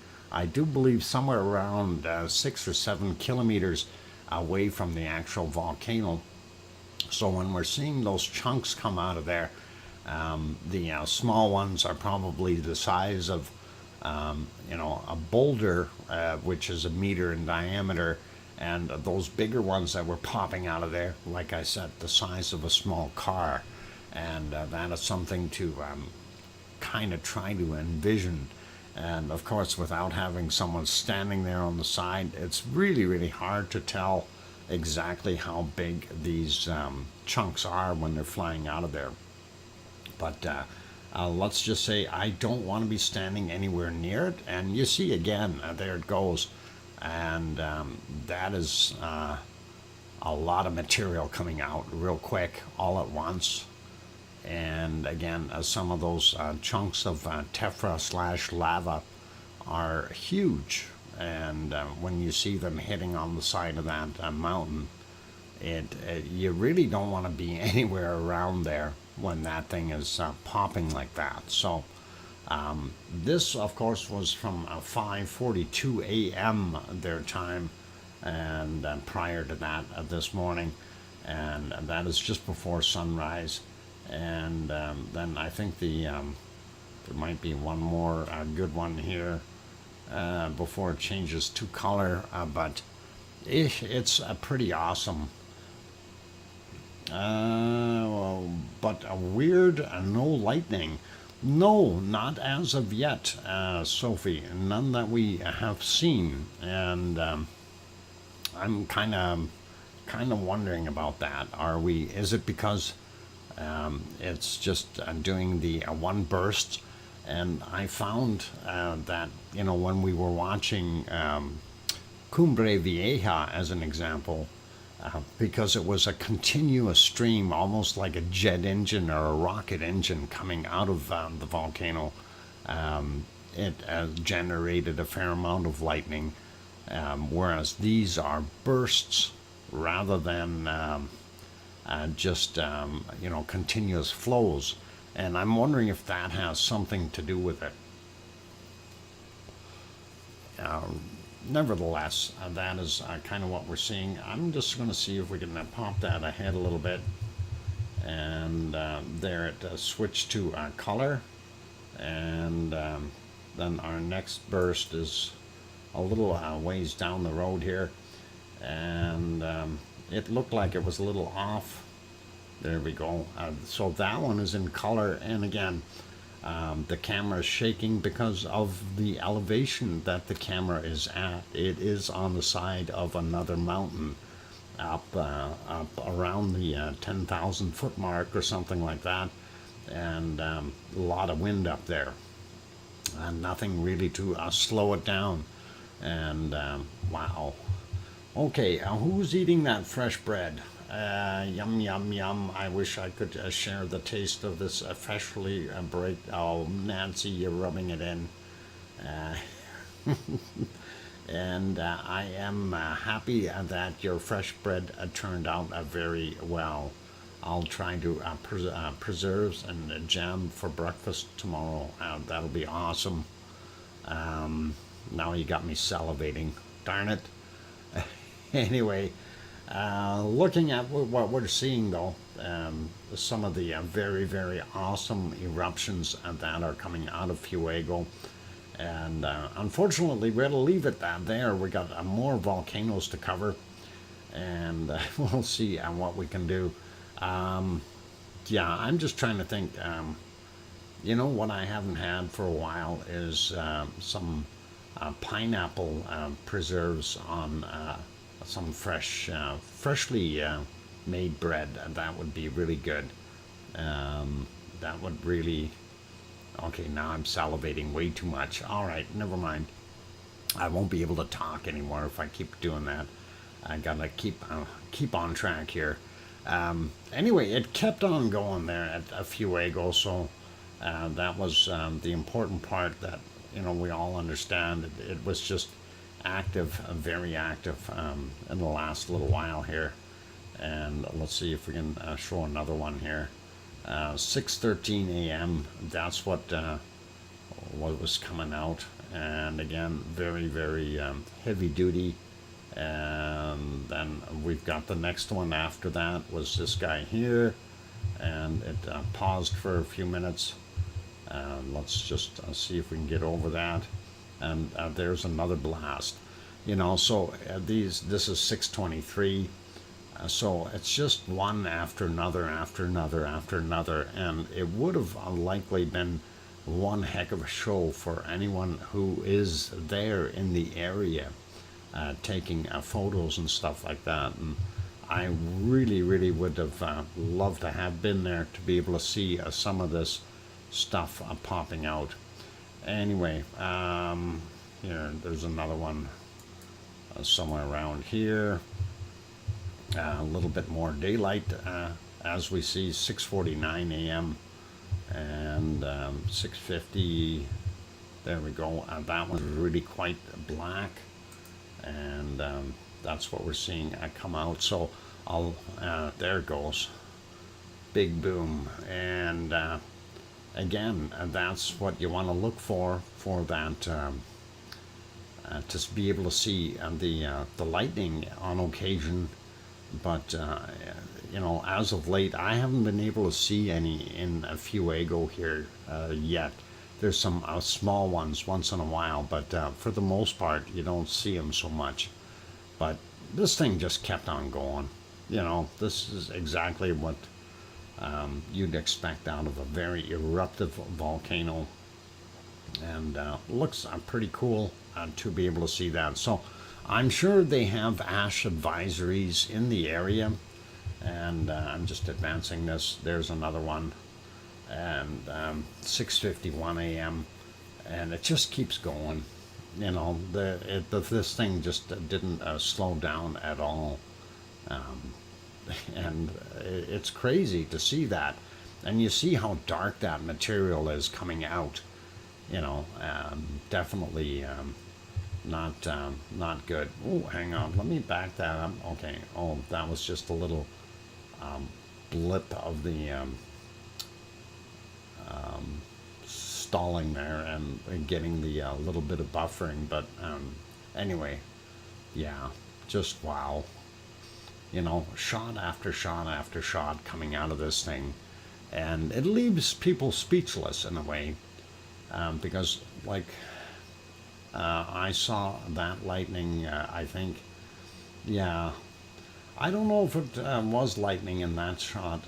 do believe somewhere around 6 or 7 kilometers away from the actual volcano. So when we're seeing those chunks come out of there, the small ones are probably the size of you know, a boulder, which is 1 meter in diameter, and those bigger ones that were popping out of there, like I said, the size of a small car. And that is something to kind of try to envision. And of course, without having someone standing there on the side, it's really, really hard to tell exactly how big these chunks are when they're flying out of there. But let's just say I don't want to be standing anywhere near it. And you see again, there it goes. And that is a lot of material coming out real quick all at once. And again, some of those chunks of tephra / lava are huge. And when you see them hitting on the side of that mountain, you really don't want to be anywhere around there when that thing is popping like that. So this, of course, was from 5:42 a.m. their time, and prior to that this morning, and that is just before sunrise. And then I think there might be one more good one here. before it changes to color, but it's pretty awesome. But a weird, no lightning. No, not as of yet, Sophie. None that we have seen, and I'm kind of wondering about that. Are we? Is it because it's just doing the one burst? And I found that when we were watching Cumbre Vieja as an example, because it was a continuous stream, almost like a jet engine or a rocket engine coming out of the volcano. It generated a fair amount of lightning, whereas these are bursts rather than just continuous flows. And I'm wondering if that has something to do with it. Nevertheless, that is kind of what we're seeing. I'm just going to see if we can pop that ahead a little bit. And there it switched to color. And then our next burst is a little ways down the road here. And it looked like it was a little off. There we go. So that one is in color. And again, the camera is shaking because of the elevation that the camera is at. It is on the side of another mountain up around the 10,000 foot mark or something like that, and a lot of wind up there, and nothing really to slow it down. And wow. Okay, who's eating that fresh bread? Yum, yum, yum. I wish I could share the taste of this freshly bread. Oh, Nancy, you're rubbing it in. And I am happy that your fresh bread turned out very well. I'll try to preserves and jam for breakfast tomorrow. That'll be awesome. Now you got me salivating. Darn it. Anyway. Looking at what we're seeing, though, some of the very, very awesome eruptions that are coming out of Fuego. And unfortunately, we had to leave it there. We got more volcanoes to cover, and we'll see what we can do. Yeah, I'm just trying to think. What I haven't had for a while is some pineapple preserves on some freshly made bread. That would be really good. That would really... Okay, now I'm salivating way too much. All right, never mind. I won't be able to talk anymore if I keep doing that. I gotta keep on track here. Anyway, it kept on going there at Fuego, so that was the important part that we all understand. It was just active, very active in the last little while here. And let's see if we can show another one here. 6:13 a.m. That's what was coming out, and again, very, very heavy duty. And then we've got the next one after that was this guy here, and it paused for a few minutes. Let's just see if we can get over that. And there's another blast. So this is 6:23. So it's just one after another, after another, after another, and it would have likely been one heck of a show for anyone who is there in the area, taking photos and stuff like that. And I really, really would have loved to have been there to be able to see some of this stuff popping out. Anyway, here, there's another one somewhere around here. A little bit more daylight, as we see, 6:49 a.m. and 6:50. There we go. That one's really quite black, and that's what we're seeing come out. So there it goes, big boom, and again, that's what you want to look for that. To be able to see the lightning on occasion. But, as of late, I haven't been able to see any in Fuego here yet. There's some small ones once in a while, but for the most part, you don't see them so much. But this thing just kept on going. You know, this is exactly what you'd expect out of a very eruptive volcano, and looks pretty cool to be able to see that. So I'm sure they have ash advisories in the area, and I'm just advancing this. There's another one, and 6:51 a.m. and it just keeps going. You know, this thing just didn't slow down at all, and it's crazy to see that, and you see how dark that material is coming out. You know, definitely not good. Oh, hang on, let me back that up. Okay. Oh, that was just a little blip of the stalling there and getting the little bit of buffering. But anyway, yeah, just wow. You know, shot after shot after shot coming out of this thing, and it leaves people speechless in a way, because like I saw that lightning. I think, yeah, I don't know if it was lightning in that shot.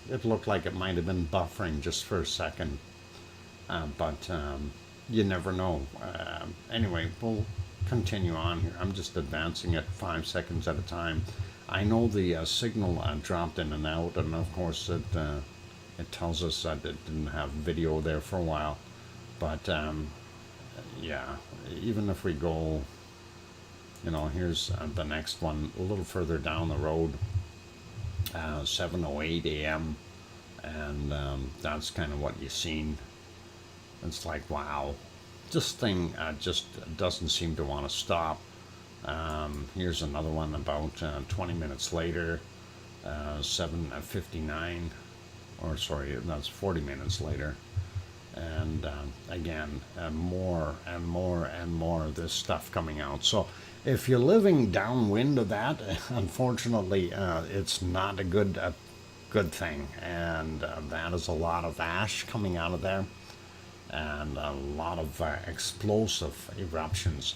It looked like it might have been buffering just for a second, but you never know. Anyway, we'll continue on here. I'm just advancing it 5 seconds at a time. I know the signal dropped in and out, and of course it tells us that it didn't have video there for a while. But yeah, even if we go, you know, here's the next one a little further down the road, 7:08 a.m. and that's kind of what you've seen. It's like, wow, this thing just doesn't seem to want to stop. Here's another one about 20 minutes later, 7:59, or sorry, that's 40 minutes later. And again, more and more and more of this stuff coming out. So if you're living downwind of that, unfortunately, it's not a good thing. And that is a lot of ash coming out of there, and a lot of explosive eruptions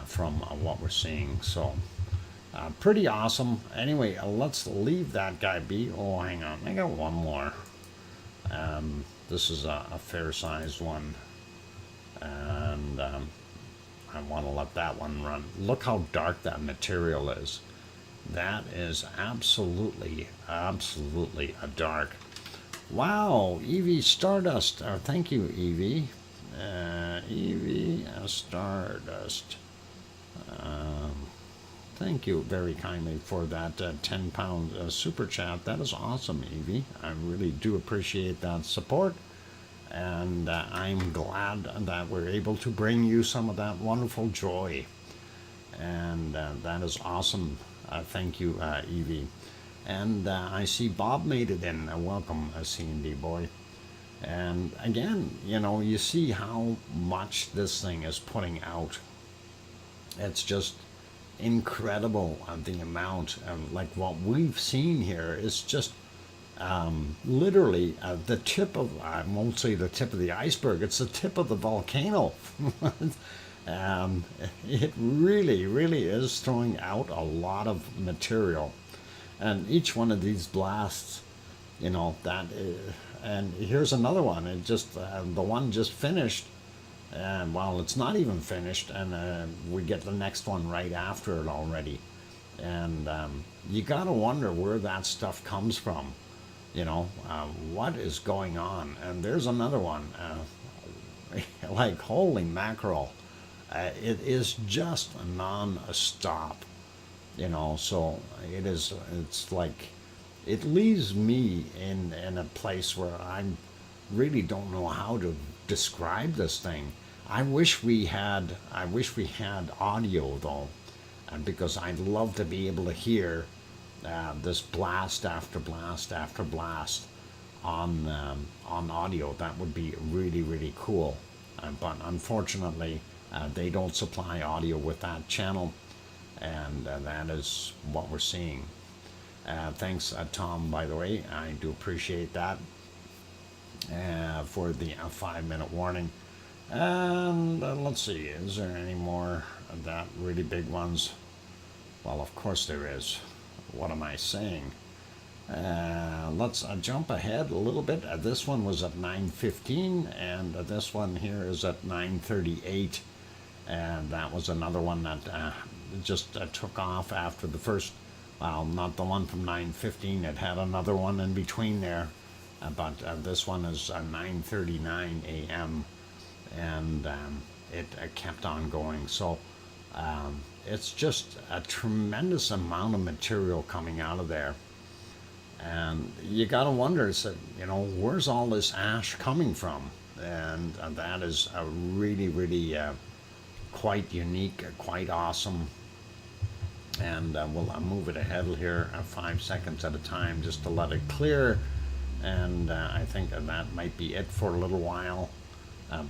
from what we're seeing. So pretty awesome. Anyway, let's leave that guy be. Oh, hang on, I got one more. This is a fair-sized one, and I want to let that one run. Look how dark that material is. That is absolutely a dark. Wow, Evie Stardust. Thank you, Evie. Evie Stardust. Thank you very kindly for that £10 super chat. That is awesome, Evie. I really do appreciate that support, and I'm glad that we're able to bring you some of that wonderful joy, and that is awesome. Thank you, Evie. And I see Bob made it in. Welcome, C&D boy. And again, you know, you see how much this thing is putting out. It's just incredible, the amount of, like, what we've seen here is just literally the tip of, I won't say the tip of the iceberg, it's the tip of the volcano. It really is throwing out a lot of material, and each one of these blasts, you know, and here's another one. It just the one just finished. And well, it's not even finished, and we get the next one right after it already. And you gotta wonder where that stuff comes from. You know, what is going on? And there's another one. Like, holy mackerel. It is just non-stop. You know, so it's like, it leaves me in a place where I really don't know how to describe this thing. I wish we had audio though, because I'd love to be able to hear this blast after blast after blast on audio. That would be really cool. But unfortunately, they don't supply audio with that channel, and that is what we're seeing. Thanks, Tom, by the way. I do appreciate that. for the 5-minute warning. And let's see, is there any more of that really big ones? Well, of course there is. What am I saying? Let's jump ahead a little bit. This one was at 9:15, and this one here is at 9:38. And that was another one that just took off after the first, well, not the one from 9:15. It had another one in between there. But this one is 9:39 a.m. and it kept on going. So it's just a tremendous amount of material coming out of there. And you got to wonder, where's all this ash coming from? And that is a really, really quite unique, quite awesome. And we'll move it ahead here 5 seconds at a time just to let it clear. And I think that might be it for a little while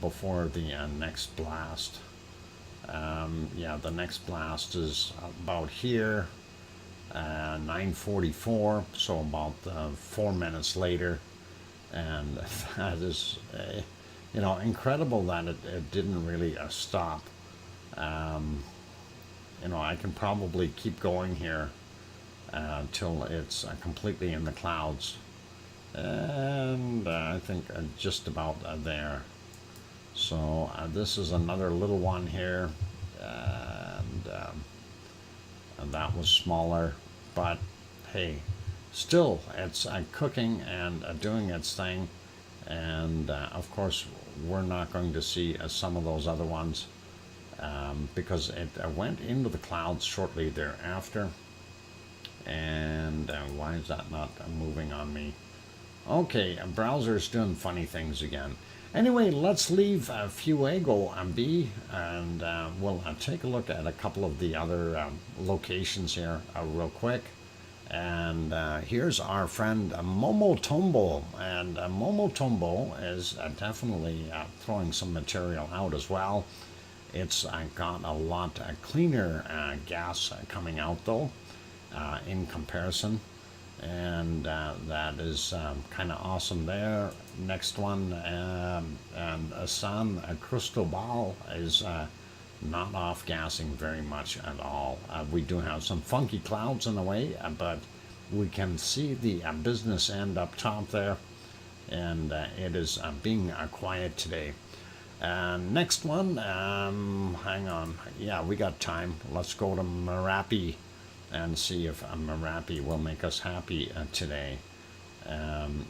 before the next blast. Yeah, the next blast is about here, 9:44, so about 4 minutes later. And that is, incredible that it didn't really stop. I can probably keep going here till it's completely in the clouds. And I think just about there. So this is another little one here, and that was smaller, but hey, still it's cooking and doing its thing. And of course we're not going to see some of those other ones because it went into the clouds shortly thereafter. And why is that not moving on me? Okay, browser's doing funny things again. Anyway, let's leave Fuego be, and we'll take a look at a couple of the other locations here real quick. And here's our friend Momotombo, and Momotombo is definitely throwing some material out as well. It's got a lot cleaner gas coming out though, in comparison. And that is kind of awesome there. Next one, and San Cristobal is not off-gassing very much at all. We do have some funky clouds in the way, but we can see the business end up top there, and it is being quiet today. Next one, hang on, yeah, we got time. Let's go to Merapi and see if Merapi will make us happy today.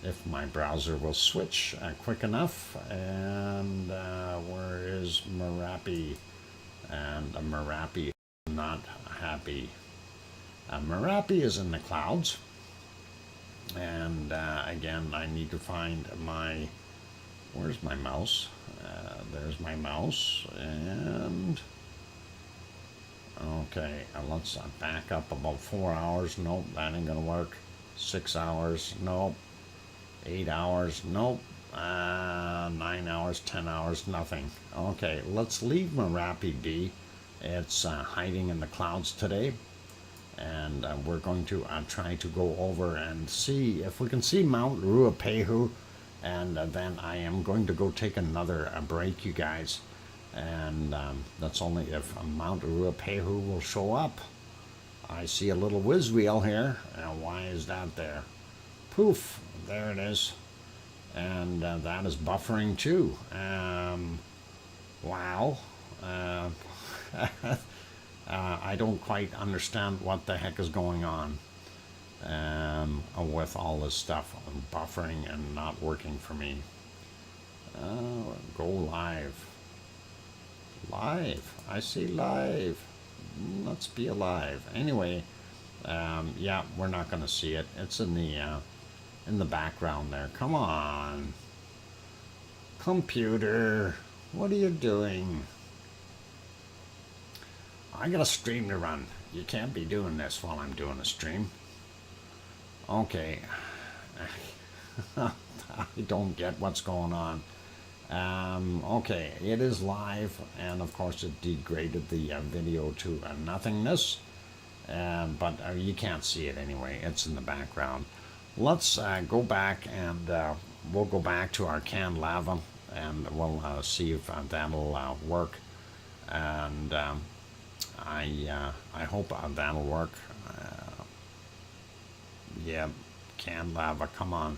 If my browser will switch quick enough. And where is Merapi? And Merapi is not happy. Merapi is in the clouds. And again, I need to find my, where's my mouse? There's my mouse. And okay, let's back up about 4 hours. Nope, that ain't gonna work. 6 hours. Nope. 8 hours. Nope. 9 hours, 10 hours, nothing. Okay, let's leave Merapi be. It's hiding in the clouds today. And we're going to try to go over and see if we can see Mount Ruapehu. And then I am going to go take another break, you guys. And that's only if Mount Ruapehu will show up. I see a little whiz wheel here. Why is that there? Poof, there it is. And that is buffering too. Wow. I don't quite understand what the heck is going on with all this stuff buffering and not working for me. Go live. Live. I see live. Let's be alive. Anyway, yeah, we're not going to see it. It's in the background there. Come on, computer. What are you doing? I got a stream to run. You can't be doing this while I'm doing a stream. Okay. I don't get what's going on. Okay, it is live, and of course it degraded the video to nothingness, but you can't see it anyway. It's in the background. Let's go back and we'll go back to our canned lava, and we'll see if that'll work. And I hope that'll work. Yeah, canned lava, come on.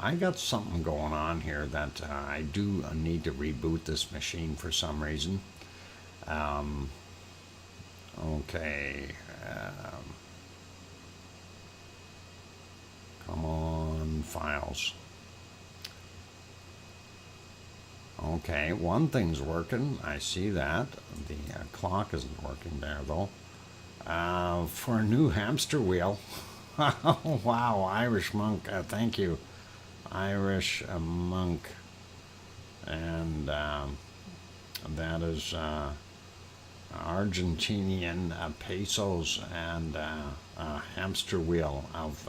I got something going on here that I do need to reboot this machine for some reason. Okay. Come on, files. Okay, one thing's working. I see that. The clock isn't working there, though. For a new hamster wheel. Wow, Irish monk. Thank you. Irish monk. And that is Argentinian pesos and a hamster wheel of,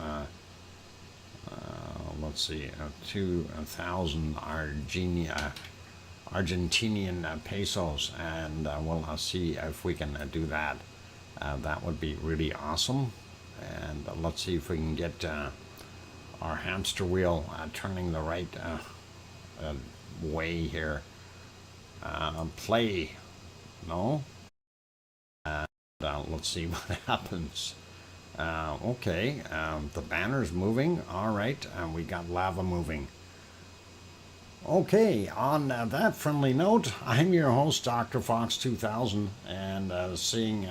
let's see, 2,000 Argentinian pesos. And we'll see if we can do that. That would be really awesome. And let's see if we can get our hamster wheel turning the right way here. Play. No? Let's see what happens. Okay, the banner's moving. All right, we got lava moving. Okay, on that friendly note, I'm your host, DrFox2000, and seeing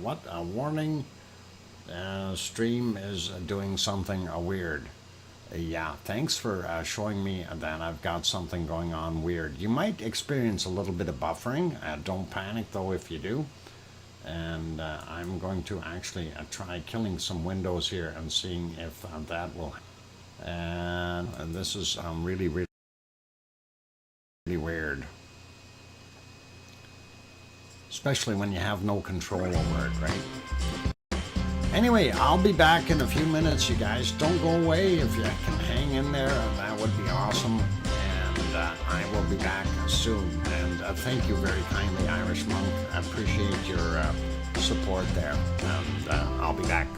what a warning stream is doing something weird. Yeah, thanks for showing me that I've got something going on weird. You might experience a little bit of buffering. Don't panic though if you do. And I'm going to actually try killing some windows here and seeing if that will. And this is really weird. Especially when you have no control over it, right? Anyway, I'll be back in a few minutes, you guys. Don't go away. If you can hang in there, that would be awesome. And I will be back soon. And thank you very kindly, Irish Monk. I appreciate your support there. And I'll be back.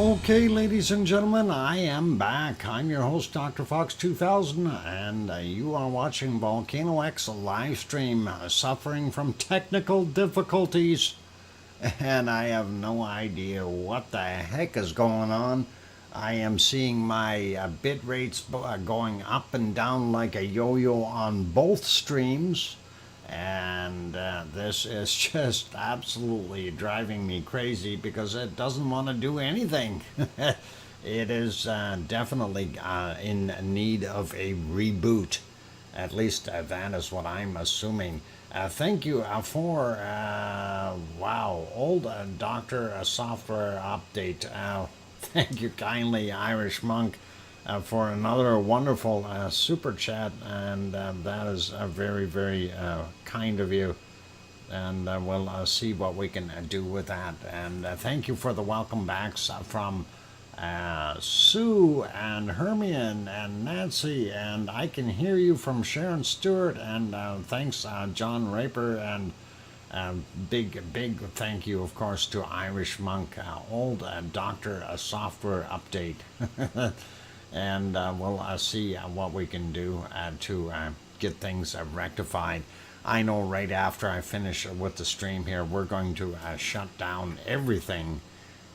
Okay, ladies and gentlemen, I am back. I'm your host, DrFox2000, and you are watching VolcanoX live stream, suffering from technical difficulties, and I have no idea what the heck is going on. I am seeing my bit rates going up and down like a yo-yo on both streams, and this is just absolutely driving me crazy because it doesn't want to do anything. It is definitely in need of a reboot. At least that is what I'm assuming. Thank you for, wow, old doctor software update. Thank you kindly, Irish Monk, for another wonderful super chat, and that is very, very kind of you. And we'll see what we can do with that. And thank you for the welcome backs from Sue and Hermione and Nancy, and I can hear you from Sharon Stewart, and thanks John Raper, and big thank you of course to Irish Monk, old doctor software update. And we'll see what we can do to get things rectified. I know right after I finish with the stream here, we're going to shut down everything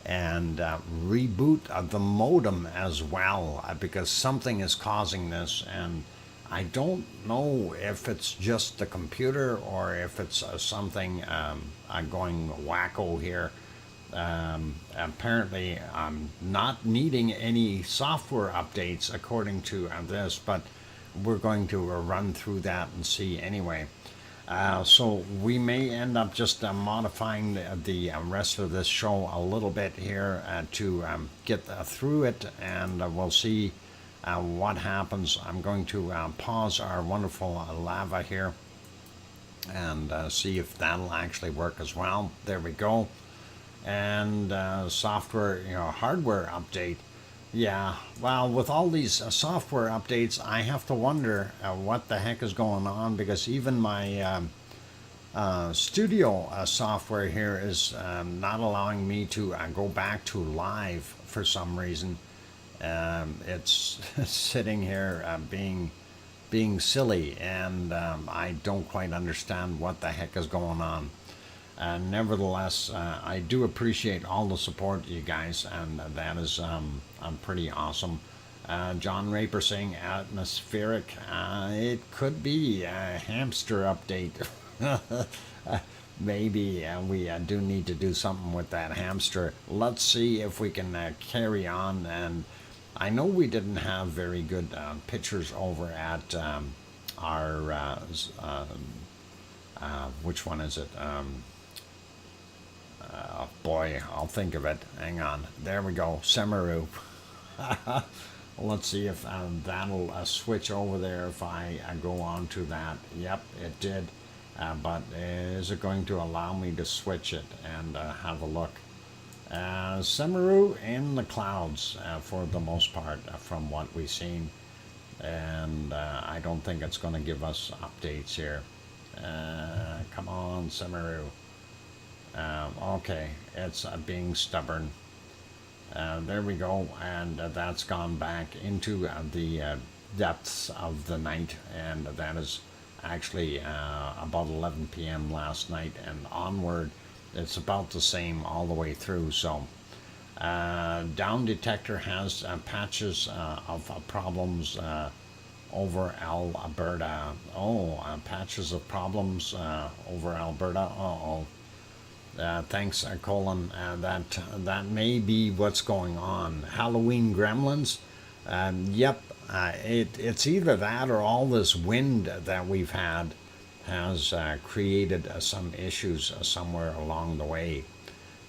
and reboot the modem as well, because something is causing this, and I don't know if it's just the computer or if it's something going wacko here. Apparently I'm not needing any software updates according to this, but we're going to run through that and see anyway. So we may end up just modifying the rest of this show a little bit here to get through it, and we'll see what happens. I'm going to pause our wonderful lava here and see if that'll actually work as well. There we go. And software, hardware update. Yeah, well, with all these software updates, I have to wonder what the heck is going on, because even my studio software here is not allowing me to go back to live for some reason. It's sitting here being silly, and I don't quite understand what the heck is going on. Nevertheless, I do appreciate all the support, you guys, and that is pretty awesome. John Raper saying atmospheric. It could be a hamster update. Maybe we do need to do something with that hamster. Let's see if we can carry on. And I know we didn't have very good pictures over at our which one is it? Boy, I'll think of it. Hang on. There we go. Semaru. Let's see if that'll switch over there if I go on to that. Yep, it did. But is it going to allow me to switch it and have a look? Semaru in the clouds for the most part from what we've seen. And I don't think it's going to give us updates here. Come on, Semaru. Okay, it's being stubborn. There we go, and that's gone back into the depths of the night, and that is actually about 11 p.m. last night and onward. It's about the same all the way through. So down detector has patches of problems over Alberta. Patches of problems over Alberta. Thanks, Colin. That may be what's going on. Halloween gremlins. Yep. It's either that or all this wind that we've had has created some issues somewhere along the way,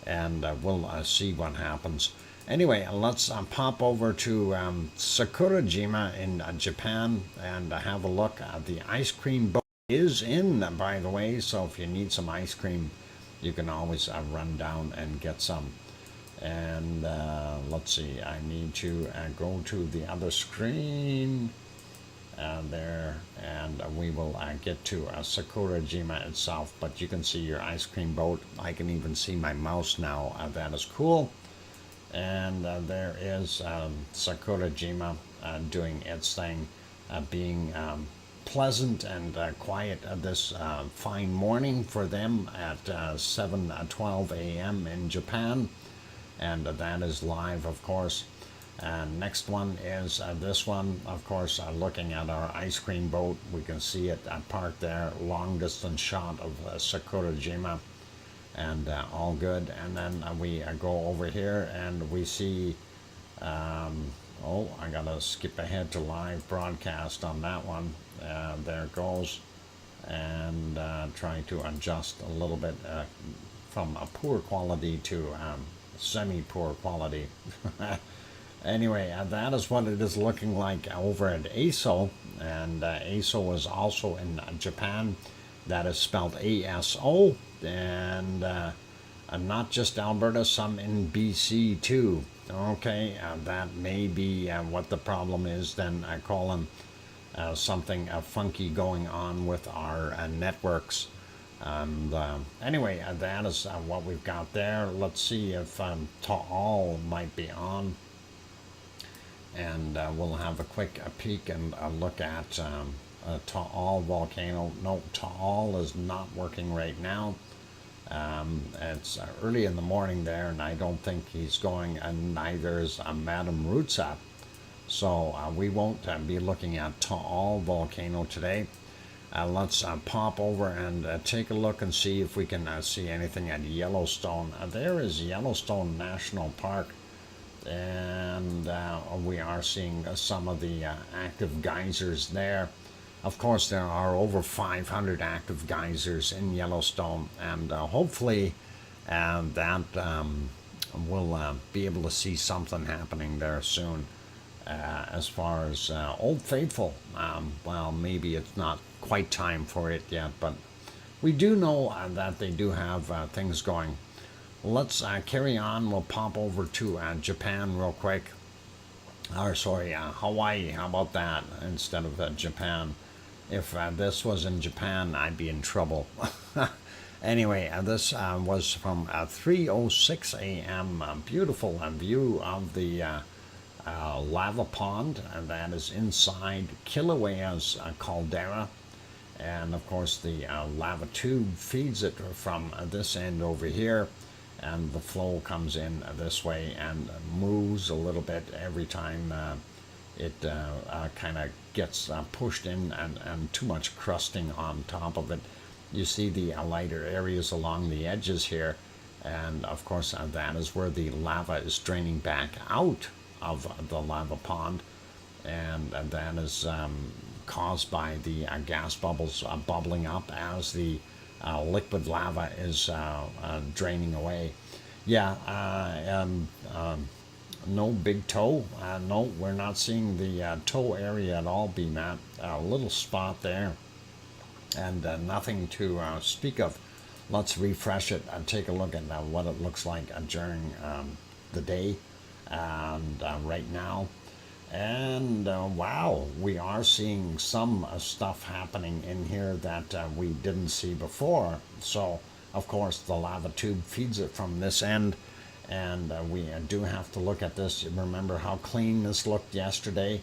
and we'll see what happens. Anyway, let's pop over to Sakurajima in Japan and have a look. The ice cream boat is in, by the way, so if you need some ice cream, you can always run down and get some. And let's see, I need to go to the other screen there, and we will get to Sakurajima itself. But you can see your ice cream boat. I can even see my mouse now. That is cool. And there is Sakurajima doing its thing, being pleasant and quiet this fine morning for them at 7:12 a.m. in Japan, and that is live, of course. And next one is this one, of course, looking at our ice cream boat. We can see it parked there, long distance shot of Sakurajima, and all good. And then we go over here and we see, oh, I gotta skip ahead to live broadcast on that one. There it goes. And trying to adjust a little bit from a poor quality to semi-poor quality. Anyway, that is what it is looking like over at ASO, and ASO is also in Japan. That is spelled ASO, and not just Alberta, some in BC too. Okay, that may be what the problem is. Then I call them something funky going on with our networks. And anyway, that is what we've got there. Let's see if Taal might be on. And we'll have a quick peek and look at Taal volcano. No, Taal is not working right now. It's early in the morning there, and I don't think he's going, and neither is Madame Rootsap. So we won't be looking at Taal volcano today. Let's pop over and take a look and see if we can see anything at Yellowstone. There is Yellowstone National Park. And we are seeing some of the active geysers there. Of course, there are over 500 active geysers in Yellowstone, and hopefully that we'll be able to see something happening there soon. As far as Old Faithful, well, maybe it's not quite time for it yet, but we do know that they do have things going. Let's carry on. We'll pop over to Japan real quick. Or sorry, Hawaii. How about that instead of Japan? If this was in Japan, I'd be in trouble. Anyway, this was from 3:06 a.m. Beautiful view of the lava pond, and that is inside Kilauea's caldera. And of course, the lava tube feeds it from this end over here. And the flow comes in this way and moves a little bit every time it kind of gets pushed in, and too much crusting on top of it. You see the lighter areas along the edges here, and of course that is where the lava is draining back out of the lava pond, and that is caused by the gas bubbles bubbling up as the liquid lava is draining away. Yeah, no big toe. No, we're not seeing the toe area at all, BMAT. A little spot there, and nothing to speak of. Let's refresh it and take a look at what it looks like during the day and right now. And wow, we are seeing some stuff happening in here that we didn't see before. So, of course, the lava tube feeds it from this end, and we do have to look at this. Remember how clean this looked yesterday?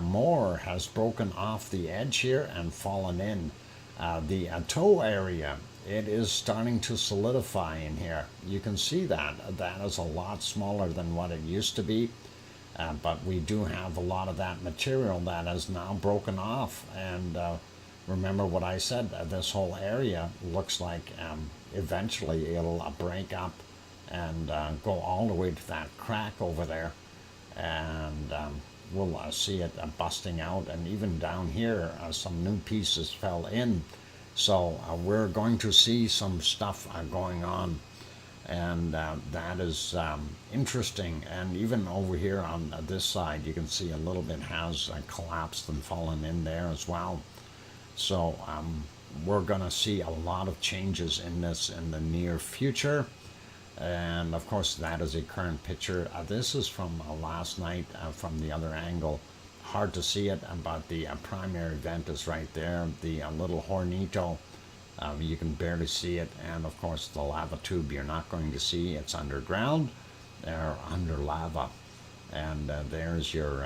More has broken off the edge here and fallen in. The toe area, it is starting to solidify in here. You can see that. That is a lot smaller than what it used to be. But we do have a lot of that material that has now broken off. And remember what I said, this whole area looks like eventually it'll break up and go all the way to that crack over there. And we'll see it busting out. And even down here, some new pieces fell in. So we're going to see some stuff going on. And that is interesting. And even over here on this side, you can see a little bit has collapsed and fallen in there as well. So we're going to see a lot of changes in this in the near future. And of course, that is a current picture. This is from last night from the other angle. Hard to see it, but the primary vent is right there. The little hornito. You can barely see it, and of course the lava tube you're not going to see, it's underground. are under lava. And there's your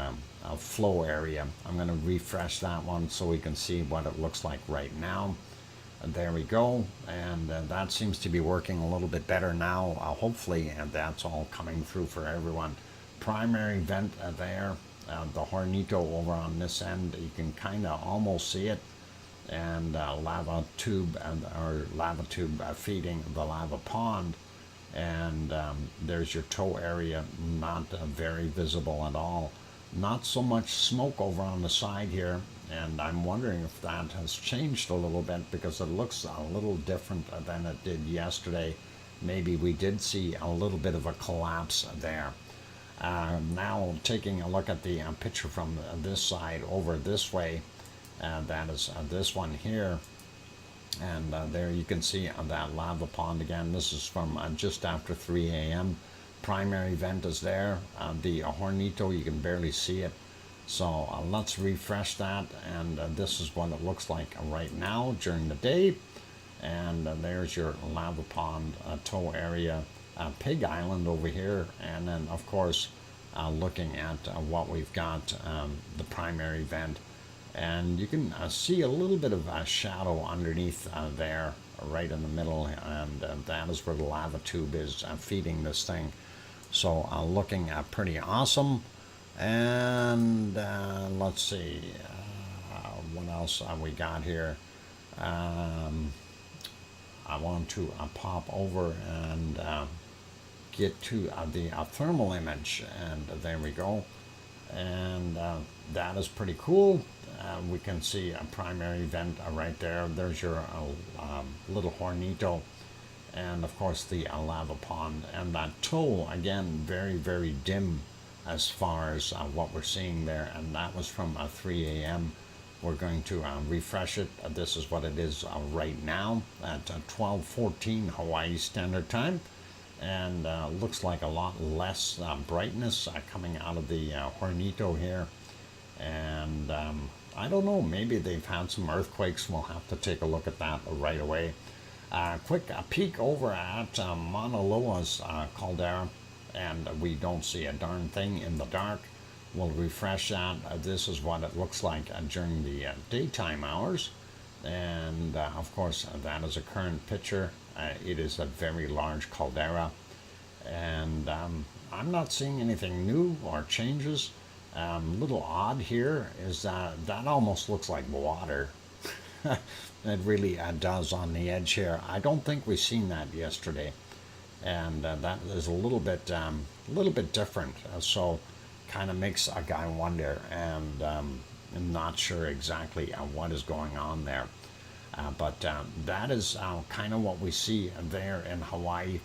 flow area. I'm going to refresh that one so we can see what it looks like right now. And there we go, and that seems to be working a little bit better now, hopefully, and that's all coming through for everyone. Primary vent there, the Hornito over on this end, you can kind of almost see it, and lava tube, or lava tube feeding the lava pond, and there's your toe area, not very visible at all. Not so much smoke over on the side here, and I'm wondering if that has changed a little bit because it looks a little different than it did yesterday. Maybe we did see a little bit of a collapse there. Now taking a look at the picture from this side over this way, that is this one here, and there you can see that lava pond again. This is from just after 3 a.m. Primary vent is there. The Hornito, you can barely see it. So let's refresh that, and this is what it looks like right now during the day. And there's your lava pond toe area, Pig Island over here, and then of course looking at what we've got, the primary vent, and you can see a little bit of a shadow underneath there, right in the middle, and that is where the lava tube is feeding this thing. So looking pretty awesome. And let's see, what else we got here. I want to pop over and get to the thermal image, and there we go. And that is pretty cool. We can see a primary vent right there. There's your little Hornito, and of course the lava pond, and that toe again very, very dim as far as what we're seeing there, and that was from 3 a.m. We're going to refresh it. This is what it is right now at 12:14 Hawaii Standard Time, and looks like a lot less brightness coming out of the Hornito here. And I don't know, maybe they've had some earthquakes. We'll have to take a look at that right away. Quick peek over at Mauna Loa's caldera, and we don't see a darn thing in the dark. We'll refresh that. This is what it looks like during the daytime hours, and of course that is a current picture. It is a very large caldera, and I'm not seeing anything new or changes. Little odd here is that almost looks like water. It really does on the edge here. I don't think we've seen that yesterday, and that is a little bit different. So kind of makes a guy wonder, and I'm not sure exactly what is going on there. But that is kind of what we see there in Hawaii.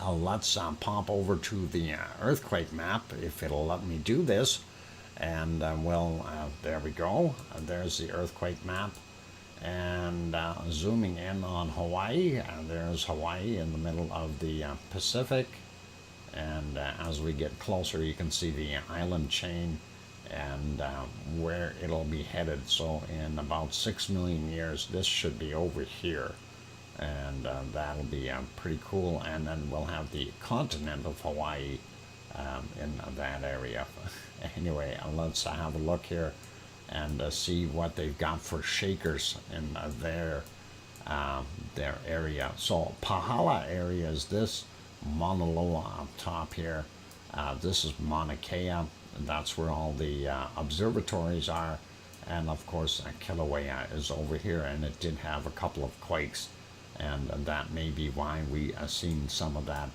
Let's pop over to the earthquake map, if it'll let me do this. And there we go. There's the earthquake map. And zooming in on Hawaii, there's Hawaii in the middle of the Pacific. And as we get closer, you can see the island chain and where it'll be headed. So in about 6 million years, this should be over here. And that'll be pretty cool. And then we'll have the continent of Hawaii in that area. Anyway, let's have a look here and see what they've got for shakers in their area. So Pahala area is this, Mauna Loa up top here. This is Mauna Kea. That's where all the observatories are. And of course Kilauea is over here, and it did have a couple of quakes. And that may be why we seen some of that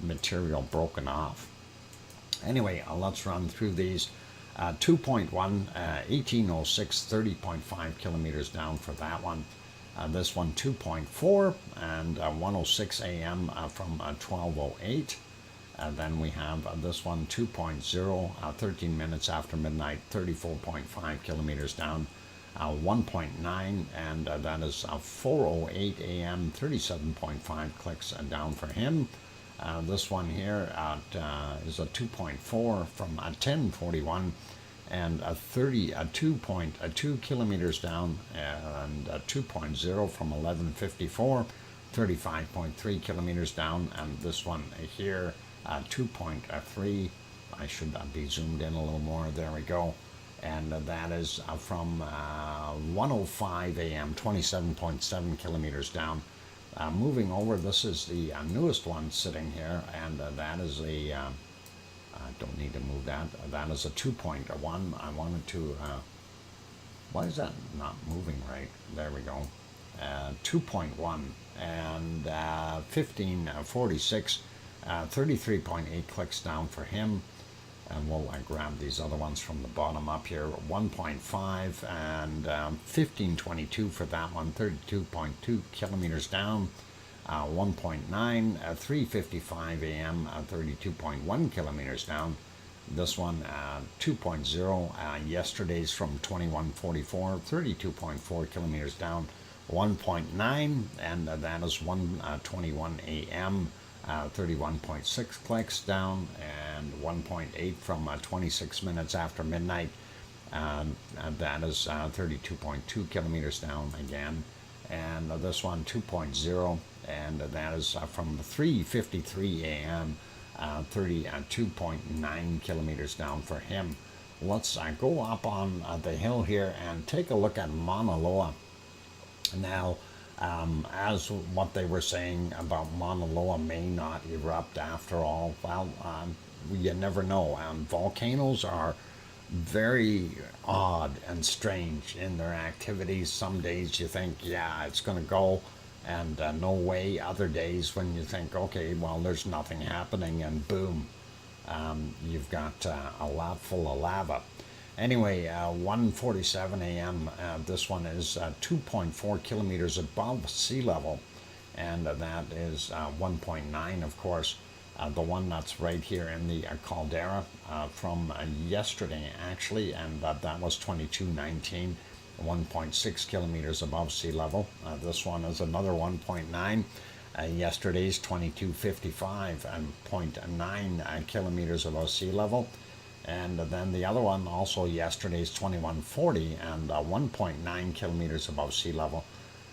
material broken off. Anyway, let's run through these. 2.1, 1806, 30.5 kilometers down for that one. This one 2.4 and 1:06 a.m. from 12:08. Then we have this one 2.0, 13 minutes after midnight, 34.5 kilometers down. 1.9, and that is 4:08 a.m., 37.5 clicks down for him. This one here is a 2.4 from 10:41, and 32.2 kilometers down, and 2.0 from 11:54, 35.3 kilometers down. And this one here, 2.3. I should be zoomed in a little more. There we go. And that is from 1:05 a.m., 27.7 kilometers down. Moving over, this is the newest one sitting here, and that is a, I don't need to move that. That is a 2.1. I wanted to, why is that not moving right? There we go. 2.1 and 1546, 33.8 clicks down for him. And we'll grab these other ones from the bottom up here. 1.5 and 1522 for that one, 32.2 kilometers down. 1.9, 3:55 a.m., 32.1 kilometers down. This one, 2.0, yesterday's from 2144, 32.4 kilometers down. 1.9, and that is 1:21 a.m., 31.6 clicks down, and 1.8 from 26 minutes after midnight. That is 32.2 kilometers down again. And this one, 2.0, and that is from 3:53 a.m., 32.9 kilometers down for him. Let's go up on the hill here and take a look at Mauna Loa. Now, as what they were saying about Mauna Loa may not erupt after all, well, you never know. Volcanoes are very odd and strange in their activities. Some days you think, yeah, it's going to go, and no way. Other days when you think, okay, well, there's nothing happening, and boom, you've got a lot full of lava. Anyway, 1:47 a.m., this one is 2.4 kilometers above sea level, and that is 1.9, of course. The one that's right here in the caldera from yesterday, actually, and that was 2219, 1.6 kilometers above sea level. This one is another 1.9. Yesterday's 2255 and 0.9 kilometers above sea level. And then the other one, also yesterday's 2140 and 1.9 kilometers above sea level.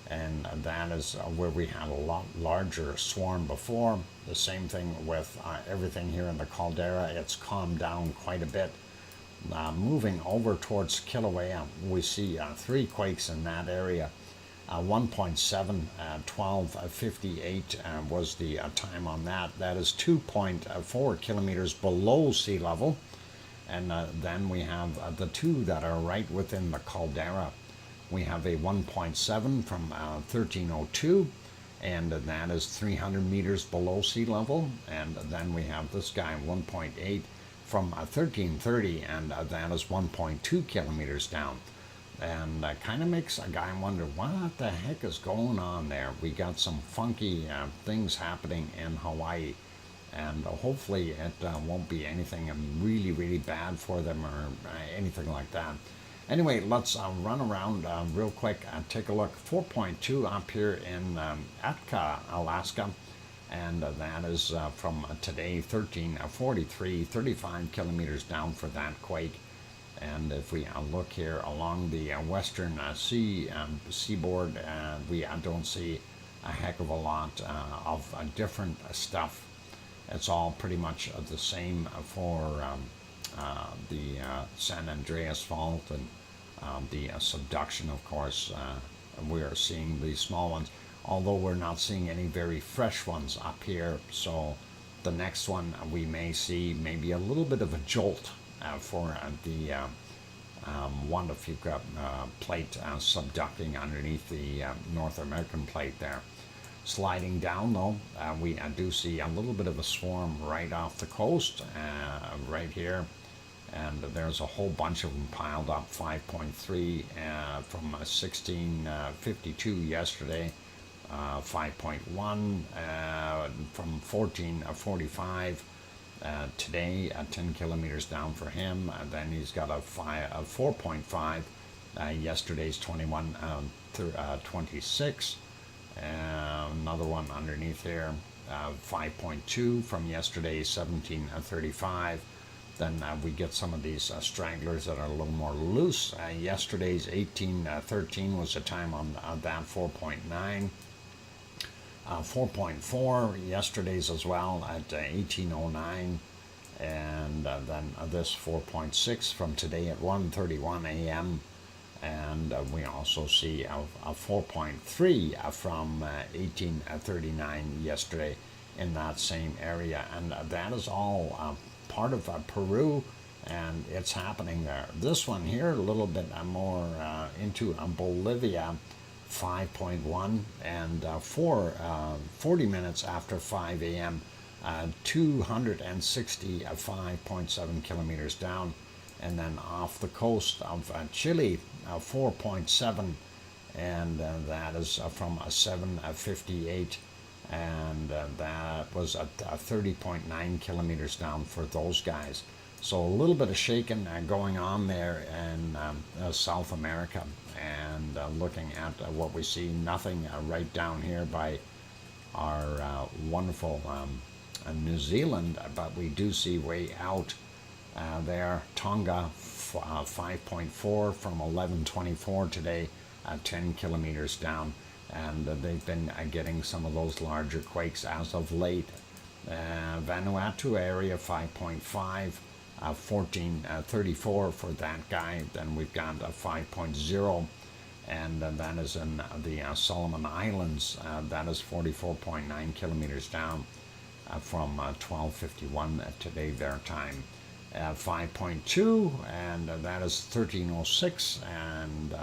And that is where we had a lot larger swarm before. The same thing with everything here in the caldera. It's calmed down quite a bit. Moving over towards Kilauea, we see 3 quakes in that area. 1.7, 12:58 was the time on that. That is 2.4 kilometers below sea level. And then we have the 2 that are right within the caldera. We have a 1.7 from 1302, and that is 300 meters below sea level. And then we have this guy, 1.8 from 1330, and that is 1.2 kilometers down. And kind of makes a guy wonder, what the heck is going on there? We got some funky things happening in Hawaii. And hopefully it won't be anything really, really bad for them or anything like that. Anyway, let's run around real quick and take a look. 4.2 up here in Etna, Alaska. And that is from today, 1343, 35 kilometers down for that quake. And if we look here along the western seaboard, we don't see a heck of a lot of different stuff. It's all pretty much the same for the San Andreas Fault and the subduction, of course. We are seeing these small ones, although we're not seeing any very fresh ones up here. So the next one we may see maybe a little bit of a jolt for the Wanda-Fuca plate subducting underneath the North American plate there. Sliding down, though, we do see a little bit of a swarm right off the coast, right here. And there's a whole bunch of them piled up, 5.3 from 1652 yesterday, 5.1 from 1445 today, 10 kilometers down for him. And then he's got a 4.5, yesterday's 2126. Another one underneath here, 5.2 from yesterday's 1735. Then we get some of these stragglers that are a little more loose. Yesterday's 1813 was the time on that 4.9. 4.4 yesterday's as well at 1809, and then this 4.6 from today at 1:31 a.m. And we also see a 4.3 from 1839 yesterday in that same area, and that is all part of Peru, and it's happening there. This one here, a little bit more into Bolivia, 5.1, and 40 minutes after 5 a.m., 265.7 kilometers down, and then off the coast of Chile, 4.7, and that is from 7:58, and that was at 30.9 kilometers down for those guys. So a little bit of shaking going on there in South America, and looking at what we see, nothing right down here by our wonderful New Zealand, but we do see way out there, Tonga, 5.4 from 11:24 today, 10 kilometers down, and they've been getting some of those larger quakes as of late. Vanuatu area 5.5, 14:34 for that guy. Then we've got a 5.0, and that is in the Solomon Islands. That is 44.9 kilometers down from 12:51 today their time. 5.2, and that is 13:06, and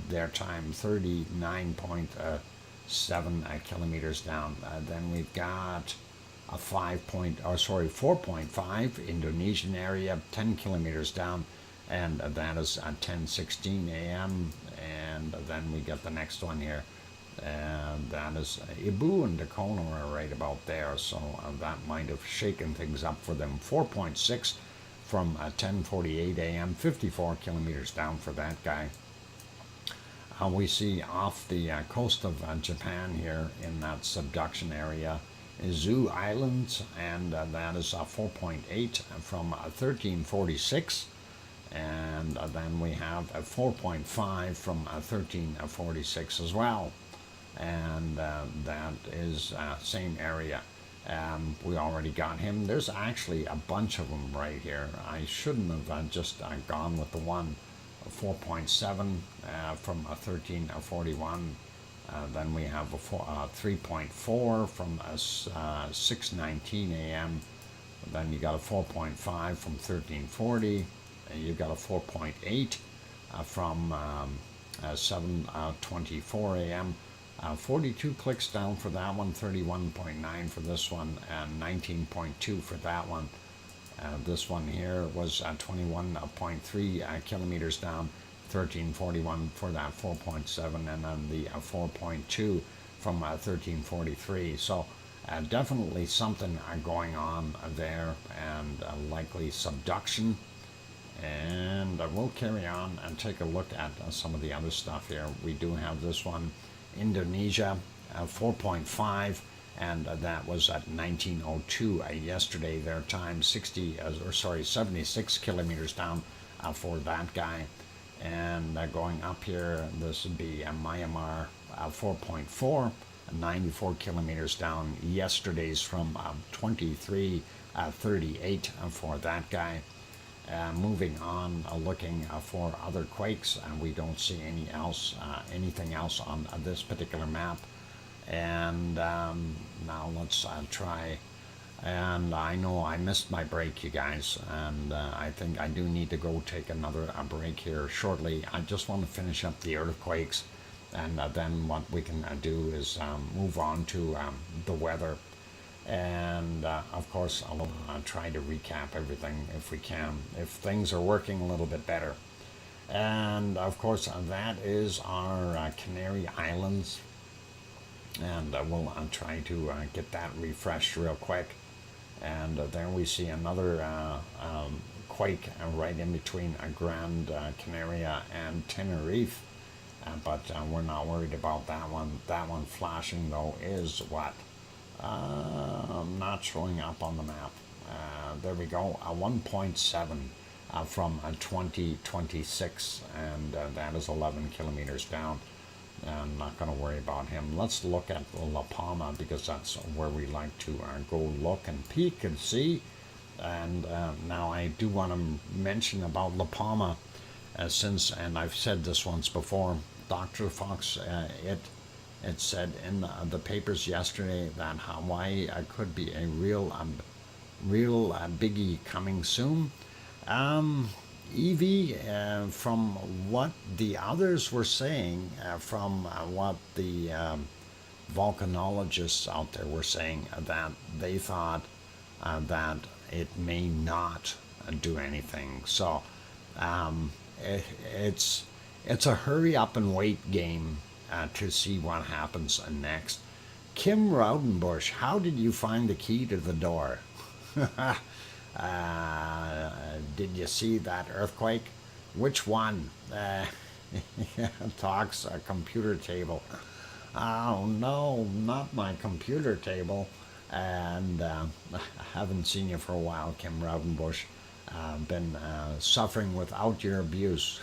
their time 39.7 kilometers down. Then we've got a 4.5 Indonesian area, 10 kilometers down, and that is at 10:16 a.m. And then we get the next one here, and that is Ibu and Dacono are right about there, so that might have shaken things up for them. 4.6 from 10:48 a.m., 54 kilometers down for that guy. We see off the coast of Japan here in that subduction area, Izu Islands, and that is 4.8 from 13:46, and then we have a 4.5 from 13:46 as well, and that is same area. We already got him. There's actually a bunch of them right here. I shouldn't have just gone with the one. 4.7 from 13:41. Then we have a 3.4 from 6:19 a.m. Then you got a 4.5 from 13:40. You got a 4.8 from 7:24 a.m. 42 clicks down for that one, 31.9 for this one, and 19.2 for that one. This one here was 21.3 kilometers down, 13:41 for that 4.7, and then the 4.2 from 13:43. So definitely something going on there, and likely subduction. And we'll carry on and take a look at some of the other stuff here. We do have this one, Indonesia, 4.5, and that was at 19:02 yesterday their time, 76 kilometers down for that guy. And going up here, this would be Myanmar, 4.4, 94 kilometers down. Yesterday's from 23:38 for that guy. Moving on, looking for other quakes, and we don't see anything else on this particular map. And now let's try. And I know I missed my break, you guys, and I think I do need to go take another break here shortly. I just want to finish up the earthquakes, and then what we can do is move on to the weather. And of course, I'll try to recap everything if we can, if things are working a little bit better. And of course, that is our Canary Islands, and we'll try to get that refreshed real quick. And there we see another quake right in between Gran Canaria and Tenerife, but we're not worried about that one. That one flashing though is what? Not showing up on the map. There we go, 1.7 from 2026, and that is 11 kilometers down. I'm not going to worry about him. Let's look at La Palma, because that's where we like to go look and peek and see. And now I do want to mention about La Palma, since, and I've said this once before, Dr. Fox, it said in the papers yesterday that Hawaii could be a real biggie coming soon. Evie, from what the others were saying, from what the volcanologists out there were saying, that they thought that it may not do anything. So it's a hurry up and wait game to see what happens next. Kim Raudenbush, how did you find the key to the door? Did you see that earthquake? Which one? Talks a computer table. Oh no, not my computer table. And I haven't seen you for a while, Kim Raudenbush. Been suffering without your abuse.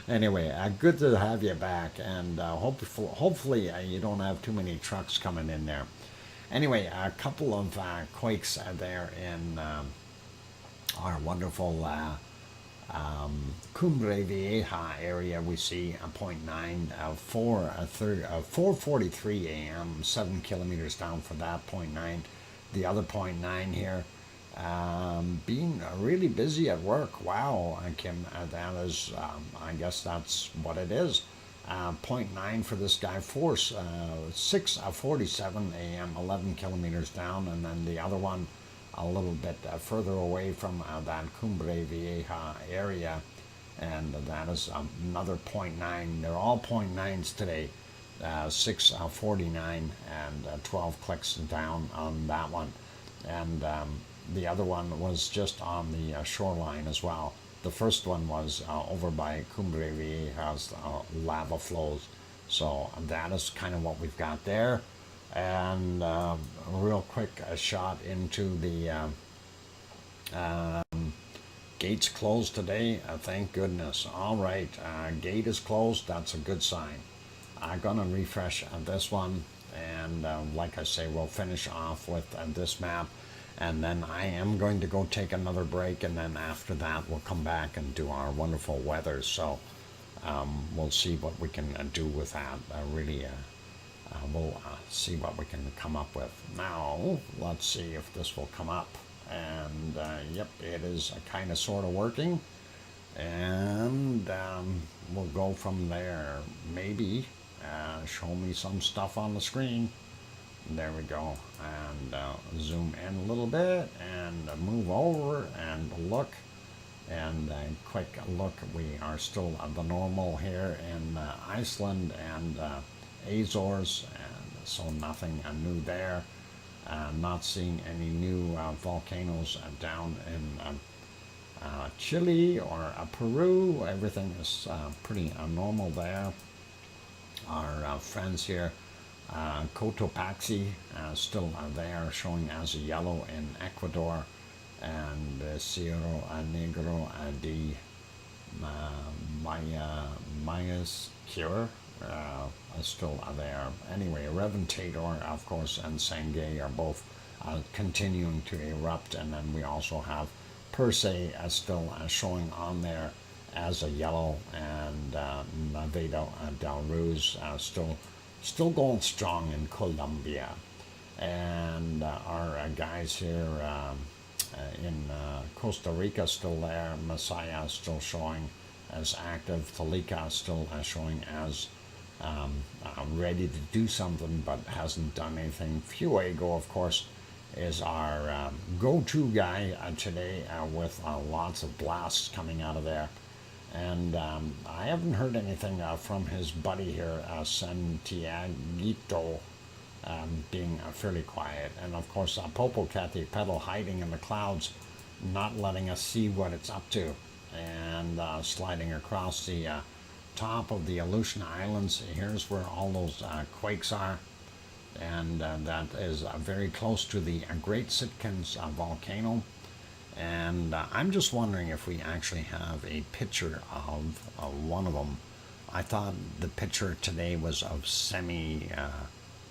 Anyway, good to have you back, and hopefully you don't have too many trucks coming in there. Anyway, a couple of quakes there in our wonderful Cumbre Vieja area. We see a 0.9, 4:43 a.m., 7 kilometers down for that 0.9. The other 0.9 here, being really busy at work. Wow, Kim, that is, I guess that's what it is. 0.9 for this guy, 6:47 a.m., 11 kilometers down, and then the other one a little bit further away from that Cumbre Vieja area, and that is another 0.9. They're all 0.9s today, 6:49 and 12 clicks down on that one, and the other one was just on the shoreline as well. The first one was over by Cumbre Vieja's lava flows. So that is kind of what we've got there. And a real quick shot into the gates closed today. Thank goodness. All right, gate is closed. That's a good sign. I'm going to refresh this one. And like I say, we'll finish off with this map. And then I am going to go take another break, and then after that we'll come back and do our wonderful weather. So we'll see what we can do with that. We'll see what we can come up with. Now, let's see if this will come up. And yep, it is kind of sort of working. And we'll go from there. Maybe show me some stuff on the screen. There we go, and zoom in a little bit, and move over, and look, and quick look. We are still the normal here in Iceland and Azores, and so nothing new there. Not seeing any new volcanoes down in Chile or Peru. Everything is pretty normal there. Our friends here, Cotopaxi, still there, showing as a yellow in Ecuador, and Cerro Negro de Mayas Cure still there. Anyway, Reventator, of course, and Sangay are both continuing to erupt, and then we also have Persei still showing on there as a yellow, and Nevado del Ruz still going strong in Colombia. And our guys here in Costa Rica still there. Messiah still showing as active. Tolica still showing as ready to do something, but hasn't done anything. Fuego, of course, is our go-to guy today, with lots of blasts coming out of there. And I haven't heard anything from his buddy here, Santiaguito, being fairly quiet. And of course, Popocatepetl hiding in the clouds, not letting us see what it's up to, and sliding across the top of the Aleutian Islands. Here's where all those quakes are, and that is very close to the Great Sitkans volcano. And I'm just wondering if we actually have a picture of one of them. I thought the picture today was of semi.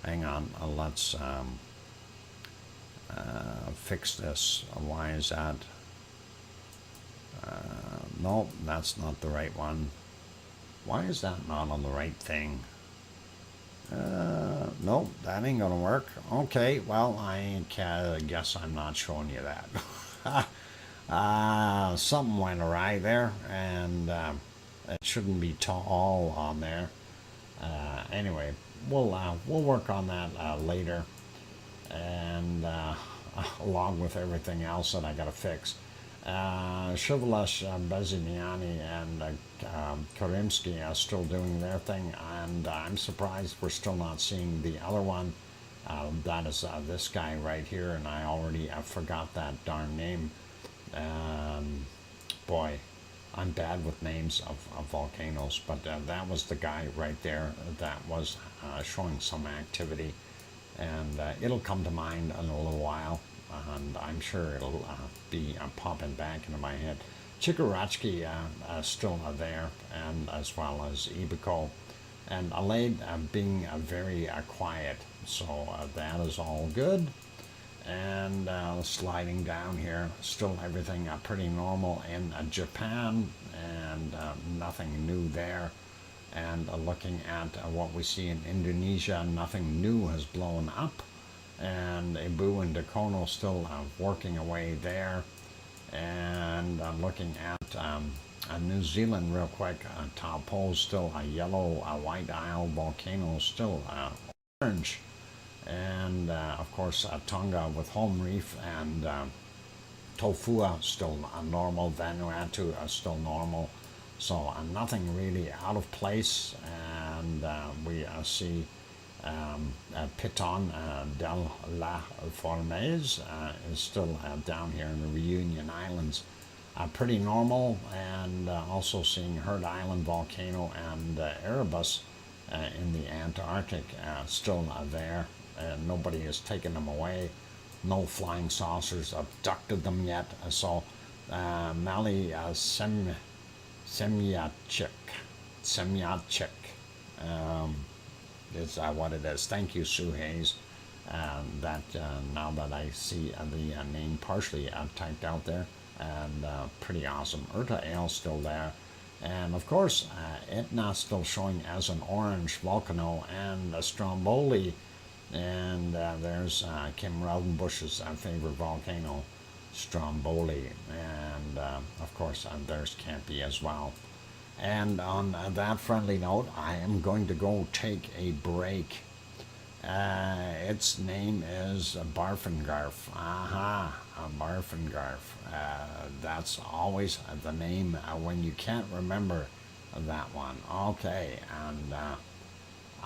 Hang on, let's fix this. Why is that? Nope, that's not the right one. Why is that not on the right thing? Nope, that ain't gonna work. Okay, well, I guess I'm not showing you that. Something went awry there, and it shouldn't be all on there. Anyway, we'll work on that later, and along with everything else that I gotta fix. Shivalash, Beziniani, and Karimsky are still doing their thing, and I'm surprised we're still not seeing the other one. That is this guy right here, and I already forgot that darn name. Boy, I'm bad with names of volcanoes, but that was the guy right there that was showing some activity, and it'll come to mind in a little while, and I'm sure it'll be popping back into my head. Chikaratsky still there, and as well as Ibico, and Alade being very quiet, so that is all good. And sliding down here, still everything pretty normal in Japan, and nothing new there. And looking at what we see in Indonesia, nothing new has blown up, and Ibu and Dakono still working away there. And looking at New Zealand real quick, Taupo still a yellow, White Isle volcano still orange. And of course Tonga with Home Reef, and Tofua still normal, Vanuatu still normal, so nothing really out of place. And we see Piton del la Formes is still down here in the Reunion Islands, pretty normal. And also seeing Heard Island volcano and Erebus in the Antarctic still there. Nobody has taken them away. No flying saucers abducted them yet. So Mali Semyatchik is what it is. Thank you, Sue Hayes. That now that I see the name partially typed out there, and pretty awesome. Urta Ale still there. And of course, Etna still showing as an orange volcano, and Stromboli. And there's Kim Raudenbush's favorite volcano, Stromboli. And of course, there's Campy as well. And on that friendly note, I am going to go take a break. Its name is Barfengarf. Aha, Barfengarf. That's always the name when you can't remember that one. Okay, and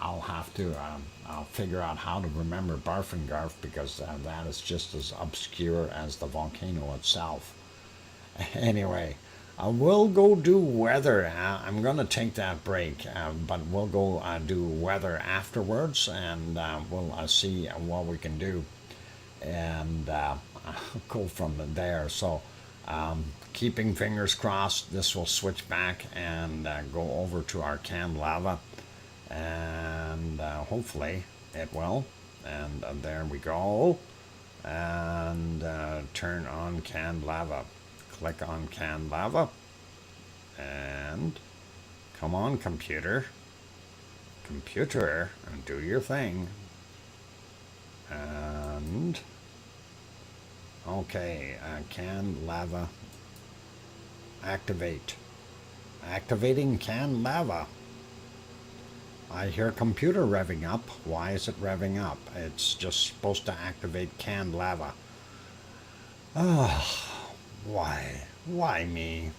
I'll have to, I'll figure out how to remember Barfengarf, because that is just as obscure as the volcano itself. Anyway, we'll go do weather. I'm going to take that break, but we'll go do weather afterwards, and we'll see what we can do, and go from there. So keeping fingers crossed, this will switch back and go over to our canned lava, and hopefully it will. And there we go. And turn on canned lava. Click on canned lava, and come on, computer, and do your thing. And okay, canned lava, activating canned lava. I hear computer revving up. Why is it revving up? It's just supposed to activate canned lava. Oh, why me?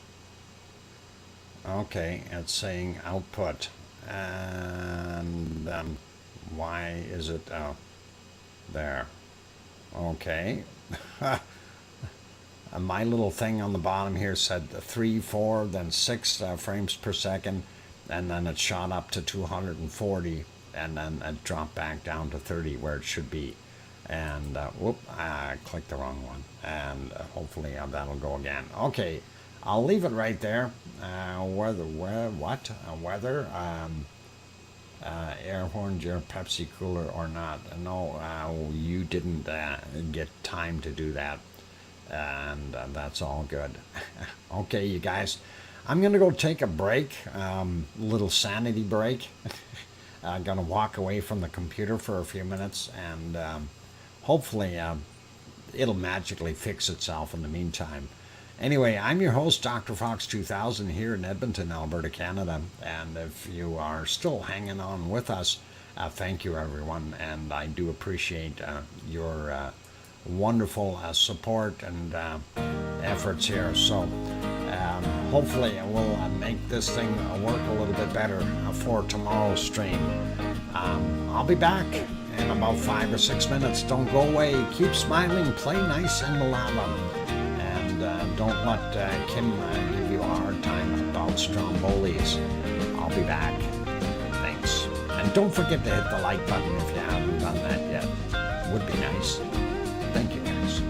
Okay, it's saying output, and why is it there? Okay. My little thing on the bottom here said 3, 4, then 6 frames per second, and then it shot up to 240, and then it dropped back down to 30 where it should be. And whoop, I clicked the wrong one, and hopefully that'll go again. Okay, I'll leave it right there. Whether air horns your Pepsi cooler or not. No, you didn't get time to do that, and that's all good. Okay, you guys, I'm gonna go take a break, little sanity break. I'm gonna walk away from the computer for a few minutes, and hopefully it'll magically fix itself in the meantime. Anyway, I'm your host, DrFox2000, here in Edmonton, Alberta, Canada. And if you are still hanging on with us, thank you, everyone. And I do appreciate your wonderful support and efforts here. So hopefully we'll make this thing work a little bit better for tomorrow's stream. I'll be back in about 5 or 6 minutes. Don't go away. Keep smiling. Play nice and lava. Don't let Kim give you a hard time about Strombolis. I'll be back. Thanks. And don't forget to hit the like button if you haven't done that yet. Would be nice. Thank you, guys.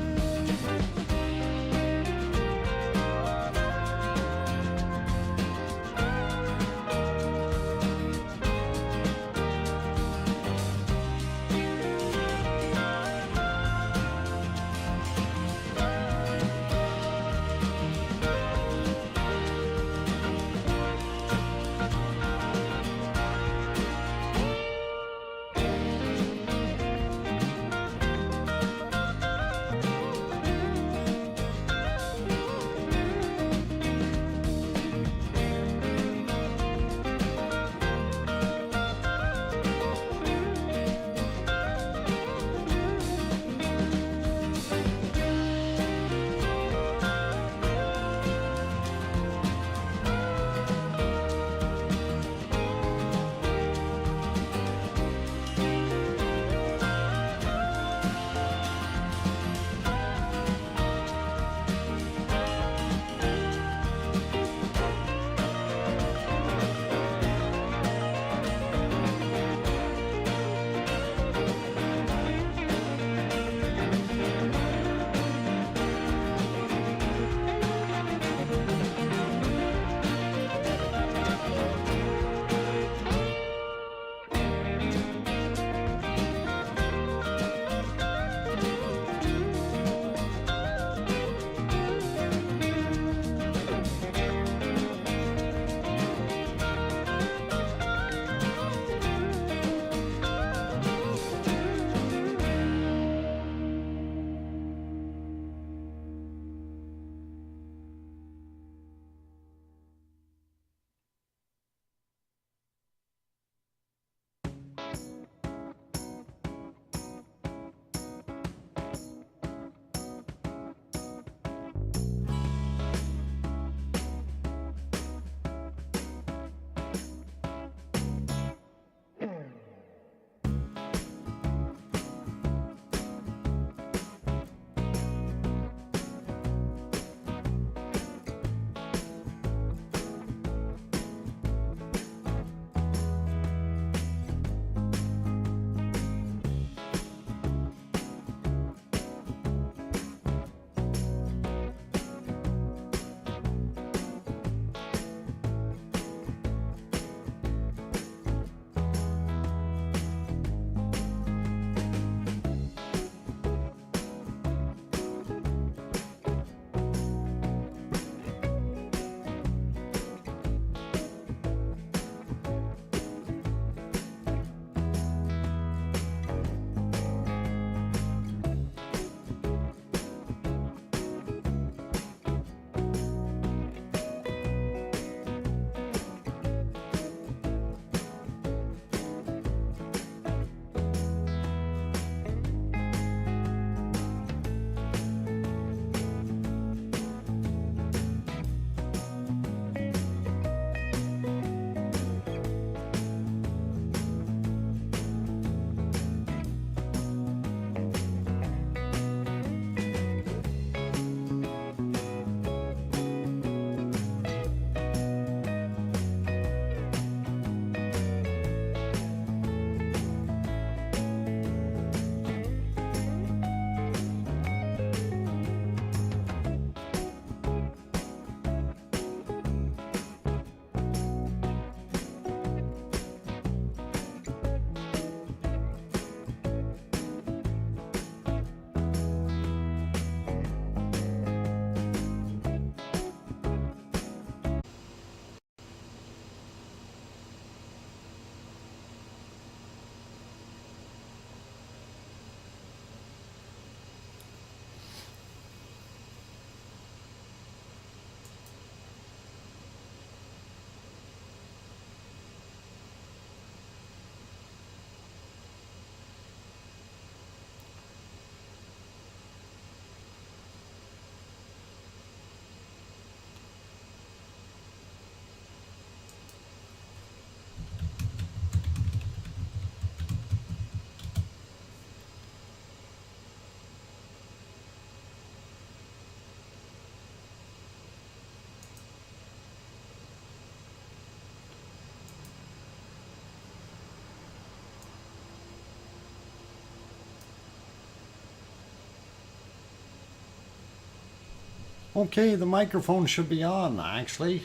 Okay, the microphone should be on, actually.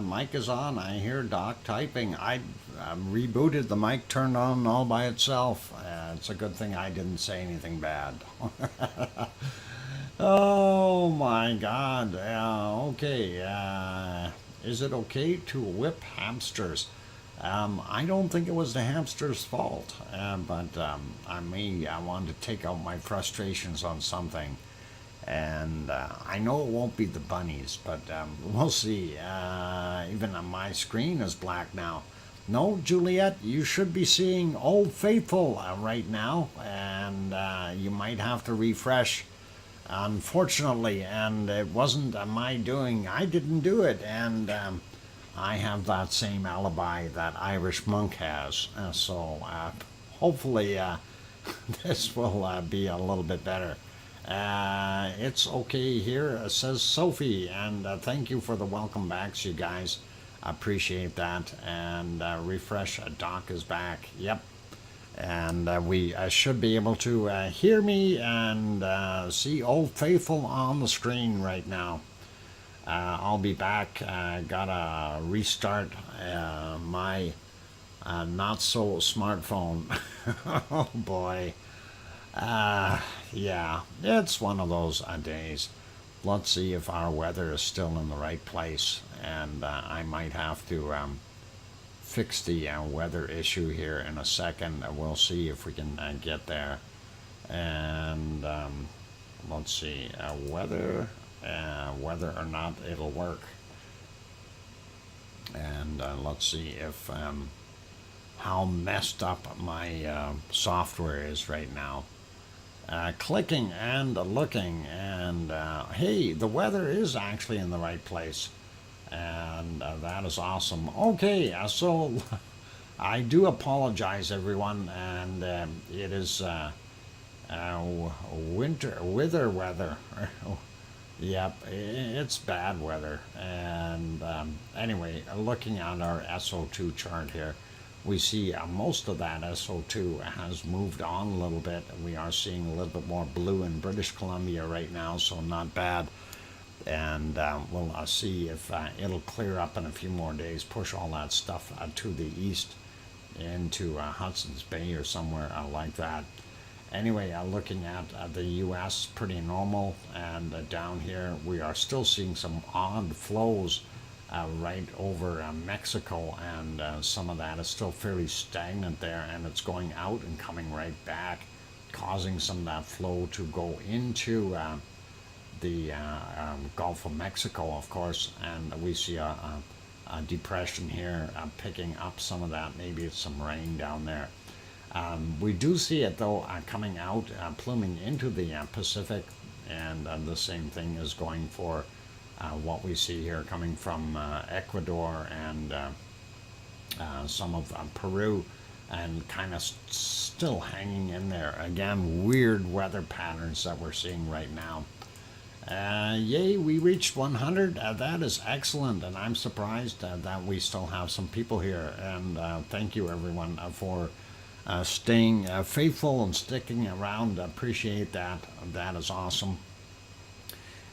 Mic is on. I hear Doc typing. I rebooted the mic, turned on all by itself. It's a good thing I didn't say anything bad. Oh my God. Okay. Is it okay to whip hamsters? I don't think it was the hamster's fault, but I wanted to take out my frustrations on something. And I know it won't be the bunnies, but we'll see. Even my screen is black now. No, Juliet, you should be seeing Old Faithful right now, and you might have to refresh, unfortunately. And it wasn't my doing. I didn't do it, and I have that same alibi that Irish monk has. So hopefully this will be a little bit better. It's okay here, says Sophie, and thank you for the welcome backs, you guys. Appreciate that. And refresh, Doc is back. Yep. And we should be able to hear me and see Old Faithful on the screen right now. I'll be back. Gotta restart my not so smartphone. Oh boy. Yeah, it's one of those days. Let's see if our weather is still in the right place, and I might have to fix the weather issue here in a second. We'll see if we can get there. And let's see, whether or not it'll work. And let's see if how messed up my software is right now. Clicking and looking, and hey, the weather is actually in the right place, and that is awesome. Okay, so I do apologize, everyone, and it is winter weather. Yep, it's bad weather. And anyway, looking at our SO2 chart here, we see most of that SO2 has moved on a little bit. We are seeing a little bit more blue in British Columbia right now, so not bad. And we'll see if it'll clear up in a few more days, push all that stuff to the east into Hudson's Bay or somewhere like that. Anyway, looking at the U.S., pretty normal. And down here, we are still seeing some odd flows right over Mexico, and some of that is still fairly stagnant there, and it's going out and coming right back, causing some of that flow to go into the Gulf of Mexico, of course. And we see a depression here picking up some of that. Maybe it's some rain down there. We do see it, though, coming out, pluming into the Pacific, and the same thing is going for what we see here coming from Ecuador and some of Peru, and kind of still hanging in there. Again, weird weather patterns that we're seeing right now. Yay, we reached 100. That is excellent, and I'm surprised that we still have some people here. And thank you, everyone, for staying faithful and sticking around. Appreciate that. That is awesome.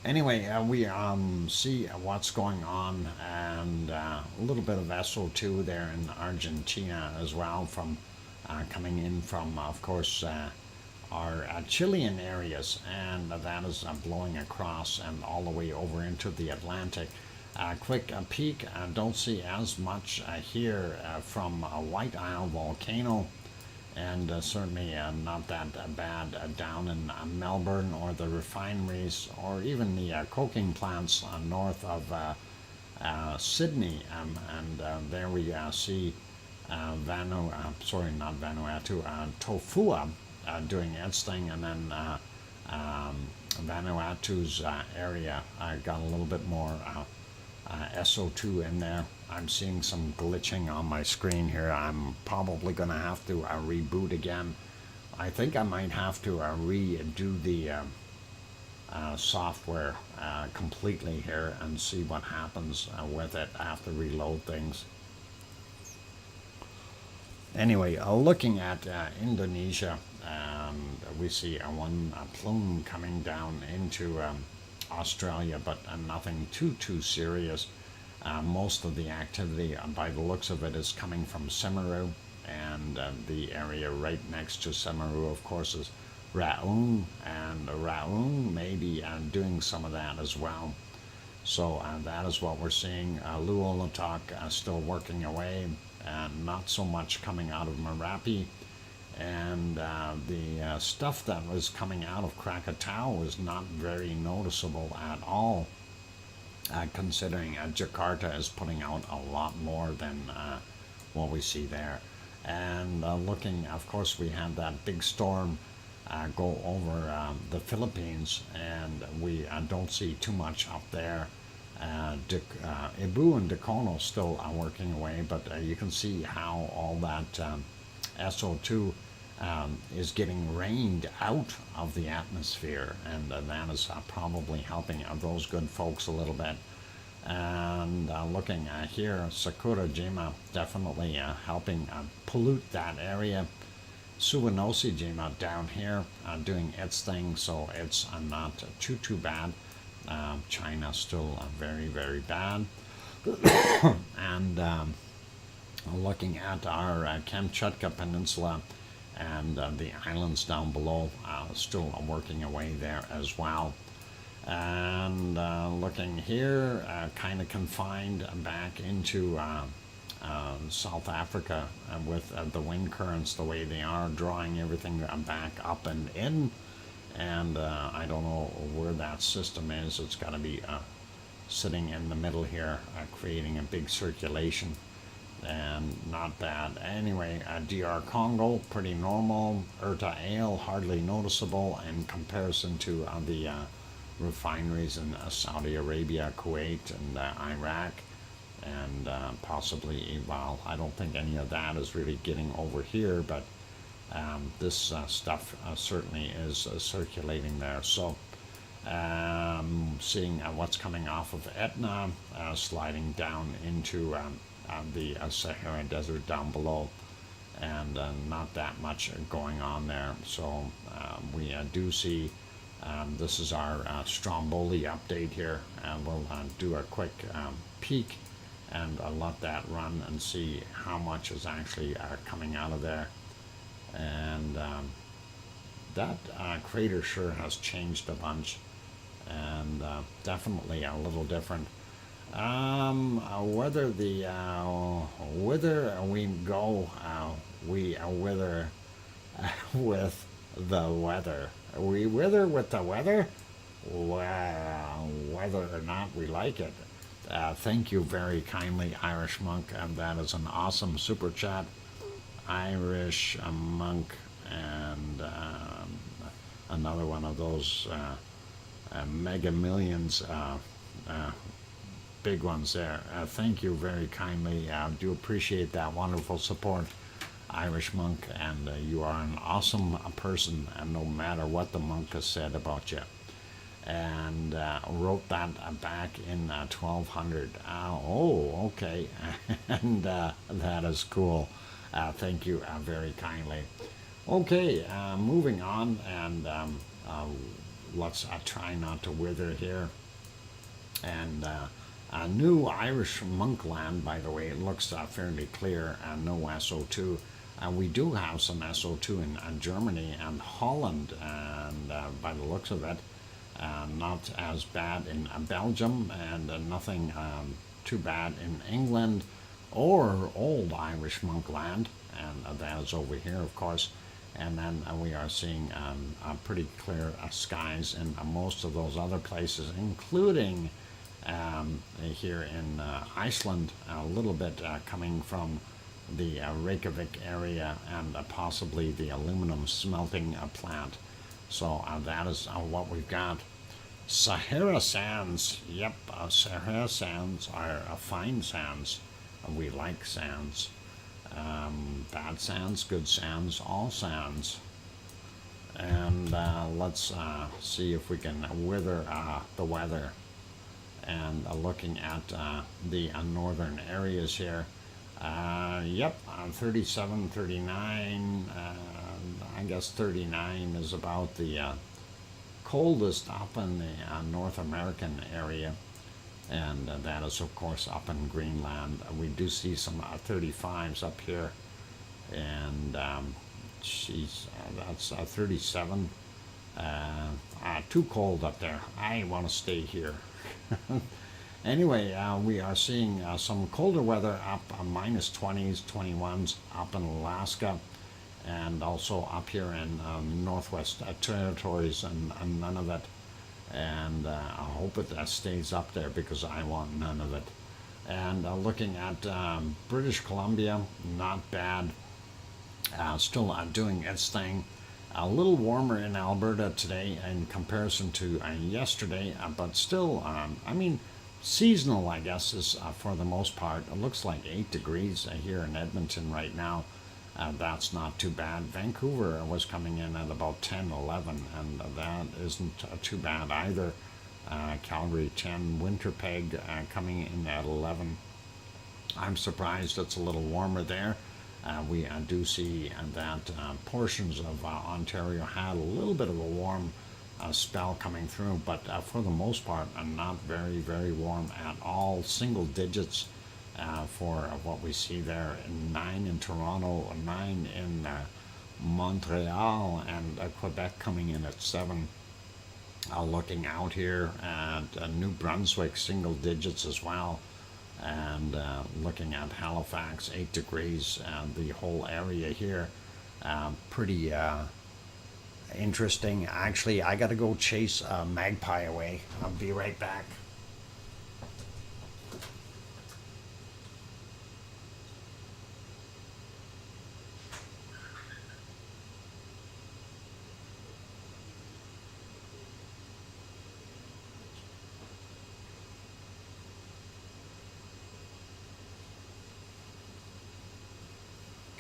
Anyway, we see what's going on, and a little bit of SO2 there in Argentina as well, from coming in from, of course, our Chilean areas, and that is blowing across and all the way over into the Atlantic. Quick peek, don't see as much here from White Isle volcano, and certainly not that bad down in Melbourne, or the refineries, or even the coking plants north of Sydney. And there we see Tofua doing its thing, and then Vanuatu's area got a little bit more SO2 in there. I'm seeing some glitching on my screen here. I'm probably going to have to reboot again. I think I might have to redo the software completely here and see what happens with it after reload things. Anyway, looking at Indonesia, we see one plume coming down into Australia, but nothing too serious. Most of the activity, by the looks of it, is coming from Semeru, and the area right next to Semeru, of course, is Raun, and Raun may be doing some of that as well. So that is what we're seeing. Luolatok still working away, and not so much coming out of Merapi. And the stuff that was coming out of Krakatau was not very noticeable at all, considering Jakarta is putting out a lot more than what we see there. And looking, of course, we had that big storm go over the Philippines, and we don't see too much up there. Ibu and Dacono still are working away, but you can see how all that SO2 is getting rained out of the atmosphere, and that is probably helping those good folks a little bit. And looking here, Sakurajima definitely helping pollute that area. Suwanoshijima down here doing its thing, so it's not too bad. China still very bad. And looking at our Kamchatka Peninsula and the islands down below, still working away there as well. And looking here, kind of confined back into South Africa with the wind currents the way they are, drawing everything back up and in. And I don't know where that system is. It's got to be sitting in the middle here, creating a big circulation, and not bad. Anyway, DR Congo, pretty normal. Urta Ale, hardly noticeable in comparison to the refineries in Saudi Arabia, Kuwait, and Iraq. And possibly, well, I don't think any of that is really getting over here, but this stuff certainly is circulating there. So seeing what's coming off of Etna, sliding down into the Sahara Desert down below, and not that much going on there. So we do see, this is our Stromboli update here, and we'll do a quick peek and let that run and see how much is actually coming out of there. And that crater sure has changed a bunch, and definitely a little different. Whether the whether we go we wither with the weather, we wither with the weather. Well, whether or not we like it. Thank you very kindly, Irish Monk, and that is an awesome super chat. Irish Monk, and another one of those mega millions, big ones there. Thank you very kindly. Do appreciate that wonderful support, Irish Monk, and you are an awesome person, and no matter what the monk has said about you. And wrote that back in 1200. Oh, okay. And that is cool. Thank you very kindly. Okay, moving on, and let's try not to wither here. And new Irish Monkland, by the way, it looks fairly clear, no SO2. We do have some SO2 in Germany and Holland, and by the looks of it, not as bad in Belgium, and nothing too bad in England or old Irish Monkland, and that is over here, of course. And then we are seeing pretty clear skies in most of those other places, including here in Iceland, a little bit coming from the Reykjavik area, and possibly the aluminum smelting plant. So that is what we've got. Sahara sands. Yep, Sahara sands are fine sands. We like sands. Bad sands, good sands, all sands. And let's see if we can wither the weather. And looking at the northern areas here. Yep, 37, 39. I guess 39 is about the coldest up in the North American area, and that is of course up in Greenland. We do see some 35s up here, and that's 37. Too cold up there. I want to stay here. Anyway, we are seeing some colder weather up minus 20s, 21s up in Alaska, and also up here in Northwest Territories, and none of it. And I hope it stays up there because I want none of it. And looking at British Columbia, not bad. Still doing its thing. A little warmer in Alberta today in comparison to yesterday, but still, I mean, seasonal, I guess, is for the most part. It looks like 8 degrees here in Edmonton right now. That's not too bad. Vancouver was coming in at about 10, 11, and that isn't too bad either. Calgary 10, Winnipeg coming in at 11. I'm surprised it's a little warmer there. We do see that portions of Ontario had a little bit of a warm spell coming through, but for the most part, not very, very warm at all. Single digits for what we see there. 9 in Toronto, 9 in Montreal, and Quebec coming in at 7. Looking out here at New Brunswick, single digits as well. And looking at Halifax, 8 degrees, the whole area here. Pretty interesting. Actually, I got to go chase a magpie away. I'll be right back.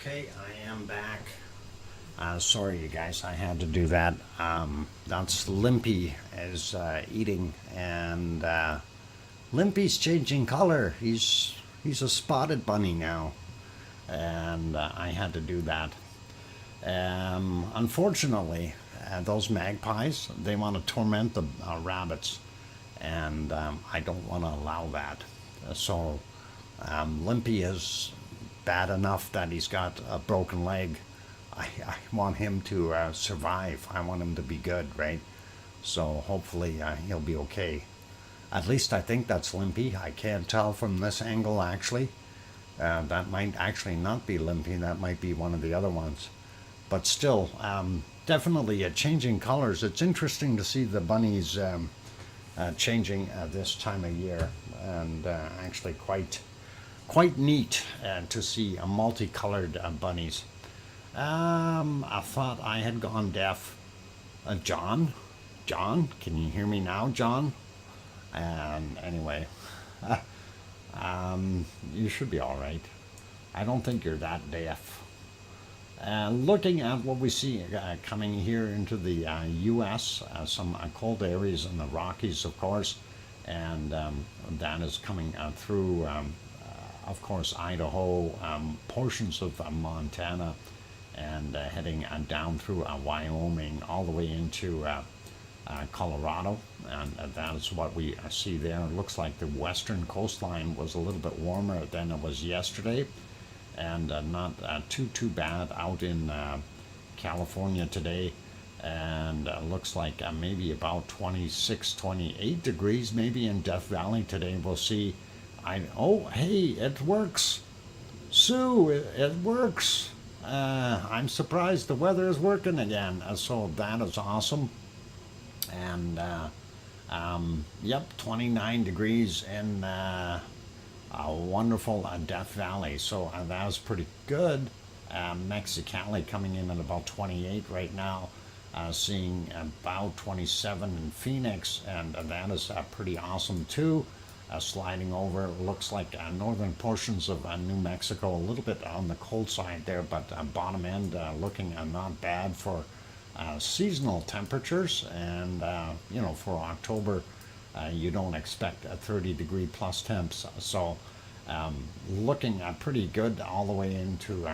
Okay, I am back. Sorry, you guys, I had to do that. That's Limpy is eating, and Limpy's changing color. He's a spotted bunny now, and I had to do that. Unfortunately, those magpies, they want to torment the rabbits, and I don't want to allow that. So Limpy is bad enough that he's got a broken leg. I want him to survive. I want him to be good, right? So hopefully he'll be okay. At least I think that's Limpy. I can't tell from this angle, actually. That might actually not be Limpy. That might be one of the other ones. But still, definitely changing colors. It's interesting to see the bunnies changing this time of year, and actually quite neat to see multicolored bunnies. I thought I had gone deaf. John, can you hear me now, John? And anyway, you should be all right. I don't think you're that deaf. Looking at what we see coming here into the U.S., some cold areas in the Rockies, of course, and that is coming through, of course, Idaho, portions of Montana, and heading down through Wyoming, all the way into Colorado, and that is what we see there. It looks like the western coastline was a little bit warmer than it was yesterday, and not too bad out in California today, and looks like maybe about 26, 28 degrees maybe in Death Valley today. We'll see. Oh, hey, it works. Sue, it works. I'm surprised the weather is working again, so that is awesome. And yep, 29 degrees in a wonderful Death Valley, so that was pretty good. Mexicali coming in at about 28 right now, seeing about 27 in Phoenix, and that is pretty awesome too. Sliding over, looks like northern portions of New Mexico, a little bit on the cold side there, but bottom end looking not bad for seasonal temperatures. And for October, you don't expect a 30-degree plus temps, so looking pretty good all the way into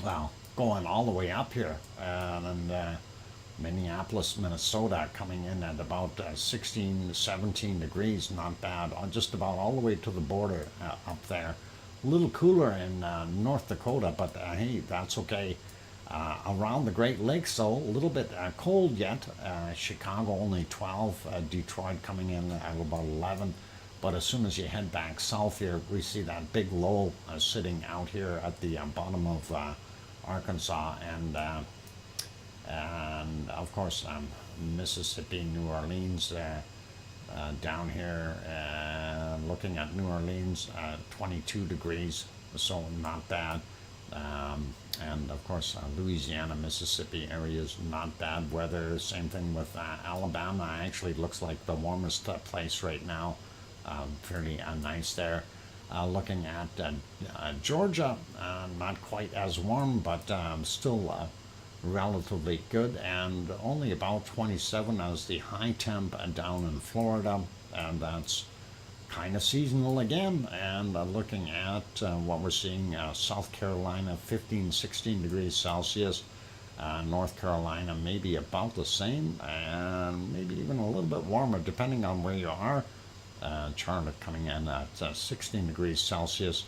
well, going all the way up here, and Minneapolis, Minnesota coming in at about 16, 17 degrees, not bad, just about all the way to the border up there. A little cooler in North Dakota, but hey, that's okay. Around the Great Lakes, though, a little bit cold yet. Chicago only 12, Detroit coming in at about 11. But as soon as you head back south here, we see that big low sitting out here at the bottom of Arkansas, and of course Mississippi, New Orleans, down here, looking at New Orleans, 22 degrees, so not bad. And of course Louisiana, Mississippi areas, not bad weather. Same thing with Alabama. Actually looks like the warmest place right now. Fairly nice there. Looking at Georgia, not quite as warm, but still relatively good, and only about 27 as the high temp down in Florida, and that's kind of seasonal again. And looking at what we're seeing, South Carolina 15, 16 degrees Celsius, North Carolina maybe about the same, and maybe even a little bit warmer depending on where you are. Charlotte coming in at 16 degrees Celsius.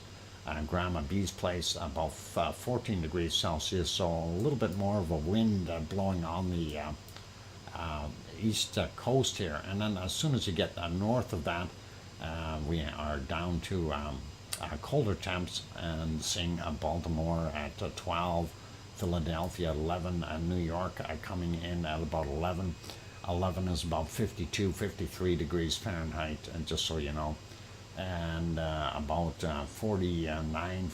Grandma B's place about 14 degrees Celsius, so a little bit more of a wind blowing on the east coast here. And then as soon as you get north of that, we are down to colder temps, and seeing Baltimore at 12, Philadelphia 11, and New York coming in at about 11. 11 is about 52, 53 degrees Fahrenheit, and just so you know. And about 49,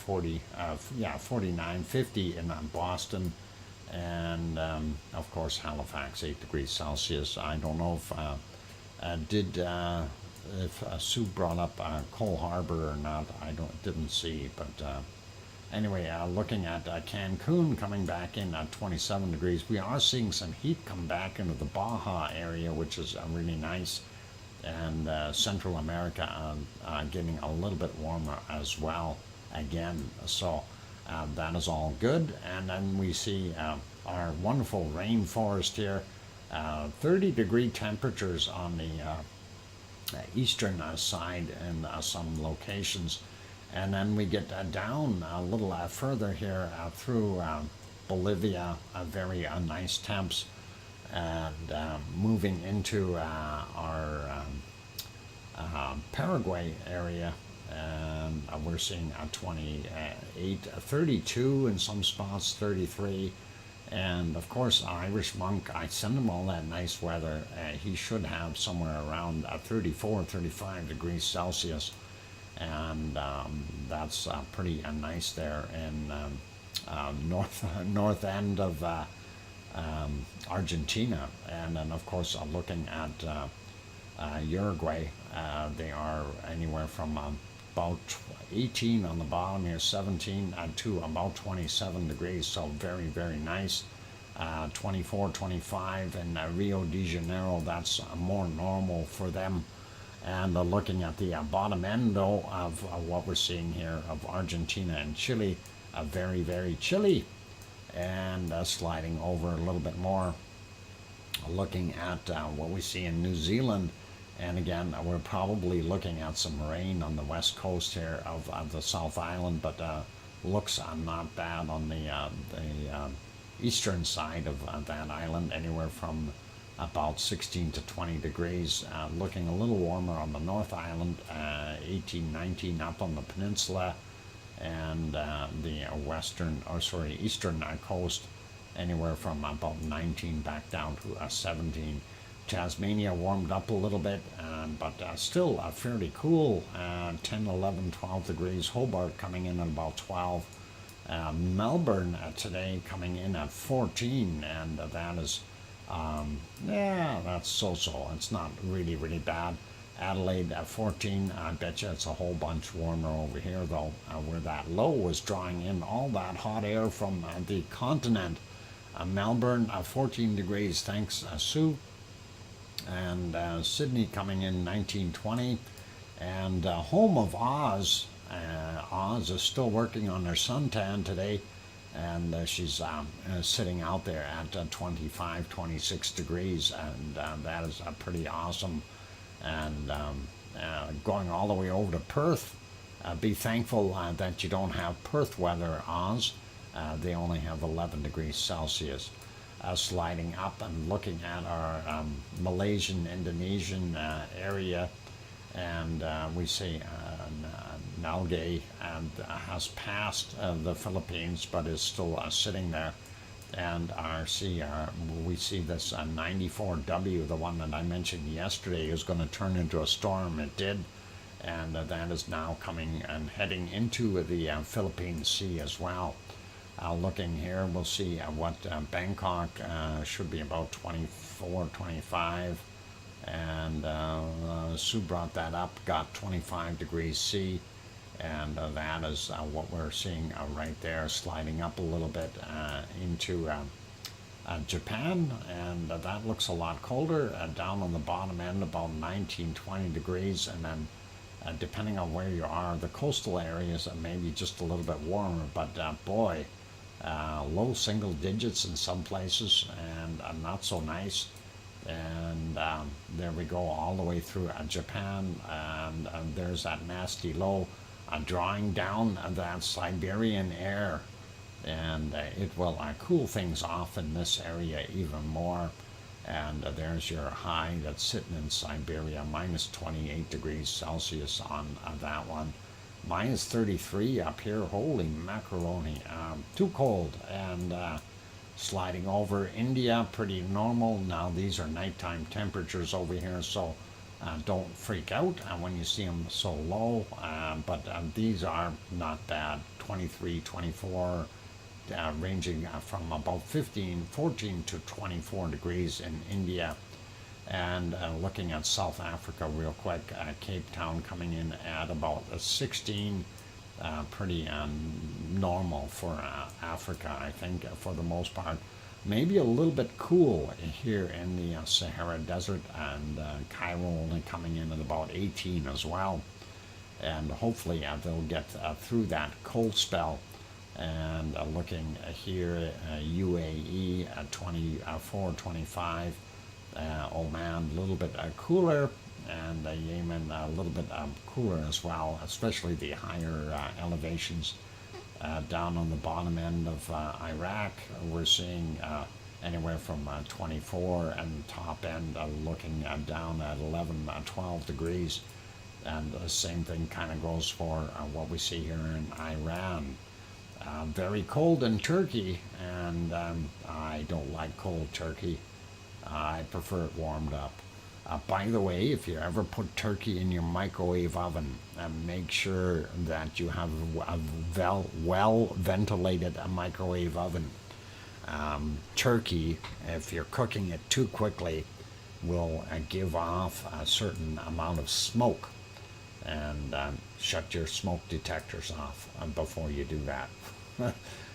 50 in Boston, and of course Halifax 8 degrees Celsius. I don't know if Sue brought up Cole Harbor or not. I didn't see, but anyway, looking at Cancun coming back in at 27 degrees. We are seeing some heat come back into the Baja area, which is really nice. And Central America getting a little bit warmer as well again. So that is all good. And then we see our wonderful rainforest here. 30-degree temperatures on the eastern side in some locations. And then we get down a little further here through Bolivia, very nice temps, and moving into our Paraguay area, and we're seeing 28, 32 in some spots, 33. And of course Irish Monk, I send him all that nice weather. He should have somewhere around 34, 35 degrees Celsius. And that's pretty nice there in north end of Argentina. And then of course looking at Uruguay, they are anywhere from about 18 on the bottom here, 17 to about 27 degrees, so very, very nice. 24, 25 in Rio de Janeiro, that's more normal for them. And looking at the bottom end, though, of what we're seeing here of Argentina and Chile, very, very chilly. And sliding over a little bit more, looking at what we see in New Zealand. And again, we're probably looking at some rain on the west coast here of the South Island, but looks not bad on the eastern side of that island, anywhere from about 16 to 20 degrees, looking a little warmer on the North Island, 18, 19 up on the peninsula, and the eastern coast, anywhere from about 19 back down to 17. Tasmania warmed up a little bit, but still fairly cool, 10, 11, 12 degrees. Hobart coming in at about 12. Melbourne today coming in at 14, and that is that's so-so. It's not really, really bad. Adelaide at 14. I bet you it's a whole bunch warmer over here, though, where that low was drawing in all that hot air from the continent. Melbourne 14 degrees, thanks Sue. And Sydney coming in 19, 20. And home of Oz. Oz is still working on their suntan today. and she's sitting out there at 25, 26 degrees, and that is pretty awesome. And going all the way over to Perth, be thankful that you don't have Perth weather, Oz. They only have 11 degrees Celsius. Sliding up and looking at our Malaysian, Indonesian area, and we see Nalgay has passed the Philippines, but is still sitting there. And we see this 94W, the one that I mentioned yesterday, is going to turn into a storm. It did, and that is now coming and heading into the Philippine Sea as well. Looking here, we'll see what Bangkok should be about 24, 25. And Sue brought that up, got 25 degrees C. And that is what we're seeing right there, sliding up a little bit into Japan. And that looks a lot colder. Down on the bottom end, about 19, 20 degrees. And then depending on where you are, the coastal areas may be just a little bit warmer. But boy, low single digits in some places, and not so nice. And there we go all the way through Japan, and there's that nasty low drawing down that Siberian air, and it will cool things off in this area even more. And there's your high that's sitting in Siberia, minus 28 degrees Celsius on that one. Minus 33 up here, holy macaroni, too cold. And sliding over India, pretty normal. Now these are nighttime temperatures over here, so don't freak out when you see them so low, but these are not bad. 23, 24, ranging from about 14 to 24 degrees in India. And looking at South Africa real quick, Cape Town coming in at about 16, pretty normal for Africa, I think, for the most part. Maybe a little bit cool here in the Sahara Desert, and Cairo only coming in at about 18 as well. And hopefully they'll get through that cold spell. And looking here, UAE at 24, 25. Oman a little bit cooler, and Yemen a little bit cooler as well, especially the higher elevations. Down on the bottom end of Iraq, we're seeing anywhere from 24, and top end looking down at 11, 12 degrees. And the same thing kind of goes for what we see here in Iran. Very cold in Turkey, and I don't like cold turkey. I prefer it warmed up. By the way, if you ever put turkey in your microwave oven, make sure that you have a well-ventilated microwave oven. Turkey, if you're cooking it too quickly, will give off a certain amount of smoke. And shut your smoke detectors off before you do that.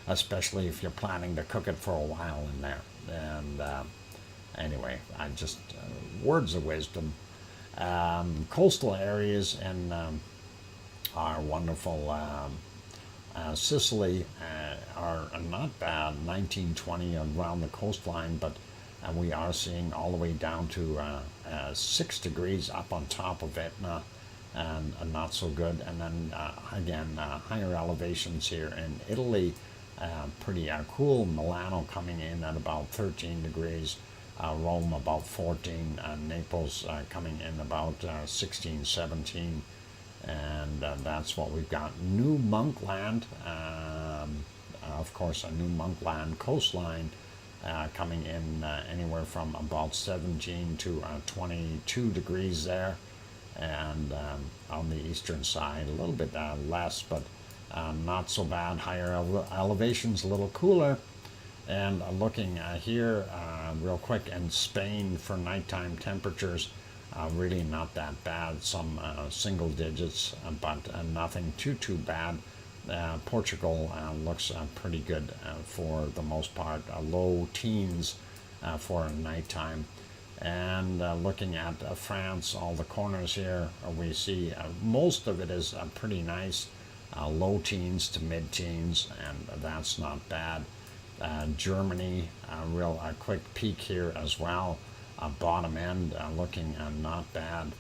Especially if you're planning to cook it for a while in there. And anyway, I just words of wisdom. Coastal areas in our wonderful Sicily are not bad, 19, 20 around the coastline, but we are seeing all the way down to 6 degrees up on top of Etna, and not so good. And then again, higher elevations here in Italy, pretty cool. Milano coming in at about 13 degrees. Rome about 14, Naples coming in about 16, 17, and that's what we've got. New Monkland, of course, a New Monkland coastline coming in anywhere from about 17 to 22 degrees there, and on the eastern side a little bit less, but not so bad. Higher elevations, a little cooler. And looking here real quick in Spain for nighttime temperatures, really not that bad. Some single digits, but nothing too bad. Portugal looks pretty good for the most part. Low teens for nighttime. And looking at France, all the corners here, we see most of it is pretty nice. low teens to mid-teens, and that's not bad. Germany, a quick peek here as well. Bottom end looking not bad.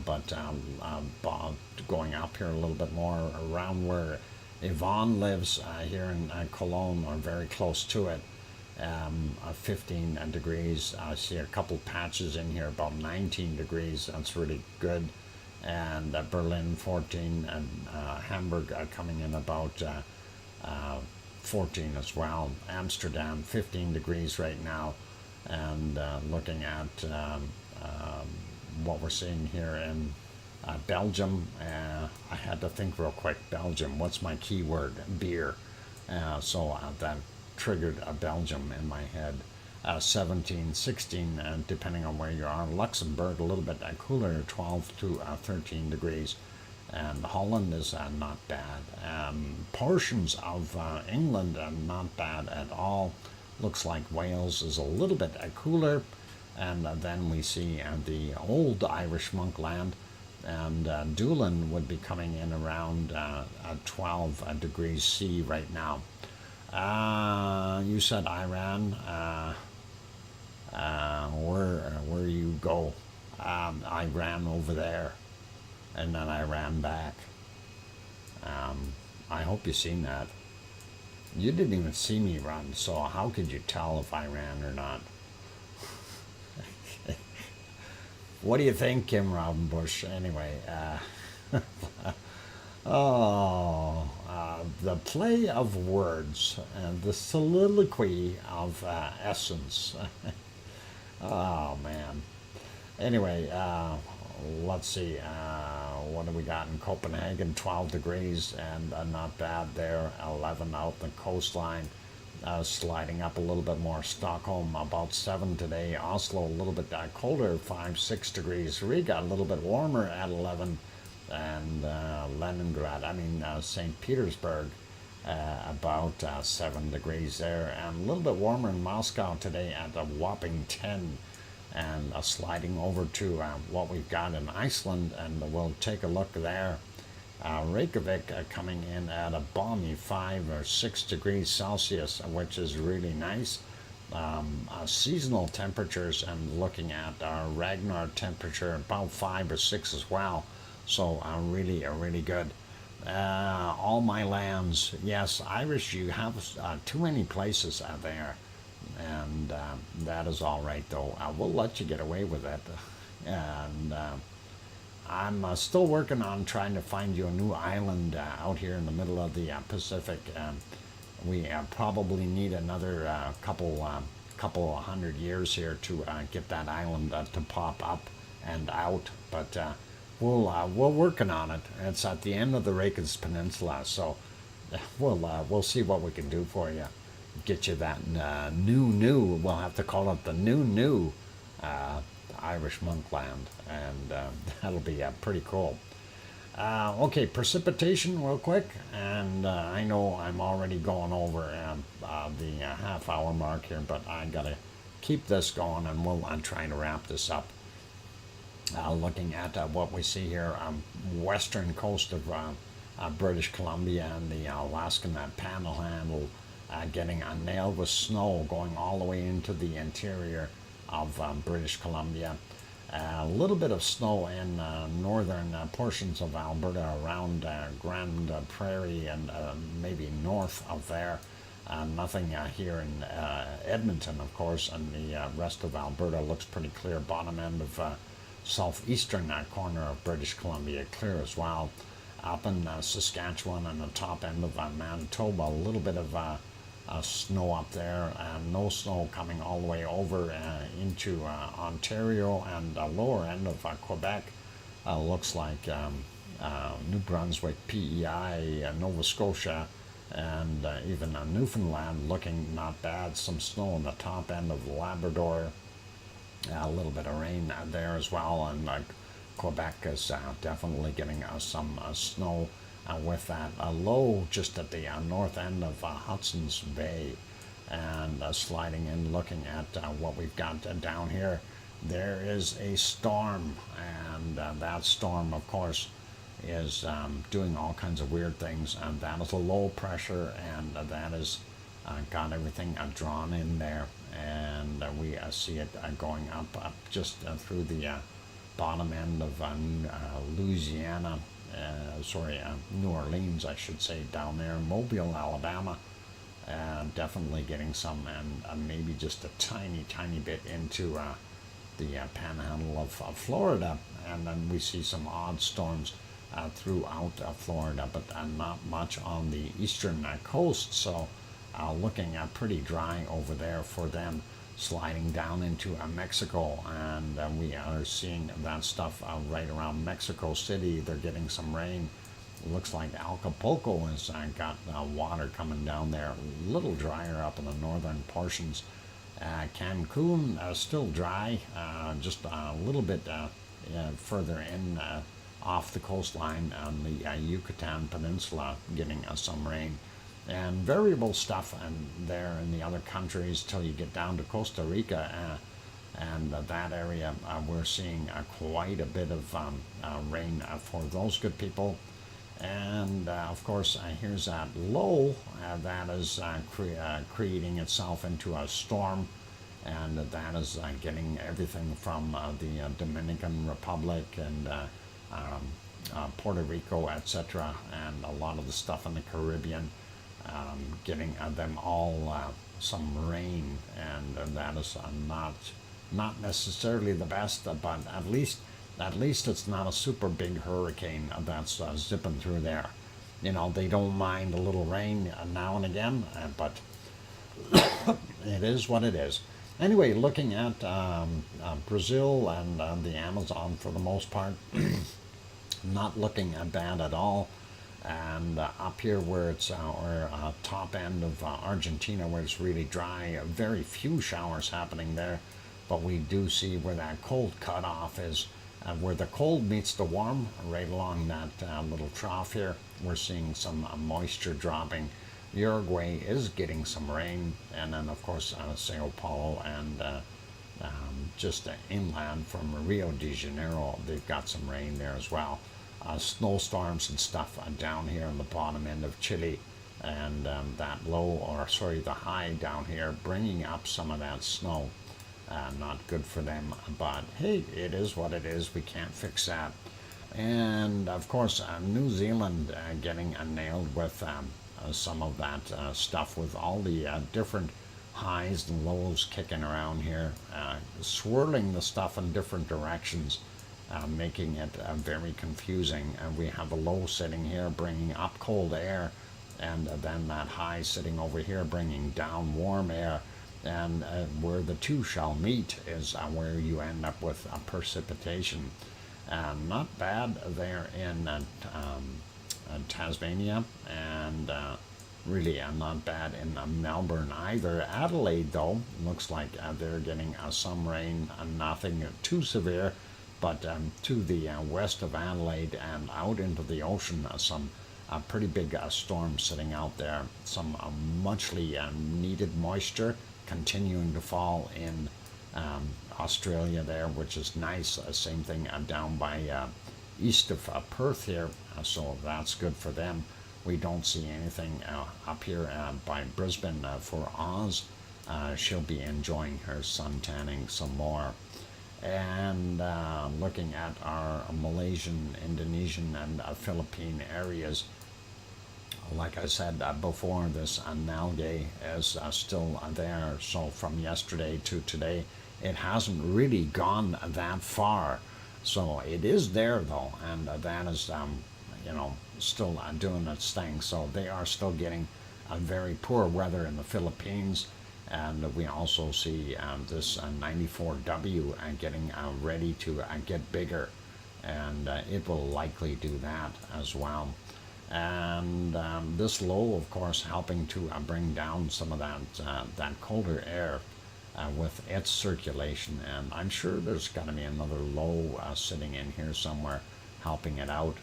But going up here a little bit more around where Yvonne lives here in Cologne, or very close to it, 15 degrees. I see a couple patches in here about 19 degrees. That's really good. And Berlin 14, and Hamburg coming in about 14 as well. Amsterdam 15 degrees right now. And looking at what we're seeing here in Belgium, I had to think real quick. Belgium, what's my keyword? Beer. So that triggered Belgium in my head. 17, 16, depending on where you are. Luxembourg, a little bit cooler, 12 to 13 degrees. And Holland is not bad. Portions of England are not bad at all. Looks like Wales is a little bit cooler. And then we see the old Irish monkland, and Doolin would be coming in around 12 degrees C right now. You said Iran. Where you go? I ran over there, and then I ran back. I hope you've seen that. You didn't even see me run, so how could you tell if I ran or not? What do you think, Kim Robinbush? Anyway, the play of words and the soliloquy of essence. Oh, man. Anyway, let's see. What do we got in Copenhagen? 12 degrees, and not bad there. 11 out the coastline. Sliding up a little bit more. Stockholm about 7 today. Oslo a little bit colder, 5, 6 degrees. Riga a little bit warmer at 11. And Leningrad, St. Petersburg, about 7 degrees there. And a little bit warmer in Moscow today at a whopping 10. And sliding over to what we've got in Iceland, and we'll take a look there. Reykjavik coming in at a balmy 5 or 6 degrees Celsius, which is really nice. Seasonal temperatures, and looking at our Ragnar temperature about 5 or 6 as well. So really good. All my lands, yes, Irish, you have too many places out there, and that is all right though. We'll let you get away with it. And I'm still working on trying to find you a new island out here in the middle of the Pacific. We probably need another couple 100 years here to get that island to pop up and out. But we're working on it. It's at the end of the Reykjanes Peninsula, so we'll see what we can do for you. Get you that new. We'll have to call it the new. Irish monkland, and that'll be pretty cool. Okay, precipitation real quick, and I know I'm already going over the half-hour mark here, but I gotta keep this going, and I'm trying to wrap this up. Looking at what we see here, western coast of British Columbia and the Alaskan Panhandle getting nailed with snow, going all the way into the interior of British Columbia. A little bit of snow in northern portions of Alberta, around Grand Prairie and maybe north of there. Nothing here in Edmonton, of course, and the rest of Alberta looks pretty clear. Bottom end of southeastern corner of British Columbia, clear as well. Up in Saskatchewan and the top end of Manitoba, a little bit of snow up there, and no snow coming all the way over into Ontario and lower end of Quebec. Looks like New Brunswick, PEI, Nova Scotia, and even Newfoundland looking not bad. Some snow on the top end of Labrador. A little bit of rain there as well, and Quebec is definitely getting some snow. With that low just at the north end of Hudson's Bay, and sliding in, looking at what we've got down here. There is a storm, and that storm, of course, is doing all kinds of weird things, and that is a low pressure, and that is got everything drawn in there, and we see it going up just through the bottom end of Louisiana, New Orleans, I should say, down there, Mobile, Alabama. Definitely getting some, and maybe just a tiny bit into the panhandle of Florida, and then we see some odd storms throughout Florida, but not much on the eastern coast. So looking pretty dry over there for them, sliding down into Mexico, and we are seeing that stuff right around Mexico City. They're getting some rain. It looks like Acapulco has got water coming down there, a little drier up in the northern portions. Cancun still dry, just a little bit further in off the coastline on the Yucatan Peninsula, getting some rain. And variable stuff there in the other countries till you get down to Costa Rica, and that area we're seeing quite a bit of rain for those good people. And of course here's that low that is creating itself into a storm, and that is getting everything from the Dominican Republic and Puerto Rico, etc., and a lot of the stuff in the Caribbean, getting them all some rain, and that is not necessarily the best, but at least it's not a super big hurricane that's zipping through there. You know, they don't mind a little rain now and again, but it is what it is. Anyway, looking at Brazil and the Amazon for the most part, not looking bad at all. And up here where it's our top end of Argentina, where it's really dry, very few showers happening there, but we do see where that cold cutoff is, where the cold meets the warm, right along that little trough here. We're seeing some moisture dropping. Uruguay is getting some rain, and then of course Sao Paulo and just inland from Rio de Janeiro, they've got some rain there as well. Snowstorms and stuff down here on the bottom end of Chile, and the high down here, bringing up some of that snow. Not good for them, but hey, it is what it is. We can't fix that. And of course New Zealand getting nailed with some of that stuff, with all the different highs and lows kicking around here, swirling the stuff in different directions, making it very confusing. And we have a low sitting here bringing up cold air, and then that high sitting over here bringing down warm air, and where the two shall meet is where you end up with precipitation. Not bad there in Tasmania, and really not bad in Melbourne either. Adelaide, though, looks like they're getting some rain, nothing too severe, but to the west of Adelaide and out into the ocean, some pretty big storms sitting out there. Some muchly needed moisture continuing to fall in Australia there, which is nice. Same thing down by east of Perth here, so that's good for them. We don't see anything up here by Brisbane for Oz. She'll be enjoying her sun tanning some more. And looking at our Malaysian, Indonesian, and Philippine areas, like I said before, this algae is still there. So from yesterday to today, it hasn't really gone that far. So it is there though, and that is, still doing its thing. So they are still getting very poor weather in the Philippines. And we also see this 94W getting ready to get bigger, and it will likely do that as well. And this low, of course, helping to bring down some of that colder air with its circulation. And I'm sure there's got to be another low sitting in here somewhere helping it out.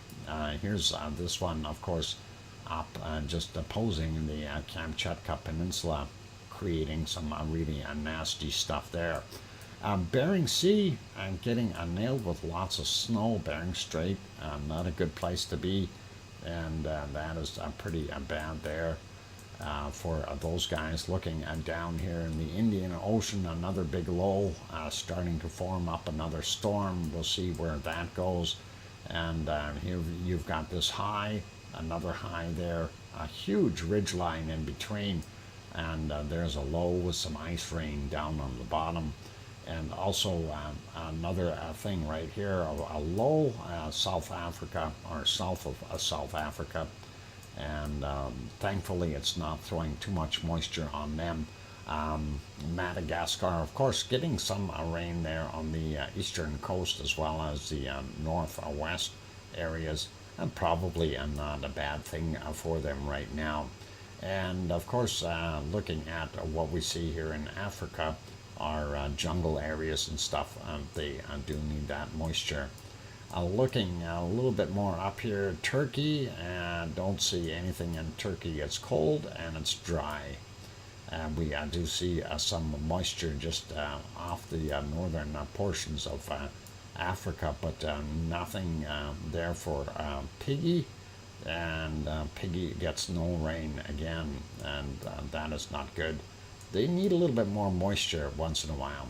Here's this one, of course, up just opposing the Kamchatka Peninsula, creating some really nasty stuff there. Bering Sea, I'm getting nailed with lots of snow. Bering Strait, not a good place to be, and that is pretty bad there for those guys. Looking down here in the Indian Ocean, another big low starting to form up, another storm. We'll see where that goes. And here you've got this high, another high there, a huge ridge line in between, and there's a low with some ice rain down on the bottom. And also another thing right here, a low South Africa, or south of South Africa, and thankfully it's not throwing too much moisture on them. Madagascar, of course, getting some rain there on the eastern coast as well as the northwest areas, and probably not a bad thing for them right now. And of course, looking at what we see here in Africa, our jungle areas and stuff, they do need that moisture. Looking a little bit more up here, Turkey, don't see anything in Turkey. It's cold and it's dry. We do see some moisture just off the northern portions of Africa, but nothing there for Piggy, and Piggy gets no rain again, and that is not good. They need a little bit more moisture once in a while.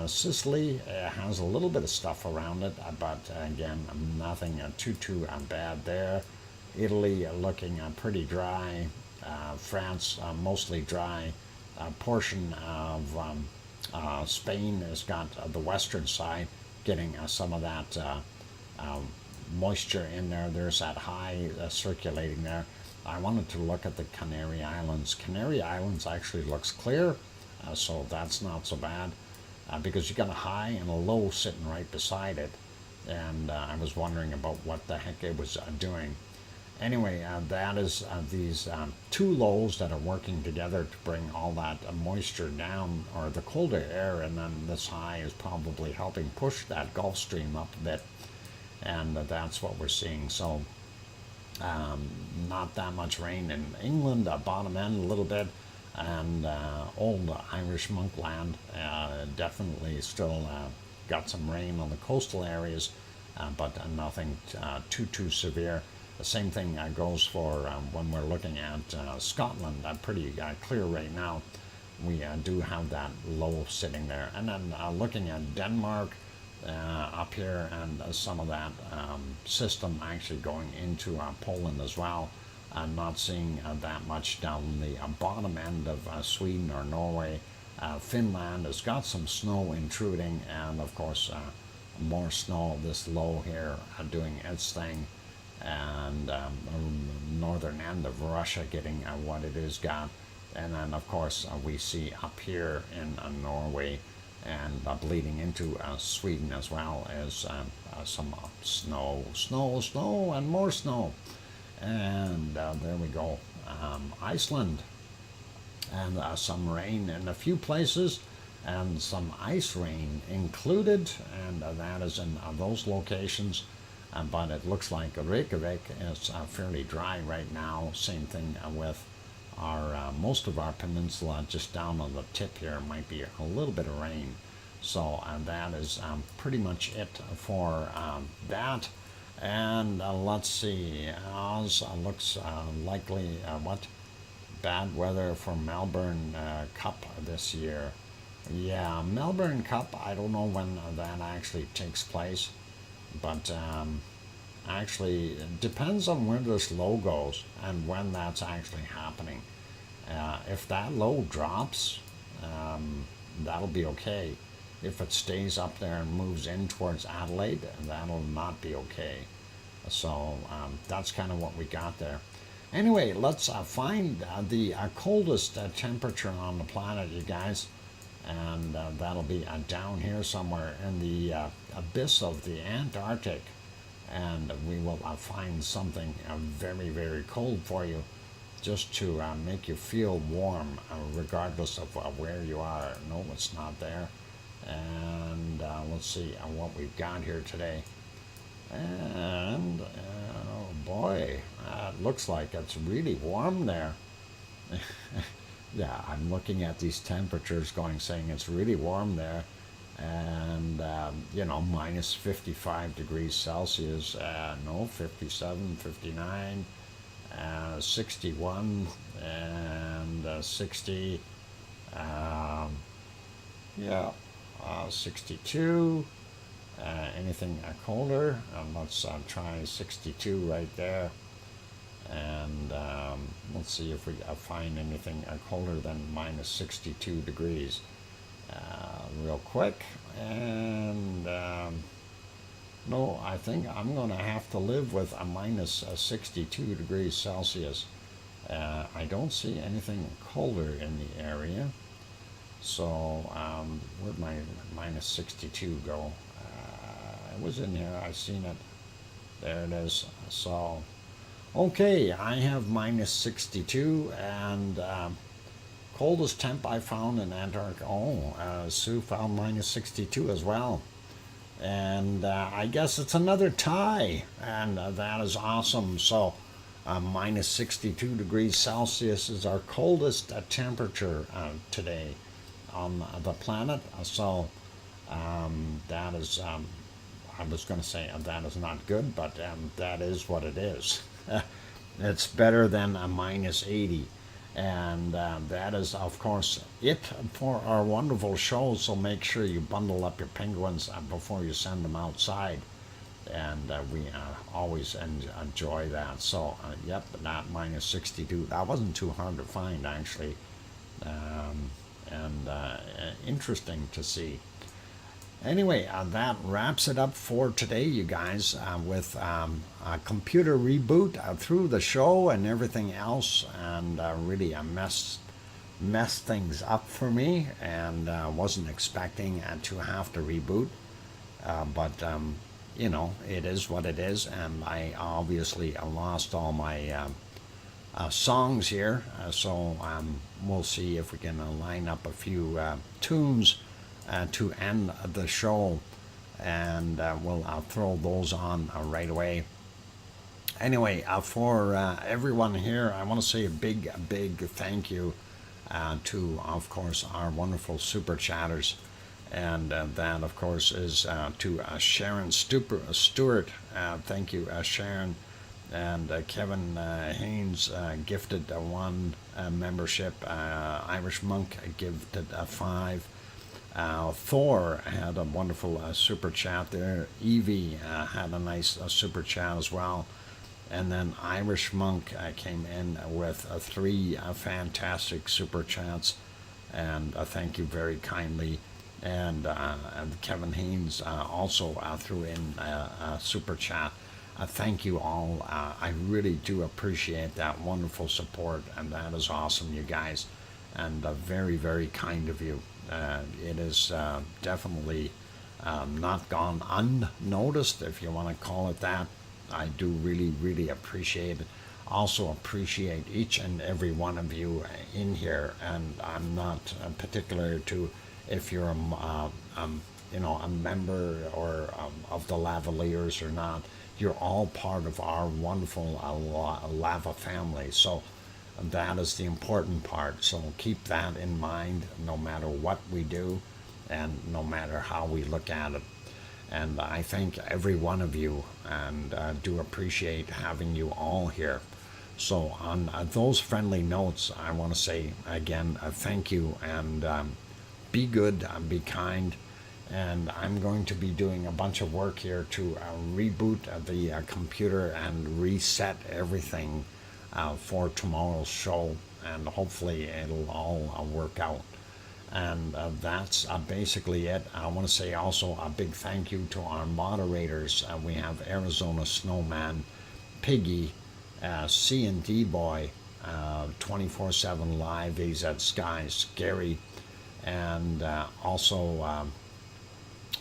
Sicily has a little bit of stuff around it, but again, nothing too bad there. Italy looking pretty dry. France mostly dry. A portion of Spain has got the western side getting some of that moisture in there. There's that high circulating there. I wanted to look at the Canary Islands. Canary Islands actually looks clear, so that's not so bad, because you got a high and a low sitting right beside it, and I was wondering about what the heck it was doing. Anyway, that is these two lows that are working together to bring all that moisture down, or the colder air, and then this high is probably helping push that Gulf Stream up a bit, and that's what we're seeing. So not that much rain in England, bottom end a little bit, and old Irish Monkland definitely still got some rain on the coastal areas, but nothing too severe. The same thing goes for when we're looking at Scotland. Pretty clear right now. We do have that low sitting there. And then looking at Denmark up here, and some of that system actually going into Poland as well. I'm not seeing that much down the bottom end of Sweden or Norway. Finland has got some snow intruding, and of course more snow, this low here doing its thing, and northern end of Russia getting what it has got. And then of course we see up here in Norway, and bleeding into Sweden as well as some snow, and more snow. And there we go. Iceland, and some rain in a few places, and some ice rain included, and that is in those locations. But it looks like Reykjavik is fairly dry right now. Same thing with our most of our peninsula, just down on the tip here might be a little bit of rain. So that is pretty much it for that. And let's see, Oz looks likely what bad weather for Melbourne Cup this year. Yeah, Melbourne Cup, I don't know when that actually takes place, but actually it depends on where this low goes and when that's actually happening. If that low drops, that'll be okay. If it stays up there and moves in towards Adelaide, that'll not be okay. So that's kind of what we got there. Anyway, let's find the coldest temperature on the planet, you guys. And that'll be down here somewhere in the abyss of the Antarctic. And we will find something very, very cold for you, just to make you feel warm, regardless of where you are. No, it's not there. And let's see what we've got here today. And oh boy, it looks like it's really warm there. Yeah, I'm looking at these temperatures saying it's really warm there. and you know, minus 55 degrees Celsius, no, 57, 59, 61, and 60, yeah, 62. Anything colder? Let's try 62 right there. And let's see if we find anything colder than minus 62 degrees real quick. And no, I think I'm going to have to live with a minus 62 degrees Celsius. I don't see anything colder in the area. So where'd my minus 62 go? It was in here. I seen it. There it is. So, okay, I have minus 62, and coldest temp I found in Antarctica. Oh, Sue found minus 62 as well. And I guess it's another tie, and that is awesome. So, minus 62 degrees Celsius is our coldest temperature today on the planet. So, that is. I was going to say that is not good, but that is what it is. It's better than a minus 80. And that is, of course, it for our wonderful show. So make sure you bundle up your penguins before you send them outside. And we always enjoy that. So, yep, not minus 62. That wasn't too hard to find, actually. And interesting to see. Anyway, that wraps it up for today, you guys, with a computer reboot through the show and everything else, and really messed things up for me, and wasn't expecting to have to reboot, but you know, it is what it is, and I obviously lost all my songs here, so we'll see if we can line up a few tunes to end the show, and we'll throw those on right away. Anyway, for everyone here, I want to say a big thank you to, of course, our wonderful super chatters, and that, of course, is to Sharon Stewart. Thank you, Sharon, and Kevin Haynes gifted one membership. Irish Monk gifted 5. Thor had a wonderful super chat there. Evie had a nice super chat as well. And then Irish Monk came in with 3 fantastic super chats. And thank you very kindly. And Kevin Haynes also threw in a super chat. Thank you all. I really do appreciate that wonderful support. And that is awesome, you guys. And very kind of you. It is definitely not gone unnoticed, if you want to call it that. I do really appreciate it. Also appreciate each and every one of you in here, and I'm not particular to if you're you know, a member or of the Lavaliers or not. You're all part of our wonderful Lava family. So that is the important part. So keep that in mind no matter what we do and no matter how we look at it. And I thank every one of you, and do appreciate having you all here. So on those friendly notes, I want to say again, thank you, and be good, be kind. And I'm going to be doing a bunch of work here to reboot the computer and reset everything for tomorrow's show, and hopefully it'll all work out. And that's basically it. I want to say also a big thank you to our moderators. We have Arizona Snowman, Piggy, C&D Boy, 24/7 Live, AZ Sky, Scary, and also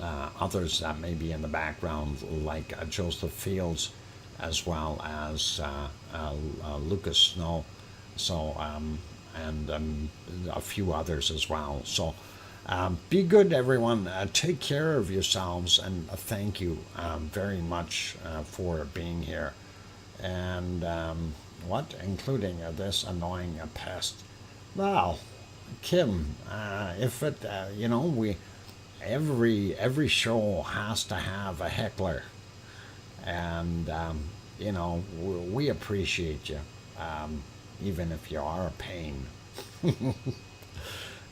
others that may be in the background, like Joseph Fields, as well as Lucas Snow, so and a few others as well. So be good, everyone. Take care of yourselves, and thank you very much for being here. And including this annoying pest. Well, Kim, if it, you know, every show has to have a heckler, and we appreciate you, even if you are a pain.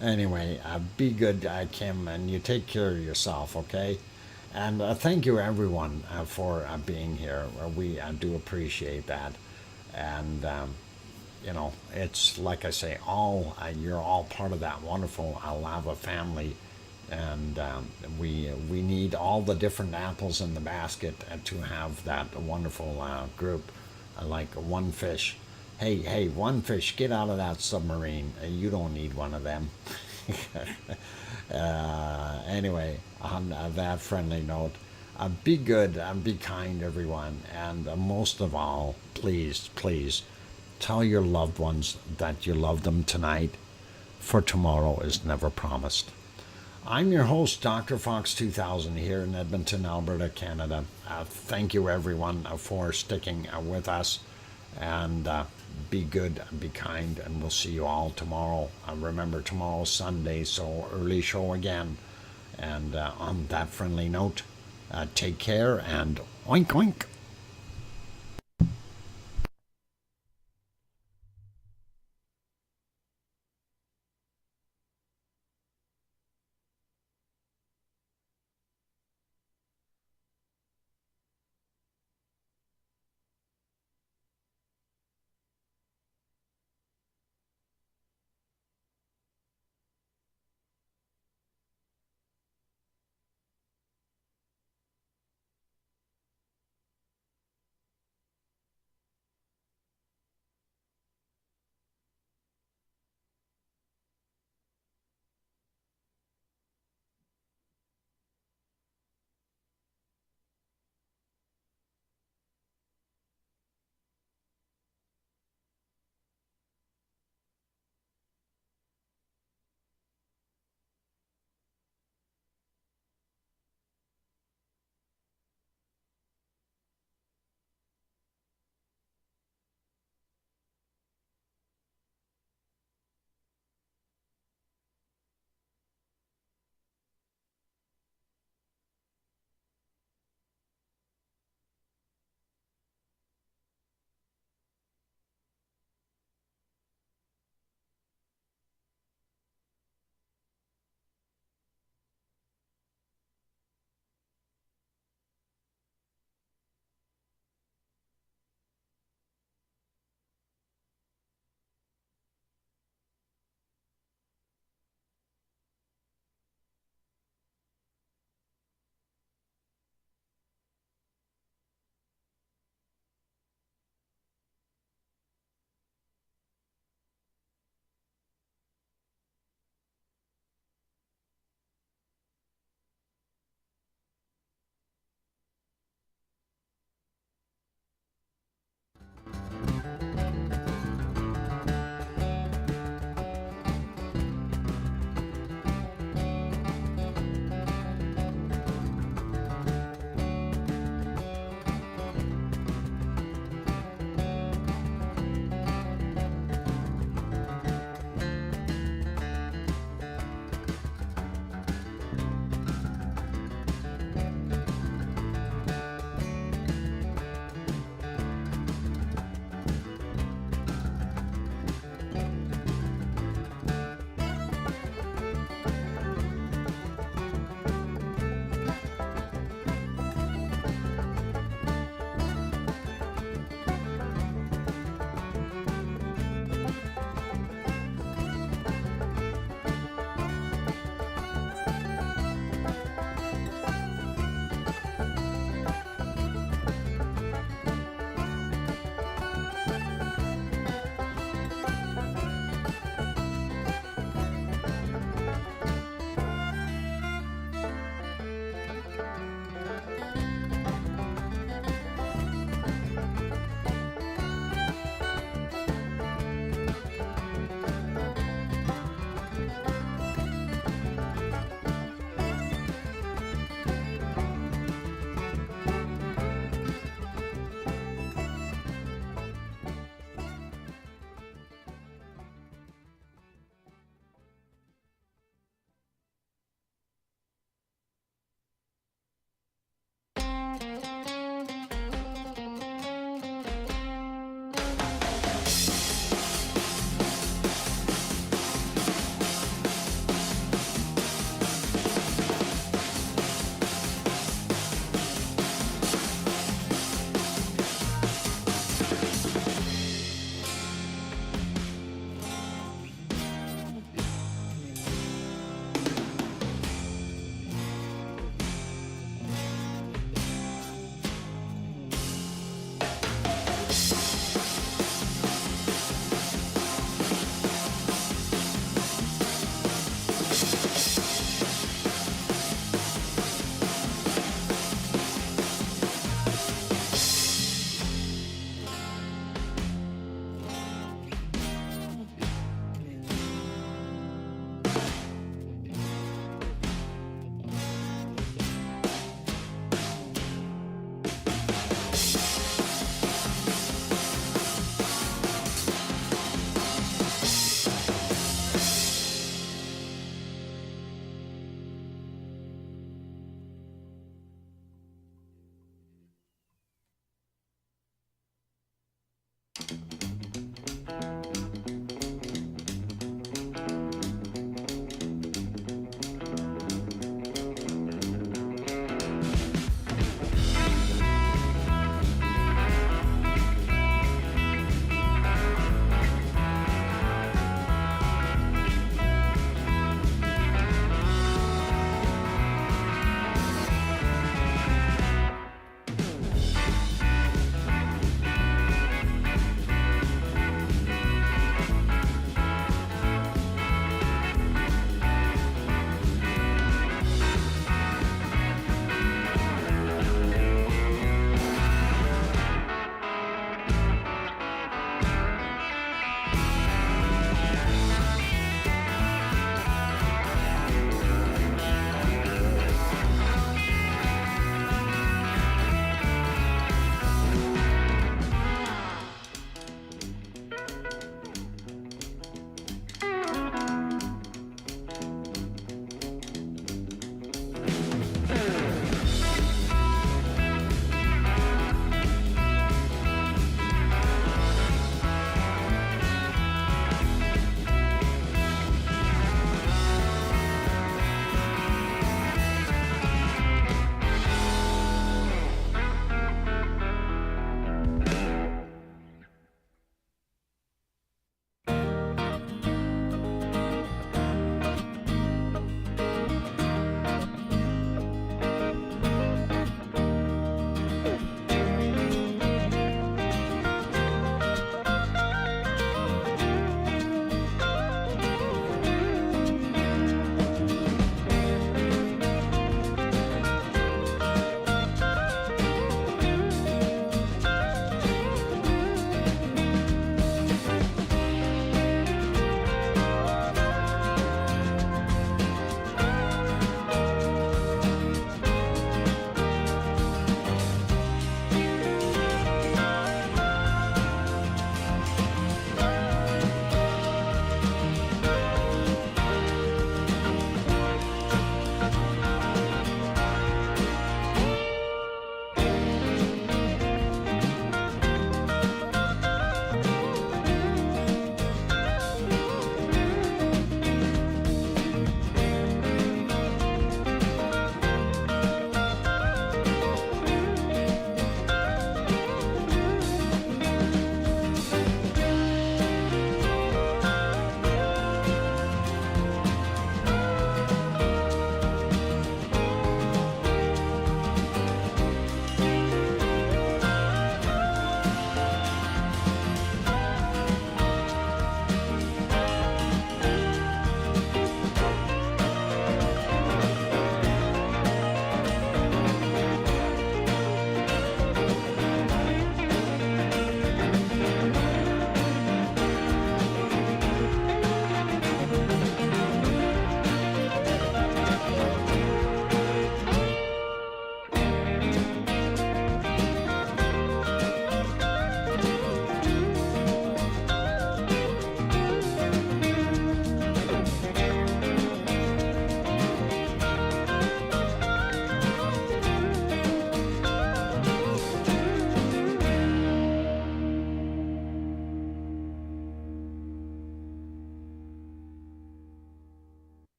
Anyway, be good, Kim, and you take care of yourself, okay? And thank you, everyone, for being here. We do appreciate that. And, it's like I say, you're all part of that wonderful lava family. And we need all the different apples in the basket to have that wonderful group, like one fish. Hey, one fish, get out of that submarine. You don't need one of them. Anyway, on that friendly note, be good and be kind, everyone. And most of all, please, please, tell your loved ones that you love them tonight, for tomorrow is never promised. I'm your host, DrFox2000, here in Edmonton, Alberta, Canada. Thank you, everyone, for sticking with us. And be good, be kind, and we'll see you all tomorrow. Remember, tomorrow's Sunday, so early show again. And on that friendly note, take care and oink oink.